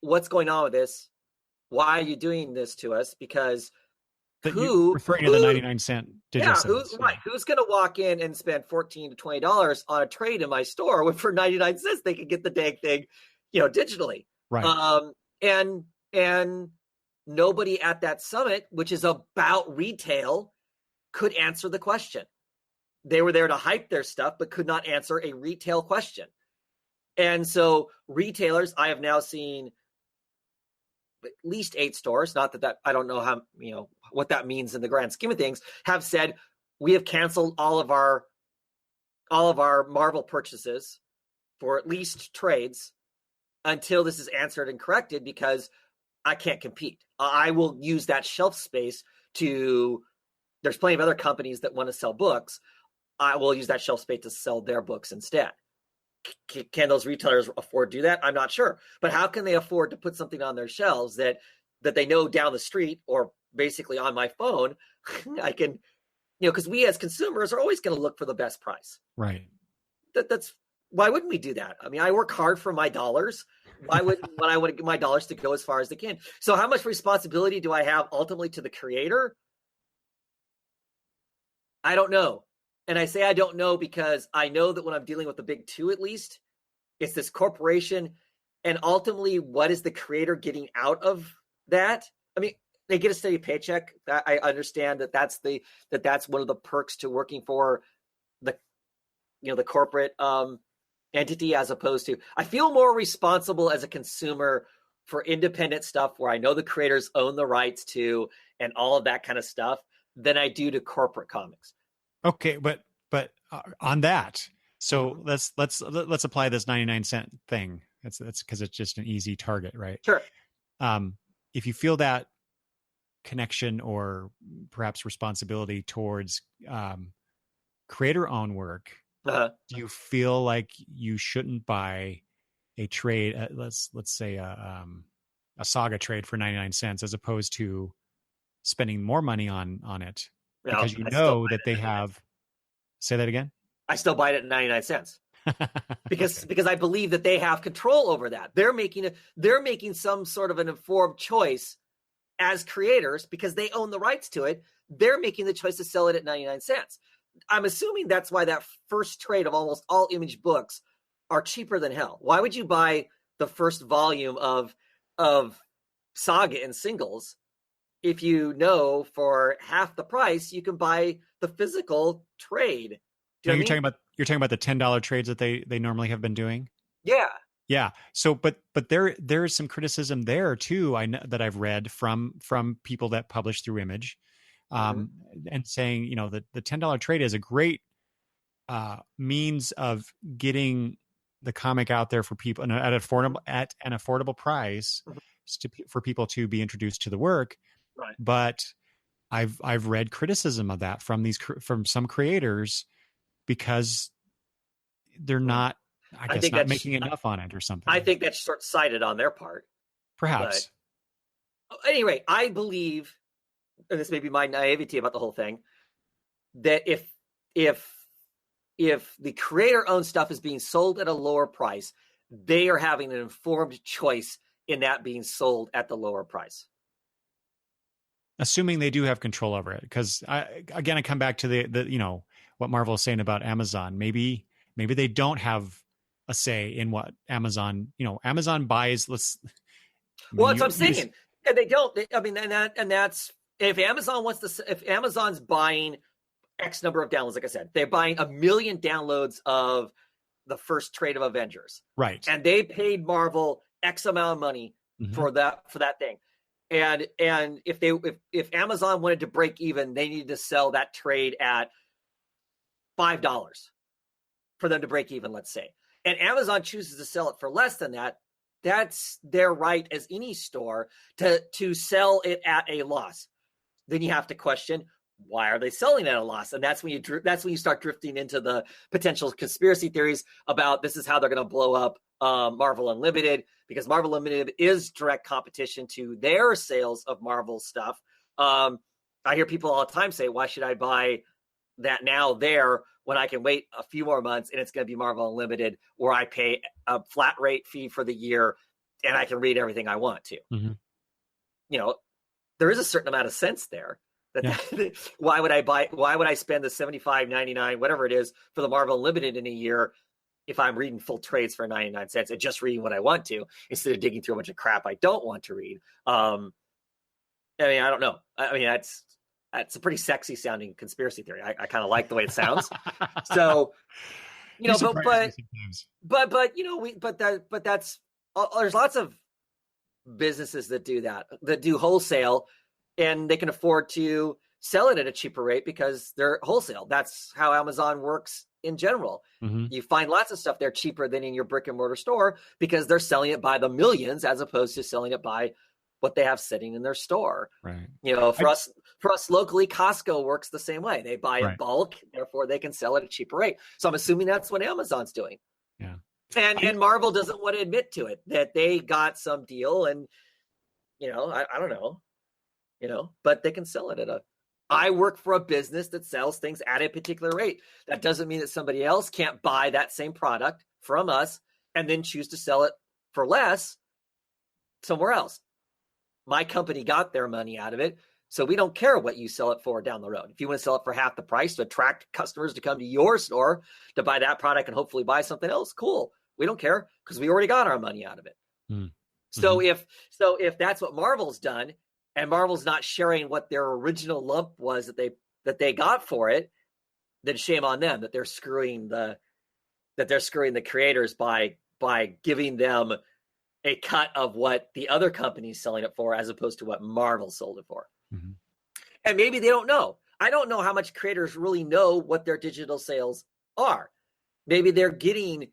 "What's going on with this? Why are you doing this to us?" Because referring to the 99-cent digital sales. Who's going to walk in and spend $14 to $20 on a trade in my store when for 99 cents they can get the dang thing, digitally? Right. And nobody at that summit, which is about retail, could answer the question. They were there to hype their stuff, but could not answer a retail question. And so retailers, I have now seen at least 8 stores, not that I don't know how, what that means in the grand scheme of things, have said, we have canceled all of our Marvel purchases for at least trades until this is answered and corrected, because I can't compete. I will use that shelf space there's plenty of other companies that want to sell books. I will use that shelf space to sell their books instead. Can those retailers afford to do that? I'm not sure. But how can they afford to put something on their shelves that they know down the street or basically on my phone, I can, because we as consumers are always going to look for the best price. Right. Why wouldn't we do that? I mean, I work hard for my dollars. Why wouldn't I want to get my dollars to go as far as they can? So how much responsibility do I have ultimately to the creator? I don't know. And I say I don't know because I know that when I'm dealing with the big two, at least, it's this corporation. And ultimately, what is the creator getting out of that? I mean, they get a steady paycheck. I understand that's one of the perks to working for the corporate entity, as opposed to, I feel more responsible as a consumer for independent stuff where I know the creators own the rights to and all of that kind of stuff than I do to corporate comics. Okay, but on that, so let's apply this 99-cent thing. That's because it's just an easy target, right? Sure. If you feel that connection or perhaps responsibility towards creator-owned work, do you feel like you shouldn't buy a trade? Let's say a Saga trade for 99 cents as opposed to spending more money on it, because that they have. Say that again. I still buy it at 99 cents because I believe that they have control over that. They're making some sort of an informed choice as creators because they own the rights to it. They're making the choice to sell it at 99 cents. I'm assuming that's why that first trade of almost all Image books are cheaper than hell. Why would you buy the first volume of Saga in singles if you know for half the price you can buy the physical trade? You're talking about the $10 trades that they normally have been doing? Yeah. So, but there is some criticism there too. I know that I've read from people that publish through Image, and saying, that the $10 trade is a great means of getting the comic out there for people at an affordable price for people to be introduced to the work. Right. But I've read criticism of that from some creators because they're not I guess not making enough on it or something. I think that's short-sighted on their part. Perhaps. But anyway, I believe, and this may be my naivety about the whole thing, that if the creator-owned stuff is being sold at a lower price, they are having an informed choice in that being sold at the lower price. Assuming they do have control over it, because I come back to the what Marvel is saying about Amazon. Maybe they don't have a say in what Amazon. Amazon buys. Well, that's what I'm saying. And they don't. And that's if Amazon if Amazon's buying X number of downloads, like I said, they're buying 1 million downloads of the first trade of Avengers, right? And they paid Marvel X amount of money for that thing. And if Amazon wanted to break even, they needed to sell that trade at $5 for them to break even, let's say. And Amazon chooses to sell it for less than that. That's their right as any store to sell it at a loss. Then you have to question, why are they selling at a loss? And that's when you start drifting into the potential conspiracy theories about this is how they're going to blow up Marvel Unlimited, because Marvel Unlimited is direct competition to their sales of Marvel stuff. I hear people all the time say, why should I buy that now there when I can wait a few more months and it's going to be Marvel Unlimited, where I pay a flat rate fee for the year and I can read everything I want to. There is a certain amount of sense there. Why would I spend the $75.99, whatever it is, for the Marvel Unlimited in a year if I'm reading full trades for 99 cents and just reading what I want to, instead of digging through a bunch of crap I don't want to read? I don't know. That's a pretty sexy sounding conspiracy theory. I kind of like the way it sounds. So, there's lots of businesses that do that do wholesale, and they can afford to sell it at a cheaper rate because they're wholesale. That's how Amazon works in general. You find lots of stuff there cheaper than in your brick and mortar store because they're selling it by the millions as opposed to selling it by what they have sitting in their store. Right. For us locally, Costco works the same way. They buy in bulk, therefore they can sell it at a cheaper rate. So I'm assuming that's what Amazon's doing. Yeah. And Marvel doesn't want to admit to it, that they got some deal, and I don't know, but they can sell it at I work for a business that sells things at a particular rate. That doesn't mean that somebody else can't buy that same product from us and then choose to sell it for less somewhere else. My company got their money out of it, so we don't care what you sell it for down the road. If you want to sell it for half the price to attract customers to come to your store to buy that product and hopefully buy something else, cool. We don't care because we already got our money out of it. So if that's what Marvel's done, and Marvel's not sharing what their original lump was that they got for it, then shame on them that they're screwing the creators by giving them a cut of what the other company's selling it for as opposed to what Marvel sold it for. And maybe they don't know. I don't know how much creators really know what their digital sales are. Maybe they're getting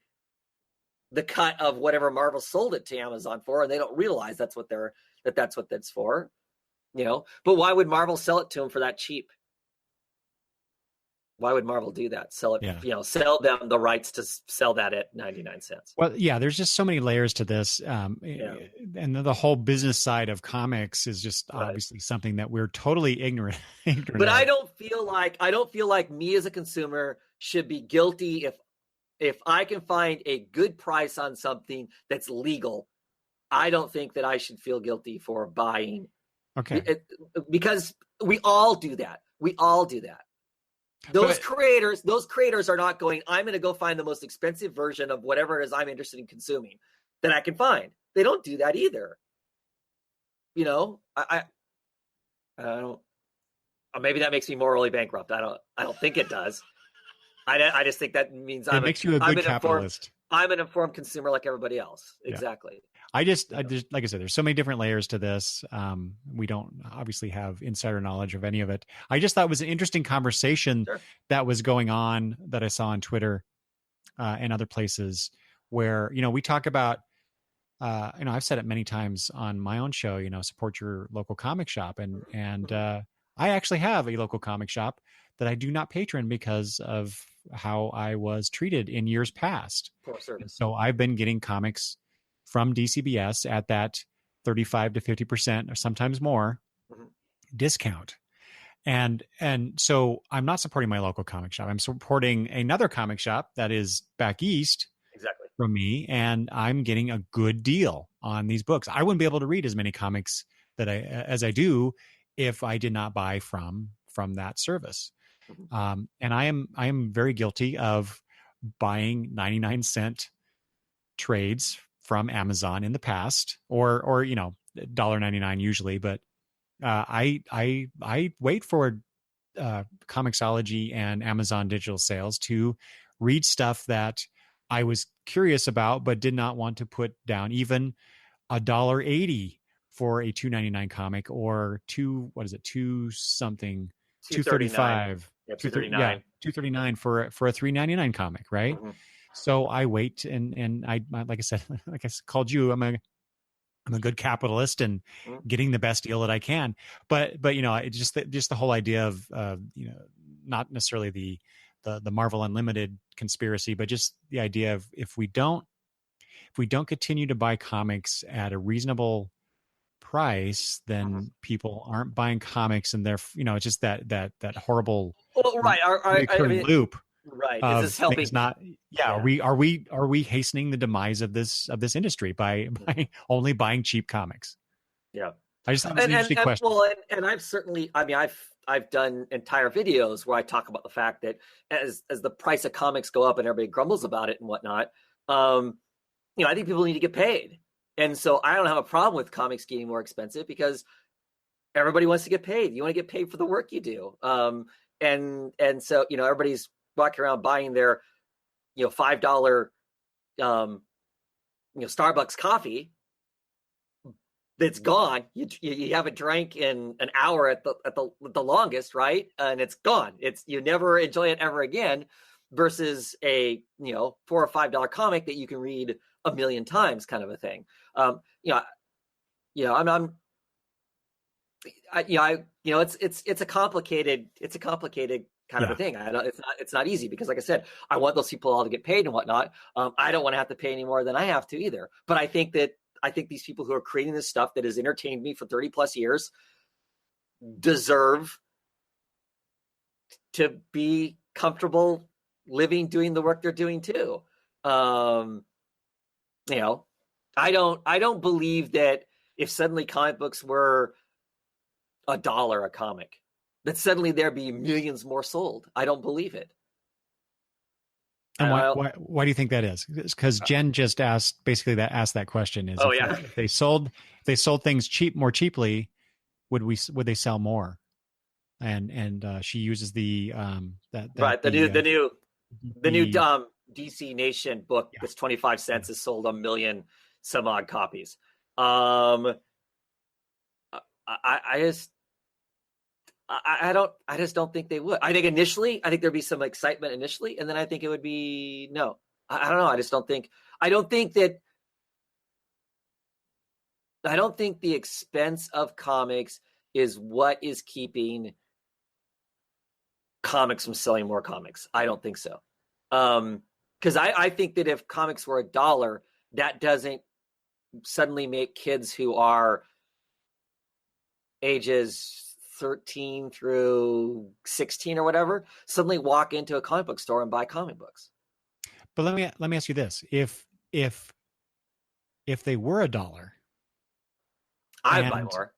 the cut of whatever Marvel sold it to Amazon for, and they don't realize that's what that's for. But why would Marvel sell it to them for that cheap? Why would Marvel do that? Sell it, sell them the rights to sell that at 99 cents. Well, yeah, there's just so many layers to this. And the whole business side of comics is just obviously something that we're totally ignorant But I don't feel like me as a consumer should be guilty if I can find a good price on something that's legal. I don't think that I should feel guilty for buying. Okay. Because we all do that. Those creators are not going, I'm going to go find the most expensive version of whatever it is I'm interested in consuming that I can find. They don't do that either. I don't. Maybe that makes me morally bankrupt. I don't think it does. I just think that means it makes you a good capitalist. I'm an informed consumer like everybody else. Exactly. Yeah. I just like I said, there's so many different layers to this. We don't obviously have insider knowledge of any of it. I just thought it was an interesting conversation that was going on that I saw on Twitter and other places where, we talk about, I've said it many times on my own show, support your local comic shop. And I actually have a local comic shop that I do not patron because of how I was treated in years past. Poor And service. so I've been getting comics from DCBS at that 35 to 50% or sometimes more discount. And so I'm not supporting my local comic shop. I'm supporting another comic shop that is back east Exactly. from me, and I'm getting a good deal on these books. I wouldn't be able to read as many comics as I do if I did not buy from that service. And I am very guilty of buying 99-cent trades from Amazon in the past, or $1.99 usually, but I wait for Comixology and Amazon digital sales to read stuff that I was curious about but did not want to put down even $1.80 for a $2.99 comic, or two something $2.35. Yeah, $2.39. $2.39 for a $3.99 comic, right? So I wait, and I like I said, like I called you, I'm a good capitalist and getting the best deal that I can. But just the whole idea of not necessarily the Marvel Unlimited conspiracy, but just the idea of if we don't continue to buy comics at a reasonable price, then people aren't buying comics, and they're it's just that horrible loop. Right. Is this helping? Are we hastening the demise of this industry by only buying cheap comics? Yeah. I just thought it was an interesting question. Well, and I've done entire videos where I talk about the fact that as the price of comics go up and everybody grumbles about it and whatnot, I think people need to get paid. And so I don't have a problem with comics getting more expensive because everybody wants to get paid. You want to get paid for the work you do. And so, everybody's walking around buying their, $5, Starbucks coffee that's gone. You haven't drank in an hour at the longest, right? And it's gone. You never enjoy it ever again, versus a $4 or $5 comic that you can read a million times, kind of a thing. It's a complicated kind of a thing. It's not easy because, like I said, I want those people all to get paid and whatnot. I don't want to have to pay any more than I have to either. But I think these people who are creating this stuff that has entertained me for 30 plus years deserve to be comfortable living, doing the work they're doing too. I don't believe that if suddenly comic books were $1 a comic, that suddenly there'd be millions more sold. I don't believe it. And why do you think that is? Because Jen just asked that question. If they sold things more cheaply, would they sell more? And she uses the new DC Nation book that's 25 cents has sold 1 million some odd copies. I just don't think they would. I think there'd be some excitement initially, and then I think it would be no. I don't know. I don't think the expense of comics is what is keeping comics from selling more comics. I don't think so. Because I think that if comics were $1, that doesn't suddenly make kids who are ages 13 through 16 or whatever suddenly walk into a comic book store and buy comic books. But let me ask you this: if they were $1, I'd buy more.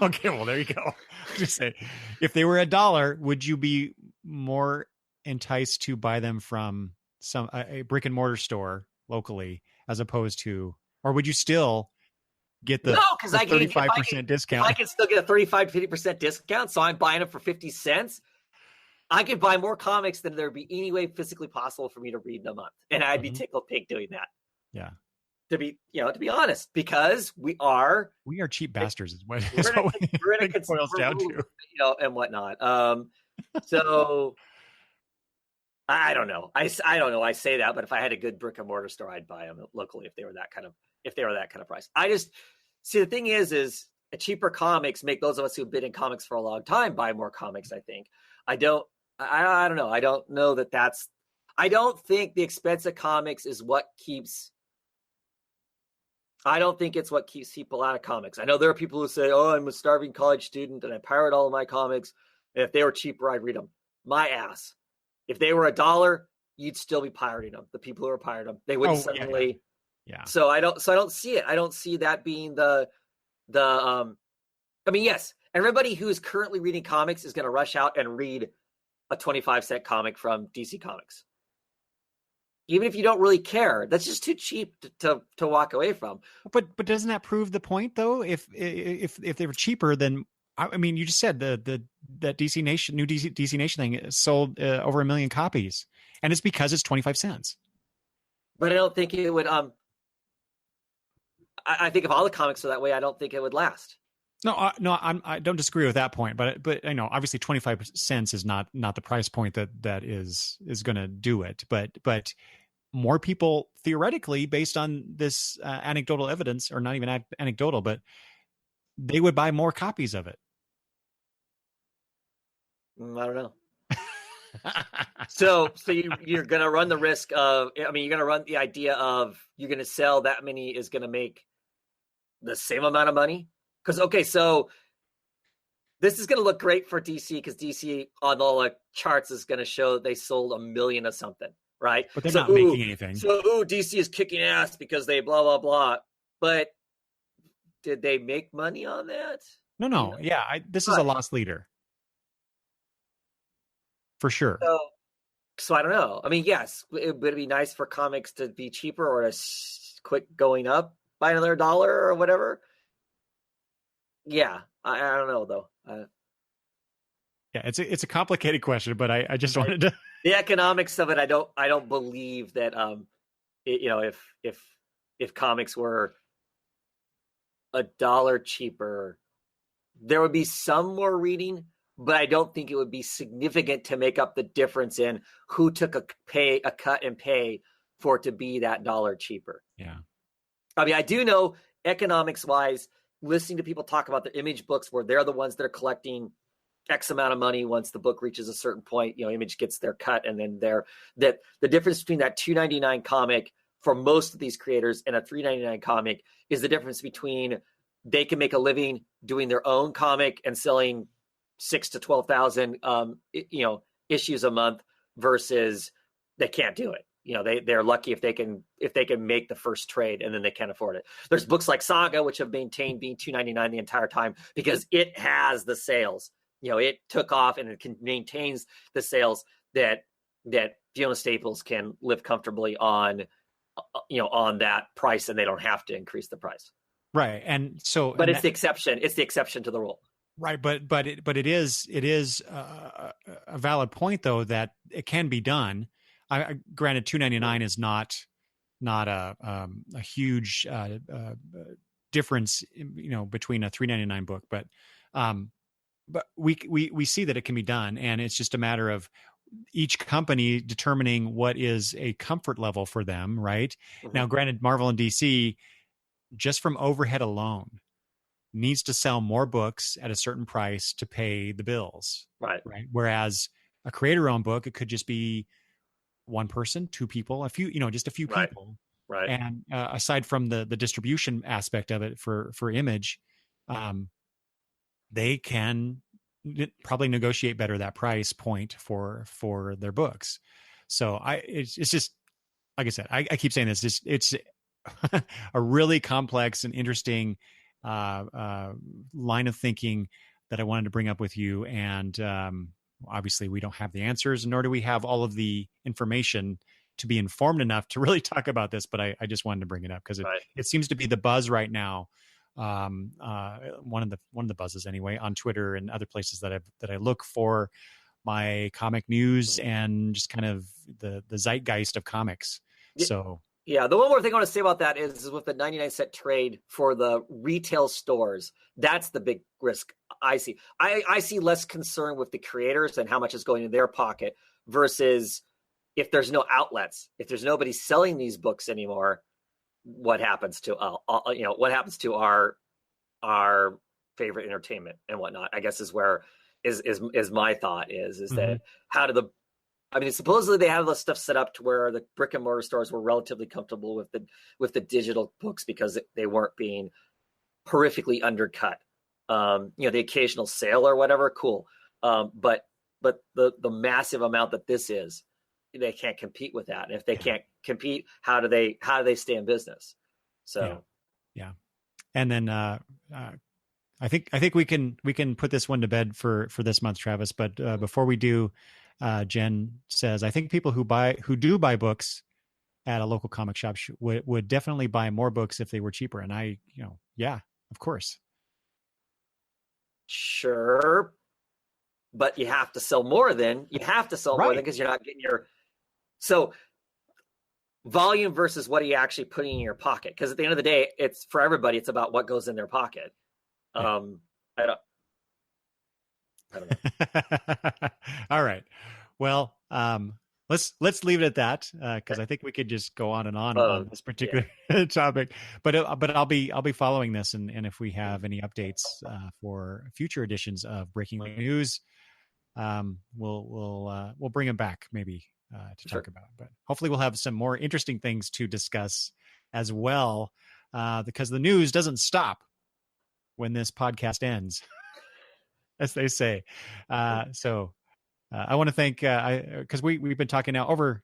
Okay, well there you go. Just say, if they were $1, would you be more enticed to buy them from a brick and mortar store locally, as opposed to, or would you still get the 35% discount? I can still get a 35 to 50% discount, so I'm buying them for 50 cents. I could buy more comics than there'd be any way physically possible for me to read in a month, and I'd be tickled pink doing that. Yeah. To be honest, because we are cheap bastards, is what we're in a it boils down to, and whatnot. So I don't know. I don't know. I say that, but if I had a good brick and mortar store, I'd buy them locally if they were that kind of price. I just see, the thing is cheaper comics make those of us who've been in comics for a long time buy more comics. I I don't know. I don't know that that's. I don't think the expense of comics is what keeps. I don't think it's what keeps people out of comics. I know there are people who say, "Oh, I'm a starving college student and I pirate all of my comics. And if they were cheaper, I'd read them." My ass. If they were $1, you'd still be pirating them. The people who are pirating them, they wouldn't suddenly. Yeah. So I don't see it. I don't see that being the. I mean, yes, everybody who is currently reading comics is going to rush out and read a 25-cent comic from DC Comics. Even if you don't really care, that's just too cheap to walk away from. But doesn't that prove the point though? If they were cheaper, then I mean, you just said that DC Nation, new DC Nation thing sold over 1 million copies, and it's because it's 25 cents. But I don't think it would. I think if all the comics are that way, I don't think it would last. No, I don't disagree with that point, but you know, obviously 25 cents is not the price point that is going to do it, but more people theoretically, based on this anecdotal evidence, or not even anecdotal, but they would buy more copies of it. I don't know. So you're going to run the risk of, I mean, you're going to run the idea of you're going to sell that many is going to make the same amount of money. Because, okay, so this is going to look great for DC because DC on all the charts is going to show they sold 1 million of something, right? But they're not making anything. So, DC is kicking ass because they blah, blah, blah. But did they make money on that? No. Yeah, this is a loss leader. For sure. So I don't know. I mean, yes, it would be nice for comics to be cheaper or to quit going up by another $1 or whatever. Yeah, I don't know though. Yeah, it's a complicated question, but I just wanted to. The economics of it, I don't believe that if comics were $1 cheaper, there would be some more reading, but I don't think it would be significant to make up the difference in who took a cut and pay for it to be that $1 cheaper. Yeah, I mean, I do know economics wise. Listening to people talk about the Image books where they're the ones that are collecting X amount of money once the book reaches a certain point, Image gets their cut, and then that the difference between that $2.99 comic for most of these creators and a $3.99 comic is the difference between they can make a living doing their own comic and selling 6,000 to 12,000 issues a month versus they can't do it. They're lucky if they can make the first trade, and then they can't afford it. There's books like Saga, which have maintained being $2.99 the entire time because it has the sales. It took off and it maintains the sales that Fiona Staples can live comfortably on that price, and they don't have to increase the price. Right, and so, but it's the exception. It's the exception to the rule. Right, but it is a valid point though that it can be done. Granted, $2.99 is not a huge difference, between a $3.99 book, but we see that it can be done, and it's just a matter of each company determining what is a comfort level for them. Right. Mm-hmm. Now, granted, Marvel and DC, just from overhead alone, needs to sell more books at a certain price to pay the bills. Right. Whereas a creator-owned book, it could just be one person, two people, just a few people. Right. And aside from the distribution aspect of it for Image, they can probably negotiate better that price point for their books. So it's just, like I said, I keep saying this, it's a really complex and interesting line of thinking that I wanted to bring up with you. And obviously we don't have the answers, nor do we have all of the information to be informed enough to really talk about this, but I just wanted to bring it up because it seems to be the buzz right now. One of the buzzes anyway on Twitter and other places that I look for my comic news and just kind of the zeitgeist of comics. So yeah, the one more thing I want to say about that is with the 99-cent trade for the retail stores, that's the big risk I see. I see less concern with the creators and how much is going in their pocket versus if there's no outlets, if there's nobody selling these books anymore, what happens to our favorite entertainment and whatnot, I guess is where is my thought is Mm-hmm. that how do supposedly they have the stuff set up to where the brick and mortar stores were relatively comfortable with the digital books because they weren't being horrifically undercut. The occasional sale or whatever, cool. But the massive amount that this is, they can't compete with that. And if they can't compete, how do they stay in business? So, yeah. And then I think we can put this one to bed for this month, Travis. But before we do, Jen says, I think people who do buy books at a local comic shop would definitely buy more books if they were cheaper. And yeah, of course. Sure. But you have to sell more then. You have to sell more than because you're not getting so volume versus what are you actually putting in your pocket? Because at the end of the day, it's for everybody. It's about what goes in their pocket. I don't know. All right. Well, let's leave it at that because I think we could just go on and on this particular topic. But I'll be following this, and if we have any updates for future editions of Breaking News, we'll bring them back maybe to talk about. But hopefully we'll have some more interesting things to discuss as well because the news doesn't stop when this podcast ends, as they say. So I want to thank because we've been talking now over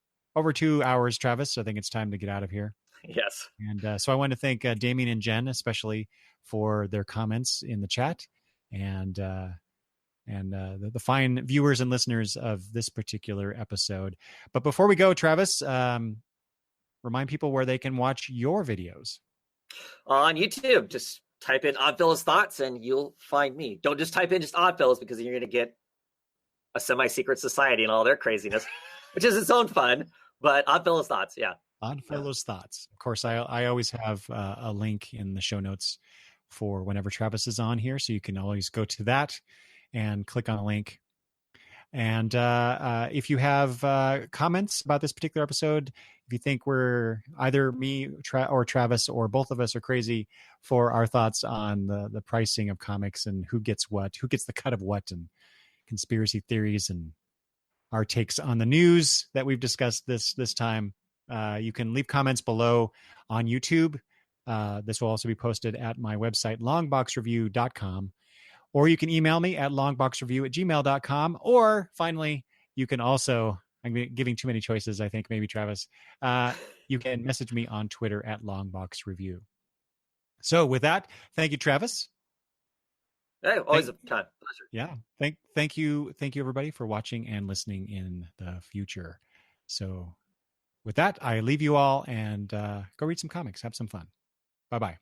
2 hours, Travis. So I think it's time to get out of here. Yes. And so I want to thank Damien and Jen especially for their comments in the chat and the fine viewers and listeners of this particular episode. But before we go, Travis, remind people where they can watch your videos. On YouTube, just type in Oddfellows Thoughts and you'll find me. Don't just type in just Oddfellows because you're going to get a semi-secret society and all their craziness, which is its own fun. But Oddfellows Thoughts, yeah. Oddfellows Thoughts. Of course, I always have a link in the show notes for whenever Travis is on here, so you can always go to that and click on a link. And if you have comments about this particular episode, if you think we're either me or Travis or both of us are crazy for our thoughts on the pricing of comics and who gets the cut of what, and conspiracy theories and our takes on the news that we've discussed this time, you can leave comments below on YouTube. This will also be posted at my website, longboxreview.com. Or you can email me at longboxreview@gmail.com. Or finally, you can also, I'm giving too many choices, I think, maybe Travis. You can message me on Twitter at longboxreview. So with that, thank you, Travis. Hey, always a time. Pleasure. Yeah. Thank you, everybody, for watching and listening in the future. So with that, I leave you all and go read some comics. Have some fun. Bye-bye.